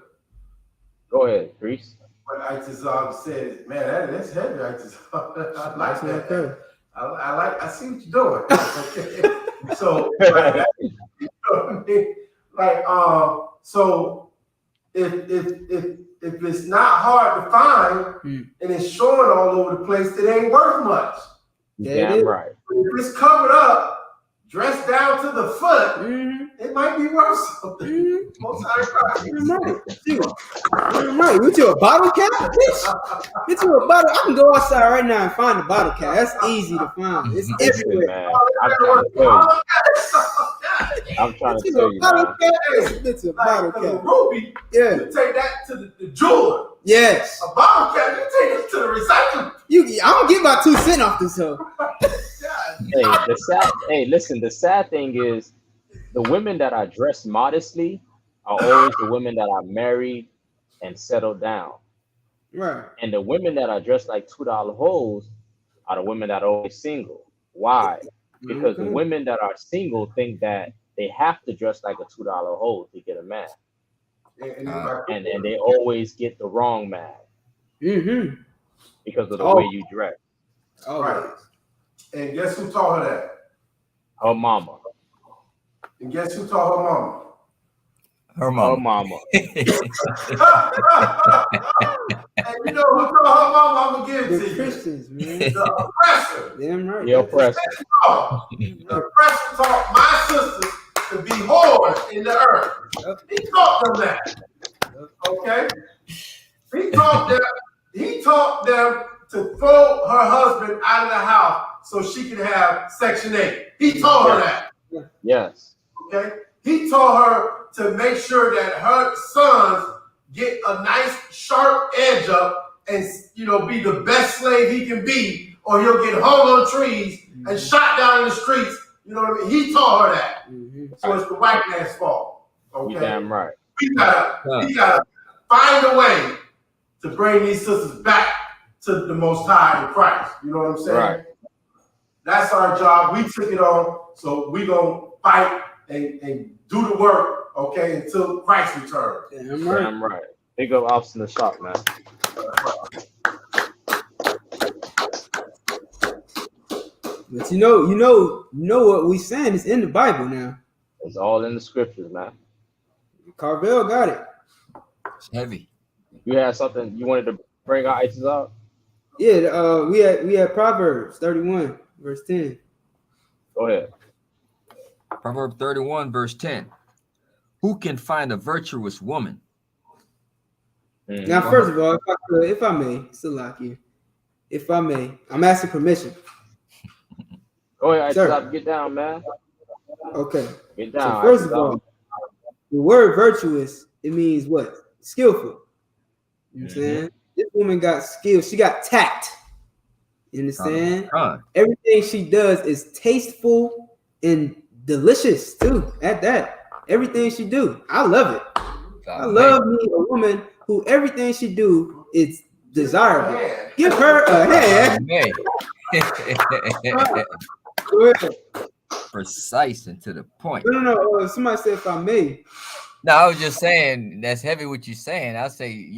Go ahead, priest. What I.S.U.P.K said, man, that's heavy. I.S.U.P.K. I like that. Okay. I see what you're doing. Okay. So, like, you know what I mean? Like, so if it's not hard to find and it's showing all over the place, it ain't worth much. Yeah, right. If it's covered up, dressed down to the foot, Mm-hmm. it might be worth something. Mm-hmm. Most High Christ. Right. With your bottle cap, bitch. Get you a bottle. I can go outside right now and find a bottle cap. That's easy to find. It's Listen, everywhere. man. I'm trying to tell you. I'm trying to tell you, man. It's a bottle Like, cap. Ruby, Yeah. you take that to the jeweler. Yes. A bottle cap, you take it to the recycling. I'm gonna get about 2 cents off this hoe. Listen, the sad thing is the women that are dressed modestly are always the women that are married and settled down. Right. And the women that are dressed like $2 hoes are the women that are always single. Why? Because the women that are single think that they have to dress like a $2 hoe to get a man. And they always get the wrong man. Mm-hmm. Because of the way you dress. Oh. Right. And guess who taught her that? Her mama. And guess who taught her mama? Her mama. Her mama. And you know who taught her mama? I'm gonna give it to The you. Christians, man. The oppressor. Damn right. The oppressor. The oppressor taught my sisters to be whores in the earth. He taught them that. Okay? He taught them to throw her husband out of the house so she could have Section 8. He taught her that. Yes. Okay? He taught her to make sure that her sons get a nice sharp edge up and, you know, be the best slave he can be, or he'll get hung on trees and shot down in the streets. You know what I mean? He taught her that. Mm-hmm. So it's the white man's fault. Okay? You damn right. We gotta find a way to bring these sisters back to the Most High in Christ. You know what I'm saying? Right. That's our job. We took it on, so we gonna fight and do the work, okay, until Christ returns. Damn right. Damn right. Big up Austin the shop, man. But you know what we saying is in the Bible now. It's all in the scriptures, man. Carvel got it. It's heavy. You had something you wanted to bring our ices up? Yeah, we had Proverbs 31, verse 10. Go ahead. Proverbs 31, verse 10. Who can find a virtuous woman? Mm-hmm. Now, first of all, if I may, Salaki, if I may, I'm asking permission. Go ahead, Sir. Stop. Get down, man. Okay. Get down. So first of all, the word virtuous, it means what? Skillful. You know what I'm saying? This woman got skill. She got tact. You understand? Everything she does is tasteful and delicious too. At that, everything she do, I love it. I love me a woman who everything she do is desirable. Give her a hand. Precise and to the point. No. Somebody said if I may. No, I was just saying that's heavy what you're saying. I say,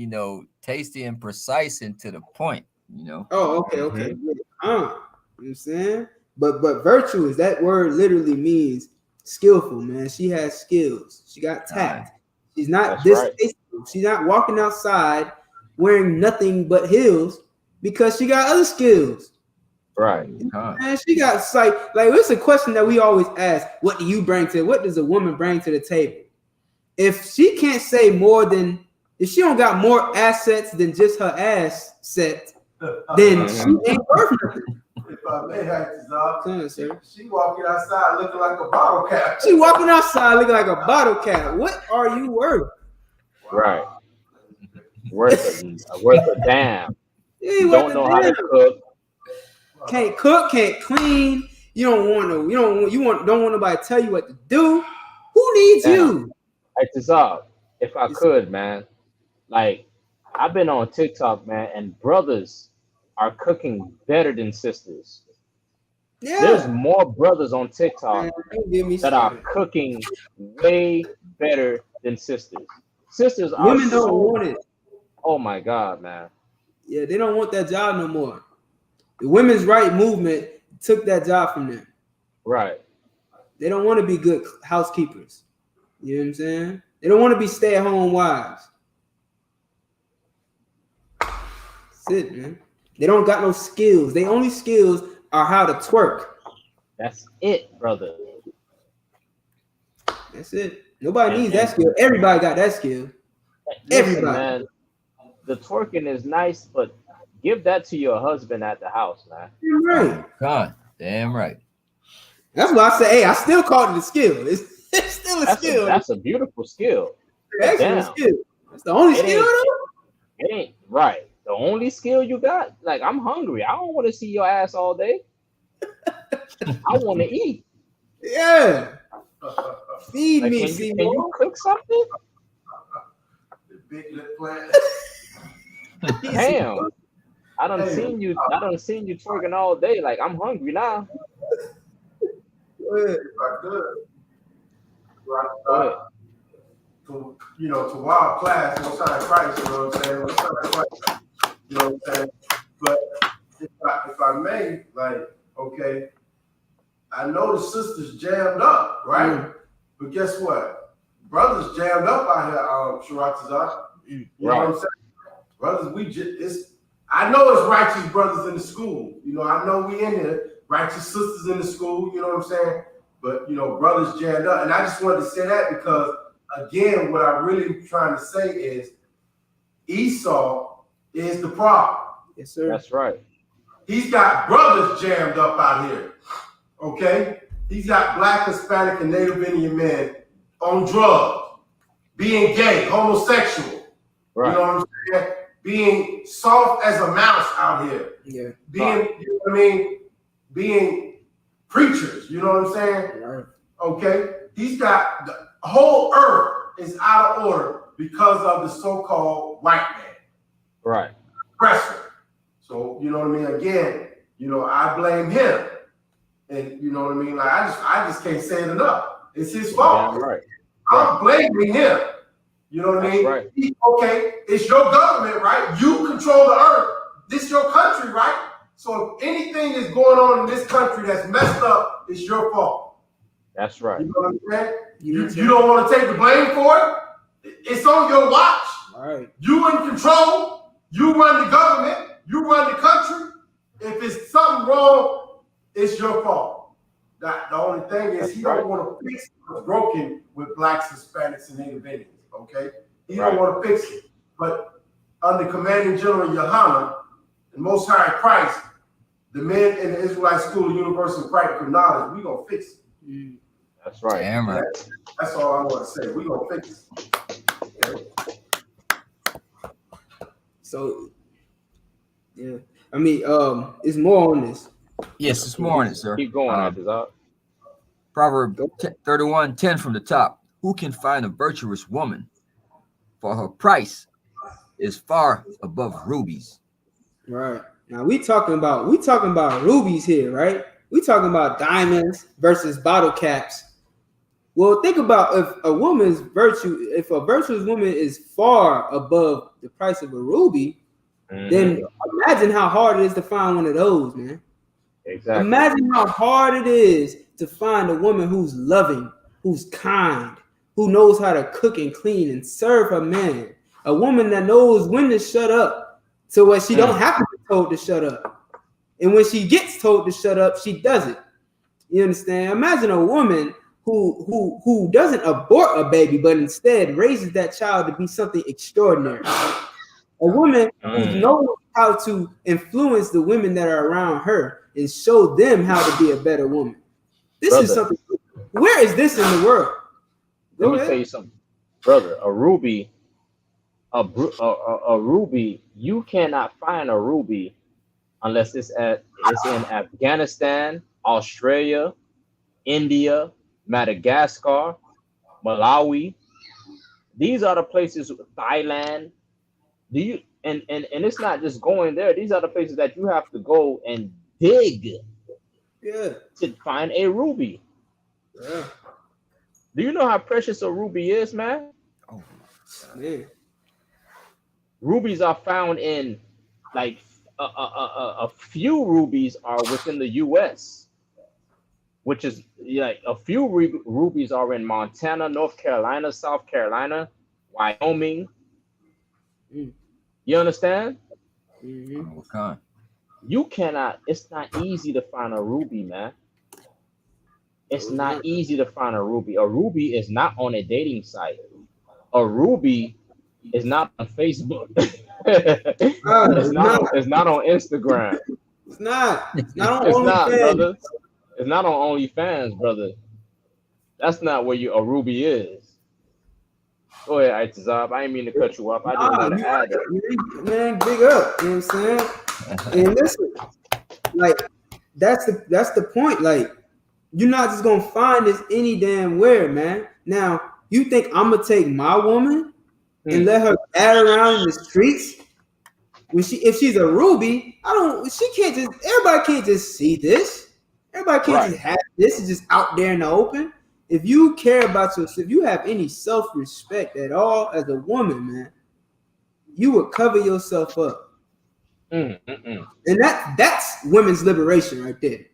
tasty and precise and to the point, Oh, okay. You know what I'm saying? But virtuous, that word literally means skillful, man. She has skills. She got tact. She's not distasteful. She's not walking outside wearing nothing but heels because she got other skills. Right. And she got like it's a question that we always ask. What does a woman bring to the table? If she can't say more than, if she don't got more assets than just her ass set, then she ain't worth nothing. If I may have to talk, sir. She walking outside looking like a bottle cap. She walking outside looking like a bottle cap. What are you worth? Right. Worth a damn. You don't know how to cook. Can't cook, can't clean. You don't want nobody to tell you what to do. Who needs you? If I could, man, like I've been on TikTok, man, and brothers are cooking better than sisters. Yeah. There's more brothers on TikTok that are cooking way better than sisters. Sisters are women don't want it. Oh my God, man. Yeah, they don't want that job no more. The women's right movement took that job from them. Right. They don't want to be good housekeepers. You know what I'm saying? They don't want to be stay-at-home wives. That's it, man. They don't got no skills. Their only skills are how to twerk. That's it, brother. That's it. Nobody needs that skill. Everybody got that skill. Listen, Everybody. man, the twerking is nice, but give that to your husband at the house, man. Damn right. God, damn right. That's why I say, hey, I still call it a skill. It's still a skill. That's a beautiful skill. That's a skill. That's the only skill, though. It ain't right. The only skill you got, like, I'm hungry. I don't want to see your ass all day. I want to eat. Yeah. Feed Like, me, can you cook something? The big lip plant. Damn. I done seen you twerking all day. Like, I'm hungry now. If I could. Go To wild class, no sign of Christ, you know what I'm saying? No sign of Christ, you know what I'm saying? But if I may, like, okay, I know the sisters jammed up, right? But guess what? Brothers jammed up out here, Sharatazar. You know what I'm saying? Brothers, I know it's righteous brothers in the school. You know, I know we in there, righteous sisters in the school, you know what I'm saying? But, brothers jammed up. And I just wanted to say that because, again, what I'm really trying to say is Esau is the problem. Yes, sir. That's right. He's got brothers jammed up out here, okay? He's got Black, Hispanic, and Native Indian men on drugs, being gay, homosexual, Right. you know what I'm saying? Being soft as a mouse out here. Yeah. Being, you know what I mean? Being preachers, you know what I'm saying? Right. Okay? He's got the whole earth is out of order because of the so-called white man. Right. Oppressor. So, you know what I mean? Again, I blame him. And you know what I mean? Like I just can't say it enough. It's his fault. Damn right. I'm blaming him. You know what I mean? Right. Okay, it's your government, right? You control the earth. This is your country, right? So if anything is going on in this country that's messed up, it's your fault. That's right. You know what I'm saying? You don't want to take the blame for it? It's on your watch. All right. You in control. You run the government. You run the country. If it's something wrong, it's your fault. The only thing is he don't want to fix what's broken with Blacks, Hispanics, and Native Indians. Okay? He don't want to fix it. But under Commanding General YAHANNA, the Most High Christ, the men in the Israelite School of Universal Practical Knowledge, we're going to fix it. That's right. Damn right. That's all I want to say. We're going to fix it. Okay? So, yeah. I mean, it's more on this. Yes, it's more on it, sir. Keep going, Isaac. Proverb 31:10 from the top. Who can find a virtuous woman? For her price is far above rubies. Right. Now we talking about rubies here, right? We talking about diamonds versus bottle caps. Well, think about if a virtuous woman is far above the price of a ruby, then imagine how hard it is to find one of those, man. Exactly. Imagine how hard it is to find a woman who's loving, who's kind, who knows how to cook and clean and serve her man. A woman that knows when to shut up, so when she don't have to be told to shut up. And when she gets told to shut up, she does it. You understand? Imagine a woman who doesn't abort a baby, but instead raises that child to be something extraordinary. A woman who knows how to influence the women that are around her and show them how to be a better woman. This is something. Where is this in the world? Let me tell you something, brother. A ruby, you cannot find a ruby unless it's in Afghanistan, Australia, India, Madagascar, Malawi. These are the places. Thailand. And it's not just going there. These are the places that you have to go and dig to find a ruby. Yeah. Do you know how precious a ruby is, man? Oh, man. Rubies are found in like a few rubies are within the U.S., which is like a few rubies are in Montana, North Carolina, South Carolina, Wyoming. You understand? You cannot. It's not easy to find a ruby, man. It's not easy to find a Ruby. A Ruby is not on a dating site. A Ruby is not on Facebook. It's not on Instagram. It's not. It's not on It's not, OnlyFans. brother. It's not on OnlyFans, brother. That's not where a Ruby is. Go ahead, Itazab. I didn't mean to cut you off. I just want to add that. Man, big up. You know what I'm saying? And listen, like that's the point. Like, you're not just gonna find this any damn where, man. Now, you think I'm gonna take my woman and let her add around in the streets? If she's a Ruby, everybody can't just see this. Everybody can't just have this. It's just out there in the open. If you care about yourself, if you have any self-respect at all as a woman, man, you would cover yourself up. And that's women's liberation right there.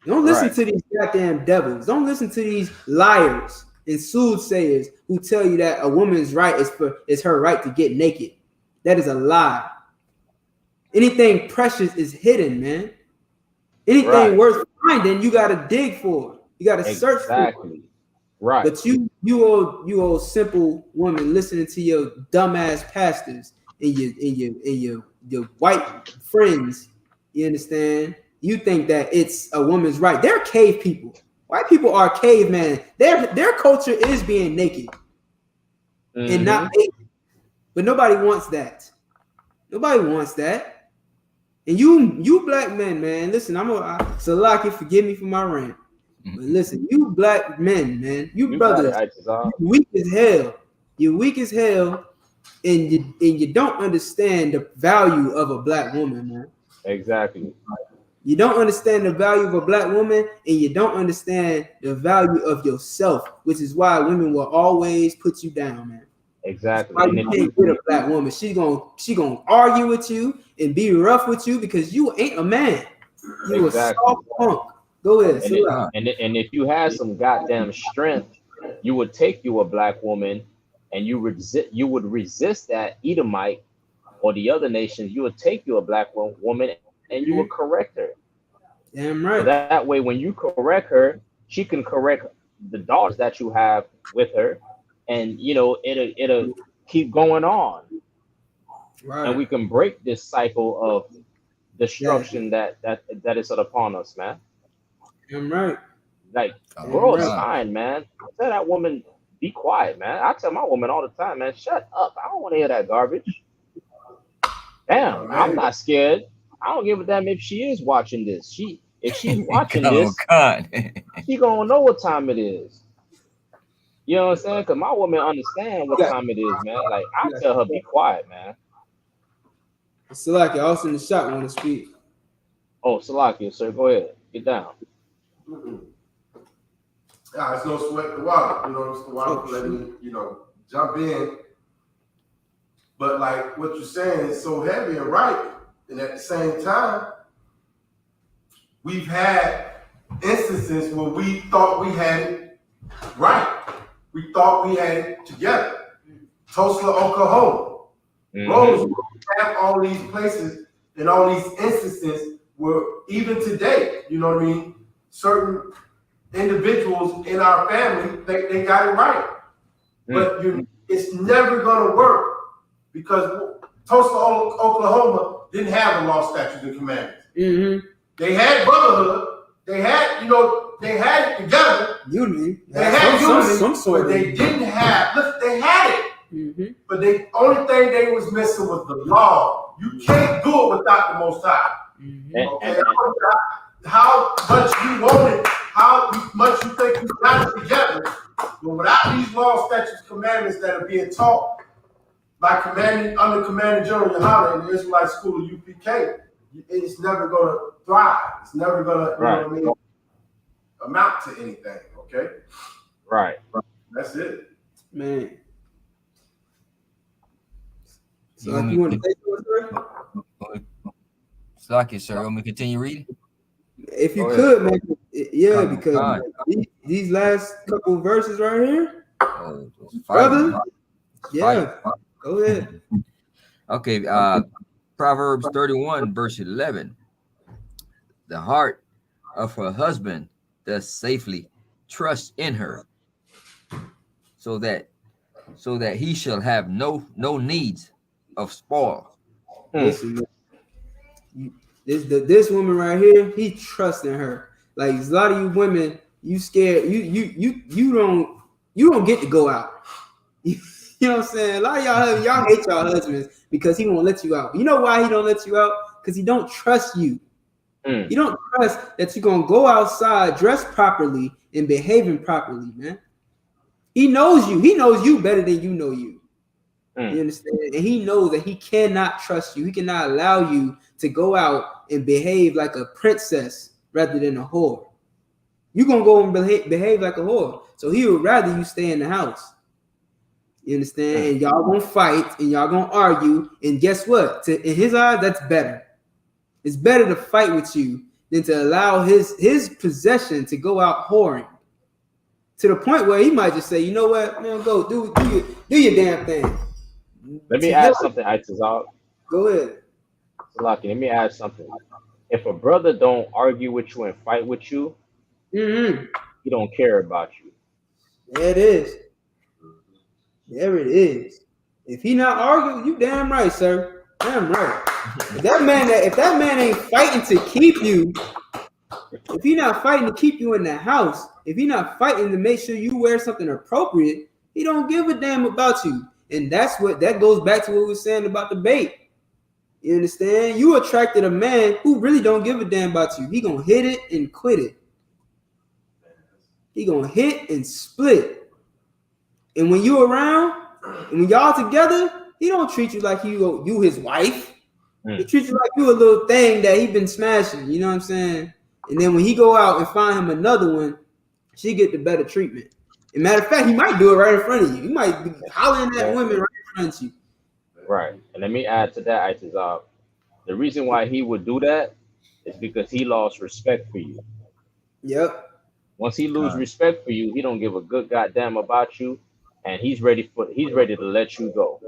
Don't listen to these goddamn devils. Don't listen to these liars and soothsayers who tell you that a woman's right is her right to get naked. That is a lie. Anything precious is hidden, man. Anything worth finding, you gotta dig for it. You gotta search for it. Right. But you old simple woman listening to your dumbass pastors and your white friends, you understand? You think that it's a woman's right. They're cave people. White people are cavemen. Their culture is being naked and not naked. But nobody wants that. Nobody wants that. And you black men, man, listen, Salaki, forgive me for my rant. But listen, you black men, man, you brothers, you're weak as hell. You're weak as hell, and you don't understand the value of a black woman, man. Exactly. You don't understand the value of a black woman, and you don't understand the value of yourself, which is why women will always put you down, man. Exactly. Why you can't get a black woman? She gonna argue with you and be rough with you because you ain't a man. You a soft punk. Go ahead. And if you had some goddamn strength, you would take you a black woman, and you would resist that Edomite or the other nations. You would take you a black woman, and you would correct her. Damn right. So that way, when you correct her, she can correct the daughters that you have with her, and it'll keep going on. Right. And we can break this cycle of destruction that is upon us, man. I'm right. Like, bro, it's fine, man. Tell that woman, be quiet, man. I tell my woman all the time, man, shut up. I don't want to hear that garbage. Damn, I'm not scared. I don't give a damn if she is watching this. If she's watching this, she gonna know what time it is. You know what I'm saying? Because my woman understand what time it is, man. Like, I tell her, be quiet, man. Salakia, also in the shop want to speak. Oh, Salakia, sir, go ahead. Get down. It's no sweat the water. It's the water for letting me, jump in. But like what you're saying is so heavy and right. And at the same time, we've had instances where we thought we had it right. We thought we had it together. Tulsa, Oklahoma. Rose, have all these places and all these instances where even today, you know what I mean? Certain individuals in our family, they got it right. But it's never going to work because Tulsa, Oklahoma didn't have the law, statutes, and commandments. They had brotherhood. They had, they had it together. Unity. They had unity, some sort but they didn't have, look, they had it. But the only thing they was missing was the law. You can't do it without the Most High. Okay? How much you want it, how much you think you got it together, but without these laws, statutes, commandments that are being taught by under Commander General YAHANNA in the Israelite School of I.S.U.P.K, it's never going to thrive. It's never going to, amount to anything. Okay. Right. That's it, man. So you want to say something, Slacky, sir. Want me to continue reading? If you could, man. Yeah, because these last couple of verses right here, brother. Yeah, go ahead. Okay, Proverbs 31, verse 11. The heart of her husband does safely trust in her, so that he shall have no needs of spoil. Listen, this woman right here, he trusting her. Like a lot of you women, you scared. You don't get to go out. You know what I'm saying? A lot of y'all hate y'all husbands because he won't let you out. You know why he don't let you out? Because he don't trust you. You don't trust that you're gonna go outside dressed properly and behaving properly, man. He knows you. He knows you better than you know you. You understand? And he knows that he cannot trust you. He cannot allow you to go out and behave like a princess rather than a whore. You're gonna go and behave like a whore. So he would rather you stay in the house. You understand? And y'all gonna fight and y'all gonna argue. And guess what? In his eyes, that's better. It's better to fight with you than to allow his possession to go out whoring. To the point where he might just say, you know what, man, go do your damn thing. Let me add something, Itazal. Go ahead. Salaki, let me add something. If a brother don't argue with you and fight with you, he don't care about you. There it is. There it is. If he not arguing, you damn right, sir. Damn right. If that man ain't fighting to keep you, if he not fighting to keep you in the house, if he not fighting to make sure you wear something appropriate, he don't give a damn about you. And that goes back to what we were saying about the bait. You understand? You attracted a man who really don't give a damn about you. He gonna hit it and quit it. He gonna hit and split. And when you around, and when y'all together, he don't treat you like you his wife. He treats you like you a little thing that he been smashing. You know what I'm saying? And then when he go out and find him another one, she get the better treatment. As a matter of fact, he might do it right in front of you. He might be hollering at women right in front of you. Right. And let me add to that, Itazal. The reason why he would do that is because he lost respect for you. Yep. Once he lose respect for you, he don't give a good goddamn about you, and he's ready to let you go.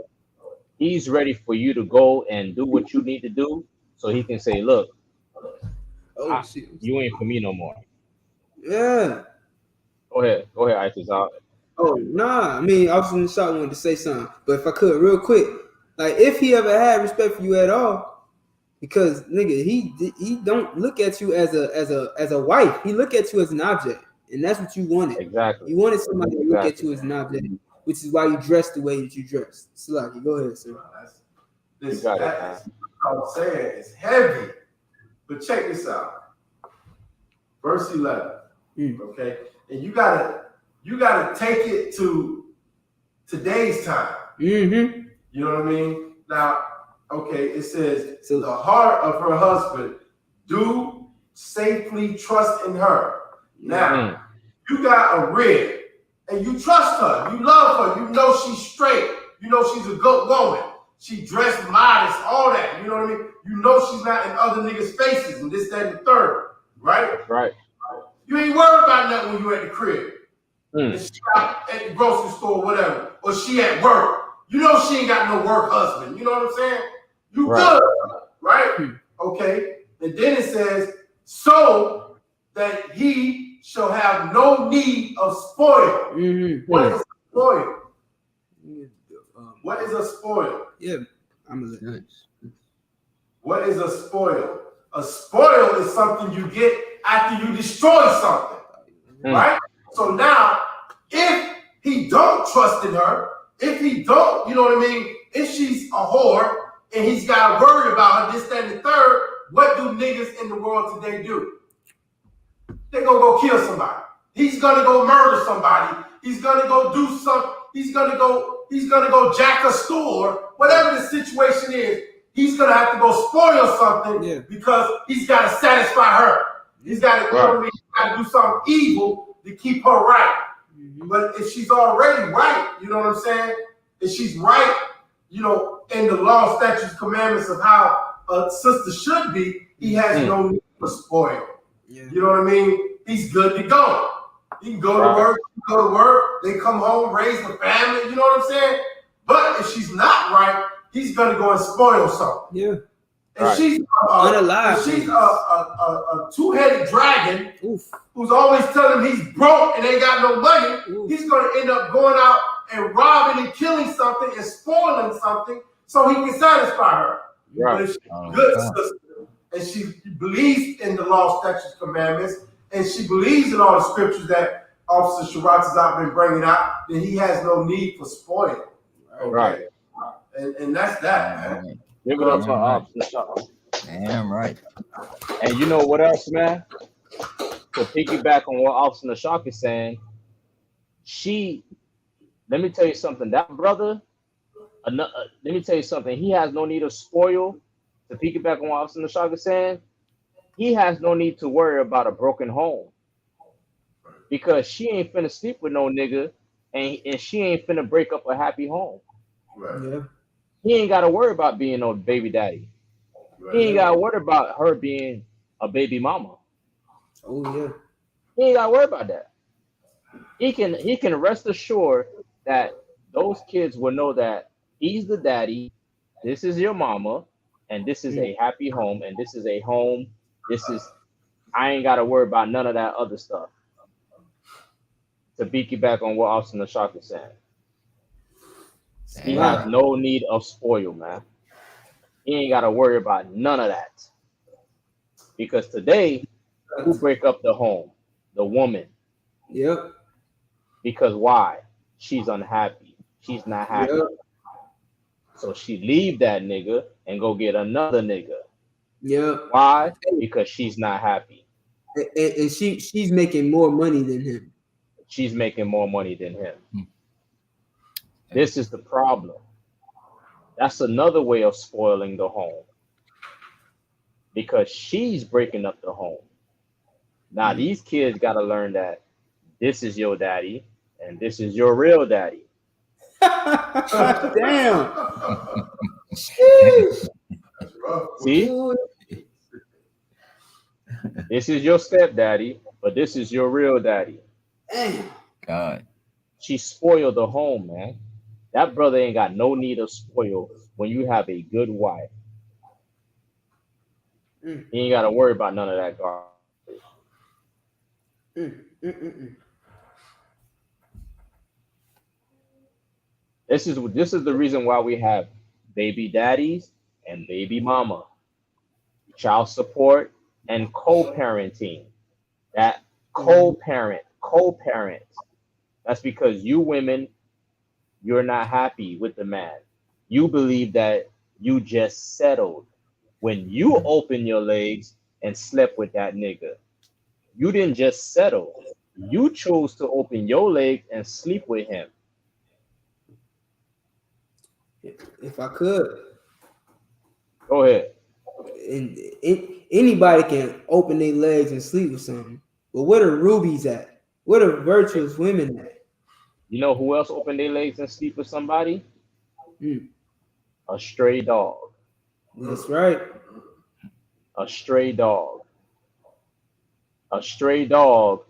He's ready for you to go and do what you need to do, so he can say, "Look, you ain't for me no more." Yeah. Go ahead, Itazal. Oh nah, I mean, I was in the shop, wanted to say something, but if I could, real quick, like if he ever had respect for you at all, because nigga, he don't look at you as a wife. He look at you as an object, and that's what you wanted. Exactly. You wanted somebody to look at you as an object, which is why you dress the way that you dress. Sluggy, go ahead, sir. This I'm saying it's heavy, but check this out. Verse 11. Okay, and you gotta take it to today's time. You know what I mean? Now, okay, it says the heart of her husband do safely trust in her. Now, you got a rib, and you trust her, you love her, you know she's straight, you know she's a good woman, she dressed modest, all that. You know what I mean? You know she's not in other niggas' faces and this, that, and the third, right? Right. You ain't worried about nothing when you at the crib. And she out at the grocery store, whatever, or she at work. You know she ain't got no work husband. You know what I'm saying? You good, right? Okay. And then it says, so that he shall have no need of spoil. What is a spoil? What is a spoil? Yeah, I'm a What is a spoil? A spoil is something you get after you destroy something, right? So now, if he don't trust in her, if he don't, you know what I mean? If she's a whore and he's got to worry about her, this, that, and the third, what do niggas in the world today do? They're gonna go kill somebody. He's gonna go murder somebody. He's gonna go do something. He's gonna go jack a store. Whatever the situation is, he's gonna have to go spoil something because he's got to satisfy her. He's got to, you know what I mean? He's got to do something evil to keep her right. But if she's already right, you know what I'm saying? If she's right, you know, in the law, statutes, commandments of how a sister should be, he has no need for spoil. You know what I mean? He's good to go. He can go to work, they come home, raise the family, you know what I'm saying? But if she's not right, he's gonna go and spoil something. And she's a two-headed dragon who's always telling him he's broke and ain't got no money. He's going to end up going out and robbing and killing something and spoiling something so he can satisfy her. Right. But if she's a good sister and she believes in the law, statutes, commandments, and she believes in all the scriptures that Officer Shabbat has been bringing out, then he has no need for spoiling. Okay? Right. And that's that, man. Give it up for Officer. Damn right. And you know what else, man? To piggyback on what Officer Nashak is saying, let me tell you something. That brother, let me tell you something. He has no need of spoil. To piggyback on what Officer Nashak is saying, he has no need to worry about a broken home. Because she ain't finna sleep with no nigga, and she ain't finna break up a happy home. Right. Yeah. He ain't got to worry about being no baby daddy. Right. He ain't got to worry about her being a baby mama. Oh yeah. He ain't got to worry about that. He can rest assured that those kids will know that he's the daddy, this is your mama, and this is a happy home, and this is a home. I ain't got to worry about none of that other stuff. To piggyback on what Officer Nashak is saying. He has no need of spoil, man. He ain't got to worry about none of that. Because today, who break up the home? The woman. Yep. Because why? She's unhappy. She's not happy. Yep. So she leave that nigga and go get another nigga. Yep. Why? Because she's not happy. And she's making more money than him. She's making more money than him. This is the problem. That's another way of spoiling the home. Because she's breaking up the home. Now these kids got to learn that this is your daddy and this is your real daddy. Damn. See? This is your stepdaddy, but this is your real daddy. Damn. God. She spoiled the home, man. That brother ain't got no need of spoil when you have a good wife. He ain't got to worry about none of that garbage. This is the reason why we have baby daddies and baby mama, child support and co-parenting. That co-parent. That's because you women, you're not happy with the man. You believe that you just settled when you open your legs and slept with that nigga. You didn't just settle. You chose to open your legs and sleep with him. If I could. Go ahead. And anybody can open their legs and sleep with something. But where are rubies at? Where are virtuous women at? You know who else opened their legs and sleep with somebody? A stray dog. That's right. A stray dog. A stray dog.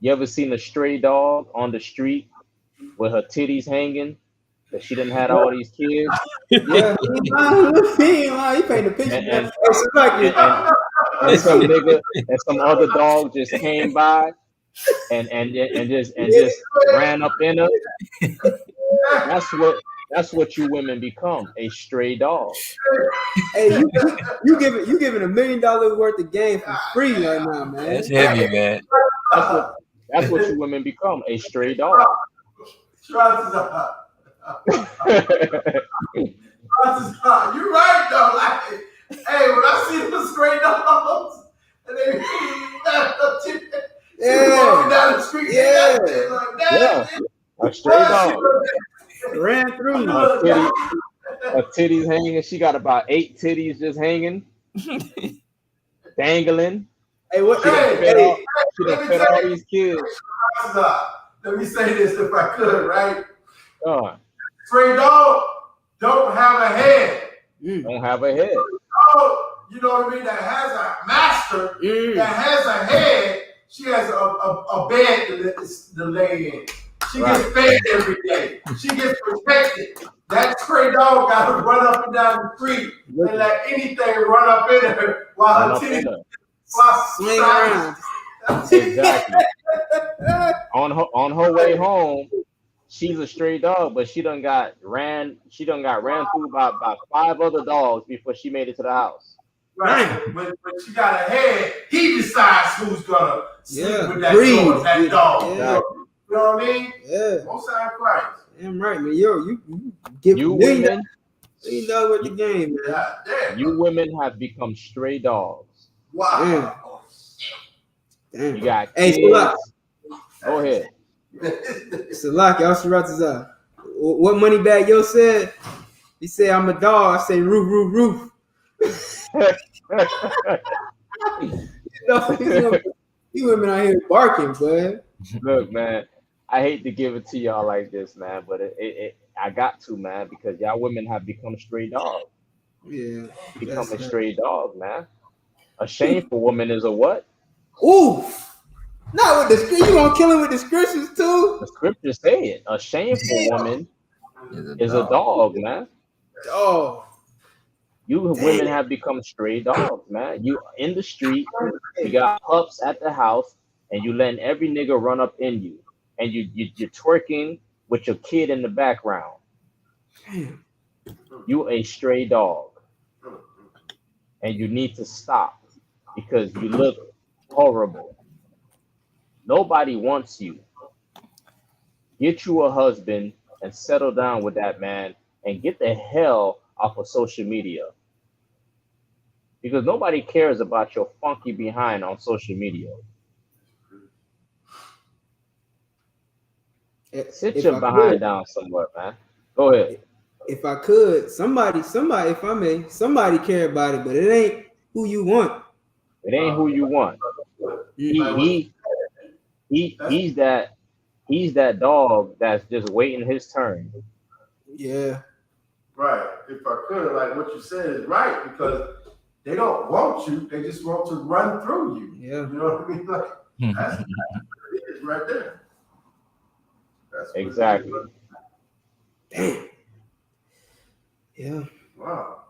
You ever seen a stray dog on the street with her titties hanging? That she didn't have all these kids? Yeah, he painted a picture. And some nigga and some other dog just came by and just ran up in her. That's what you women become, a stray dog. Hey, you giving $1 million worth of game for free right now, man. That's heavy, man. That's what you women become, a stray dog. You're right though. Like, hey, when I see the stray dogs and they walking down the street, a stray dog ran through. Her titties hanging. She got about 8 titties just hanging, dangling. Hey, She done fed all these kids. Let me say this if I could, right? Stray dog don't have a head. Don't have a head. You know what I mean? That has a master, that has a head. She has a bed to lay in. She gets fed every day. She gets protected. That stray dog got to run up and down the street and let anything run up in her while her titties swing around. Exactly. on her way home, she's a stray dog, but she done got ran through by 5 other dogs before she made it to the house. Right. When she got a head, he decides who's gonna sleep with that dog. Yeah. You know what I mean? Yeah. Most time Christ. Damn right, man. You give You million women, $1 million with the game, man. God damn. you women have become stray dogs. Wow. Damn. You got Hey, kids. Go ahead. Salaki, I'll shout this out. What money bag yo said? He said, I'm a dog. I say, roof, roof, roof. You women out here barking, boy. Look, man, I hate to give it to y'all like this, man, but I got to, man, because y'all women have become stray dogs. Yeah. Become a stray dog, man. A shameful woman is a what? Ooh. Not with the scriptures. You gonna kill him with the scriptures too? The scriptures say it. A shameful woman is a dog, man. Oh. You women have become stray dogs, man. You in the street, you got pups at the house, and you letting every nigga run up in you, and you're twerking with your kid in the background. Damn. You a stray dog, and you need to stop because you look horrible. Nobody wants you. Get you a husband and settle down with that man, and get the hell off of social media, because nobody cares about your funky behind on social media. Sit your behind down somewhere, man. Go ahead. If I could, somebody, if I may, somebody care about it, but it ain't who you want. It ain't who you want. He's that dog that's just waiting his turn. Yeah. Right. If I could, like what you said is right, because they don't want you, they just want to run through you. Yeah. You know what I mean? Like that's it is right there. That's exactly. Damn. Yeah. Wow.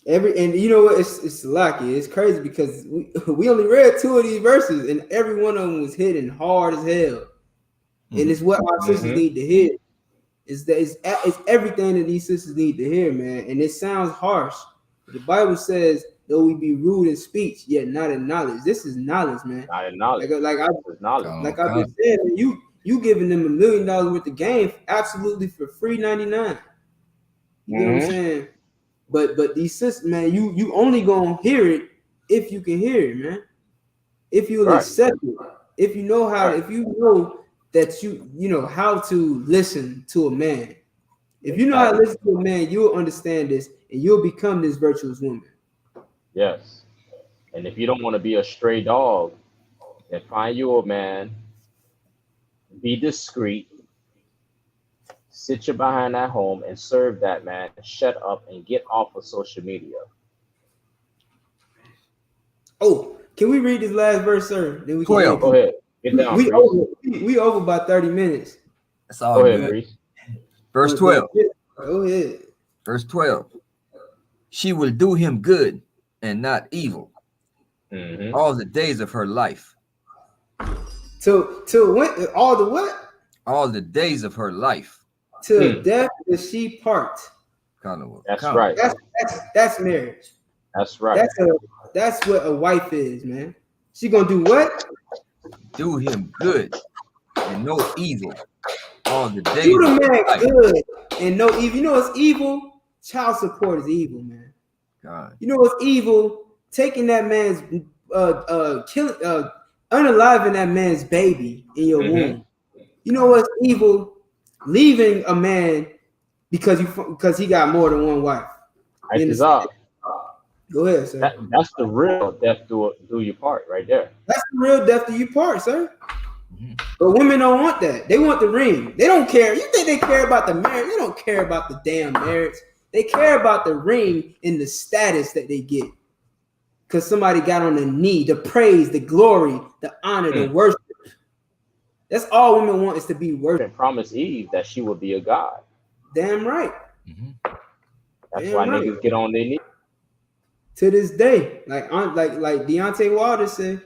And you know what? It's lucky. It's crazy because we only read 2 of these verses, and every one of them was hitting hard as hell. And it's what our sisters need to hear. It's everything that these sisters need to hear, man. And it sounds harsh. The Bible says, though we be rude in speech, yet not in knowledge. This is knowledge, man. Not in knowledge. Like I've been saying, man, you giving them $1 million worth of game absolutely for free 99. You know what I'm saying? But these sisters, man, you only gonna hear it if you can hear it, man. If you accept it, if you know how, if you know that you know how to listen to a man. If you know how to listen to a man, you'll understand this and you'll become this virtuous woman. Yes. And if you don't want to be a stray dog, then find you a man, be discreet, sit your behind at home and serve that man, shut up and get off of social media. Oh, can we read this last verse, sir? Then we can 12. Go ahead. Get down. We over by 30 minutes. That's all Go good. ahead, Reese. Verse 12. Go ahead. Verse 12. She will do him good and not evil all the days of her life. Till when? All the what? All the days of her life. Till death does she part. That's right. That's marriage. That's right. That's what a wife is, man. She gonna do what? Do him good and no evil all the days. Do the man good and no evil. You know what's evil? Child support is evil, man. God. You know what's evil? Taking that man's unaliving that man's baby in your womb. You know what's evil? Leaving a man because he got more than one wife. Go ahead, sir. That's the real death do you part right there. That's the real death do you part, sir. But women don't want that. They want the ring. They don't care. You think they care about the marriage? They don't care about the damn marriage. They care about the ring and the status that they get. Because somebody got on the knee, the praise, the glory, the honor, the worship. That's all women want is to be worshipped. And promised Eve that she would be a god. Damn right. That's Damn why right. niggas get on their knees. To this day, like Deontay Wilder said,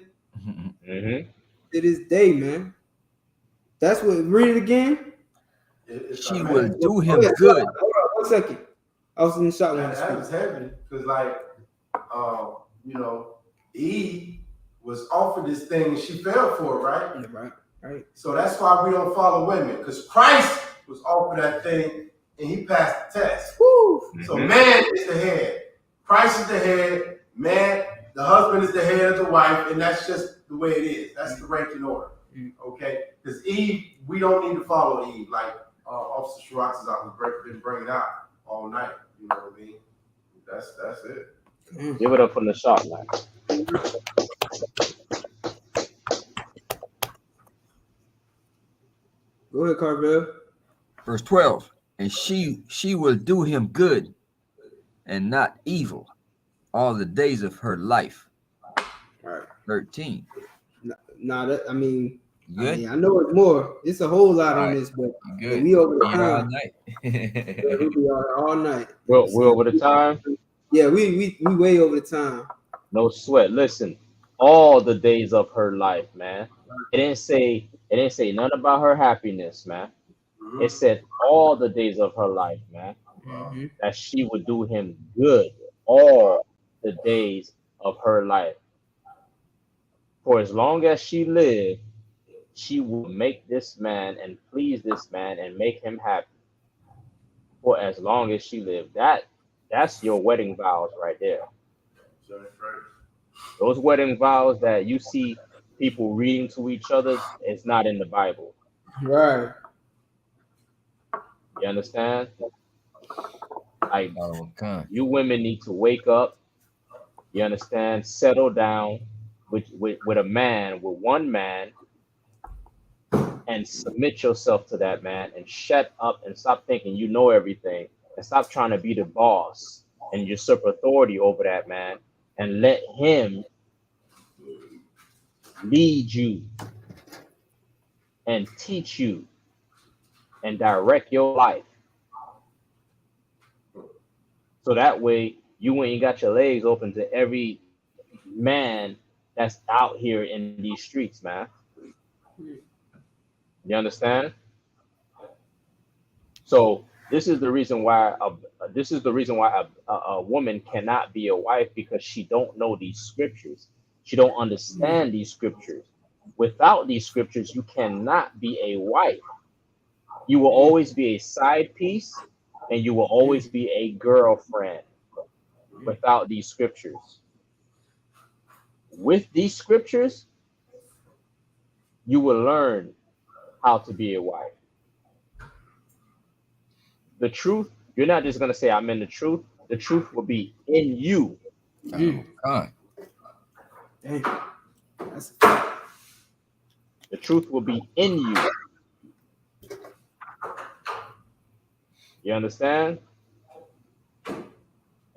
Mm-hmm. to this day, man. That's what. Read it again. She will do him good. Hold on, 1 second. I was in the shot when That was heavy because, like, you know, Eve was offered this thing and she fell for it, right? Right. So that's why we don't follow women, because Christ was offered that thing and he passed the test. Woo. So man is the head, Christ is the head, man, the husband is the head of the wife, and that's just the way it is. That's the ranking order. Okay? Because Eve, we don't need to follow Eve, like Officer Schwartz has been bringing out all night. You know what I mean? That's it. Give it up from the shot, man. Go ahead, Carvel. Verse 12. And she will do him good and not evil all the days of her life. All right. 13. Nah, that I mean, Good. I know it's more. It's a whole lot All on right. this, but Good. we over the Be here all time. night. Yeah, we'll be all night. We're over the time. Yeah, we way over the time. No sweat. Listen, all the days of her life, man. It didn't say nothing about her happiness, man. It said all the days of her life, man. That she would do him good all the days of her life. For as long as she lived, she will make this man and please this man and make him happy. For as long as she lived. That's your wedding vows right there. Those wedding vows that you see people reading to each other is not in the Bible. Right. You understand? Like, Okay. you women need to wake up. You understand? Settle down with a man, with one man, and submit yourself to that man and shut up and stop thinking you know everything and stop trying to be the boss and usurp authority over that man and let him lead you and teach you and direct your life. So that way you ain't got your legs open to every man that's out here in these streets, man. You understand? So this is the reason why a woman cannot be a wife, because she don't know these scriptures. She don't understand these scriptures. Without these scriptures, you cannot be a wife. You will always be a side piece, and you will always be a girlfriend without these scriptures. With these scriptures, you will learn how to be a wife. The truth, you're not just going to say, I'm in the truth. The truth will be in you. Okay. Dang. That's The truth will be in you. You understand?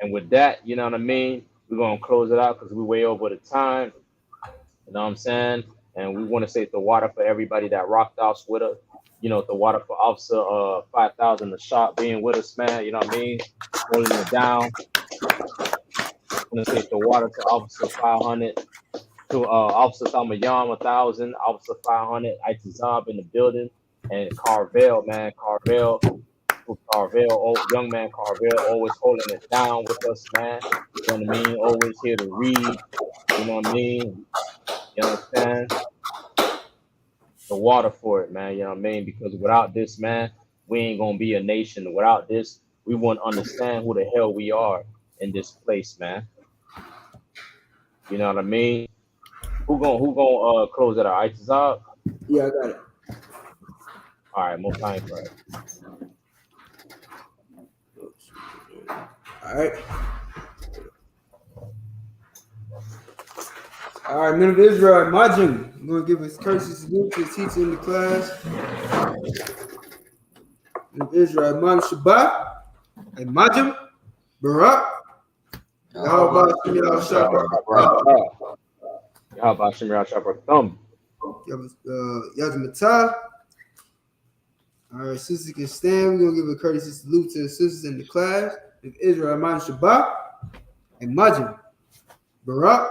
And with that, you know what I mean? We're going to close it out because we're way over the time. You know what I'm saying? And we want to say the water for everybody that rocked out with us. You know, the water for Officer 5,000, the shot being with us, man. You know what I mean? Holding it down. I want to say the water to Officer 500. To Officer Tamayan 1,000, Officer 500, I.S.U.P.K in the building, and Carvel, man, Carvel, young man Carvel, always holding it down with us, man. You know what I mean? Always here to read. You know what I mean? You understand? The water for it, man. You know what I mean? Because without this, man, we ain't gonna be a nation. Without this, we won't understand who the hell we are in this place, man. You know what I mean? Who gonna close it out? I.S.U.P.K? Yeah, I got it. All right, more time for it. All right. All right, men of Israel, Majim. I'm going to give his curses to his teacher in the class. Men of Israel, Imam Shabbat, and Majim, Barak. How about How about Shimmy Al Thumb? Yazmatah. All right, sisters can stand. We're gonna give a courtesy salute to the sisters in the class of Israel, Amman Shabbat, and Majid, Barak,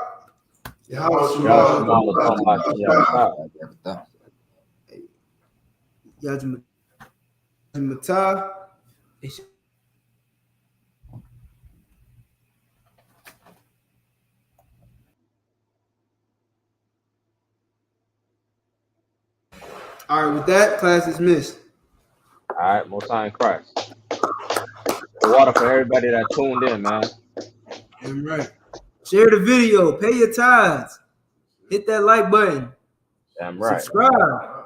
Yazmatah, all right, with that, class is missed. All right, Most High in Christ. Water for everybody that tuned in, man. Damn right. Share the video. Pay your tithes. Hit that like button. Damn right. Subscribe.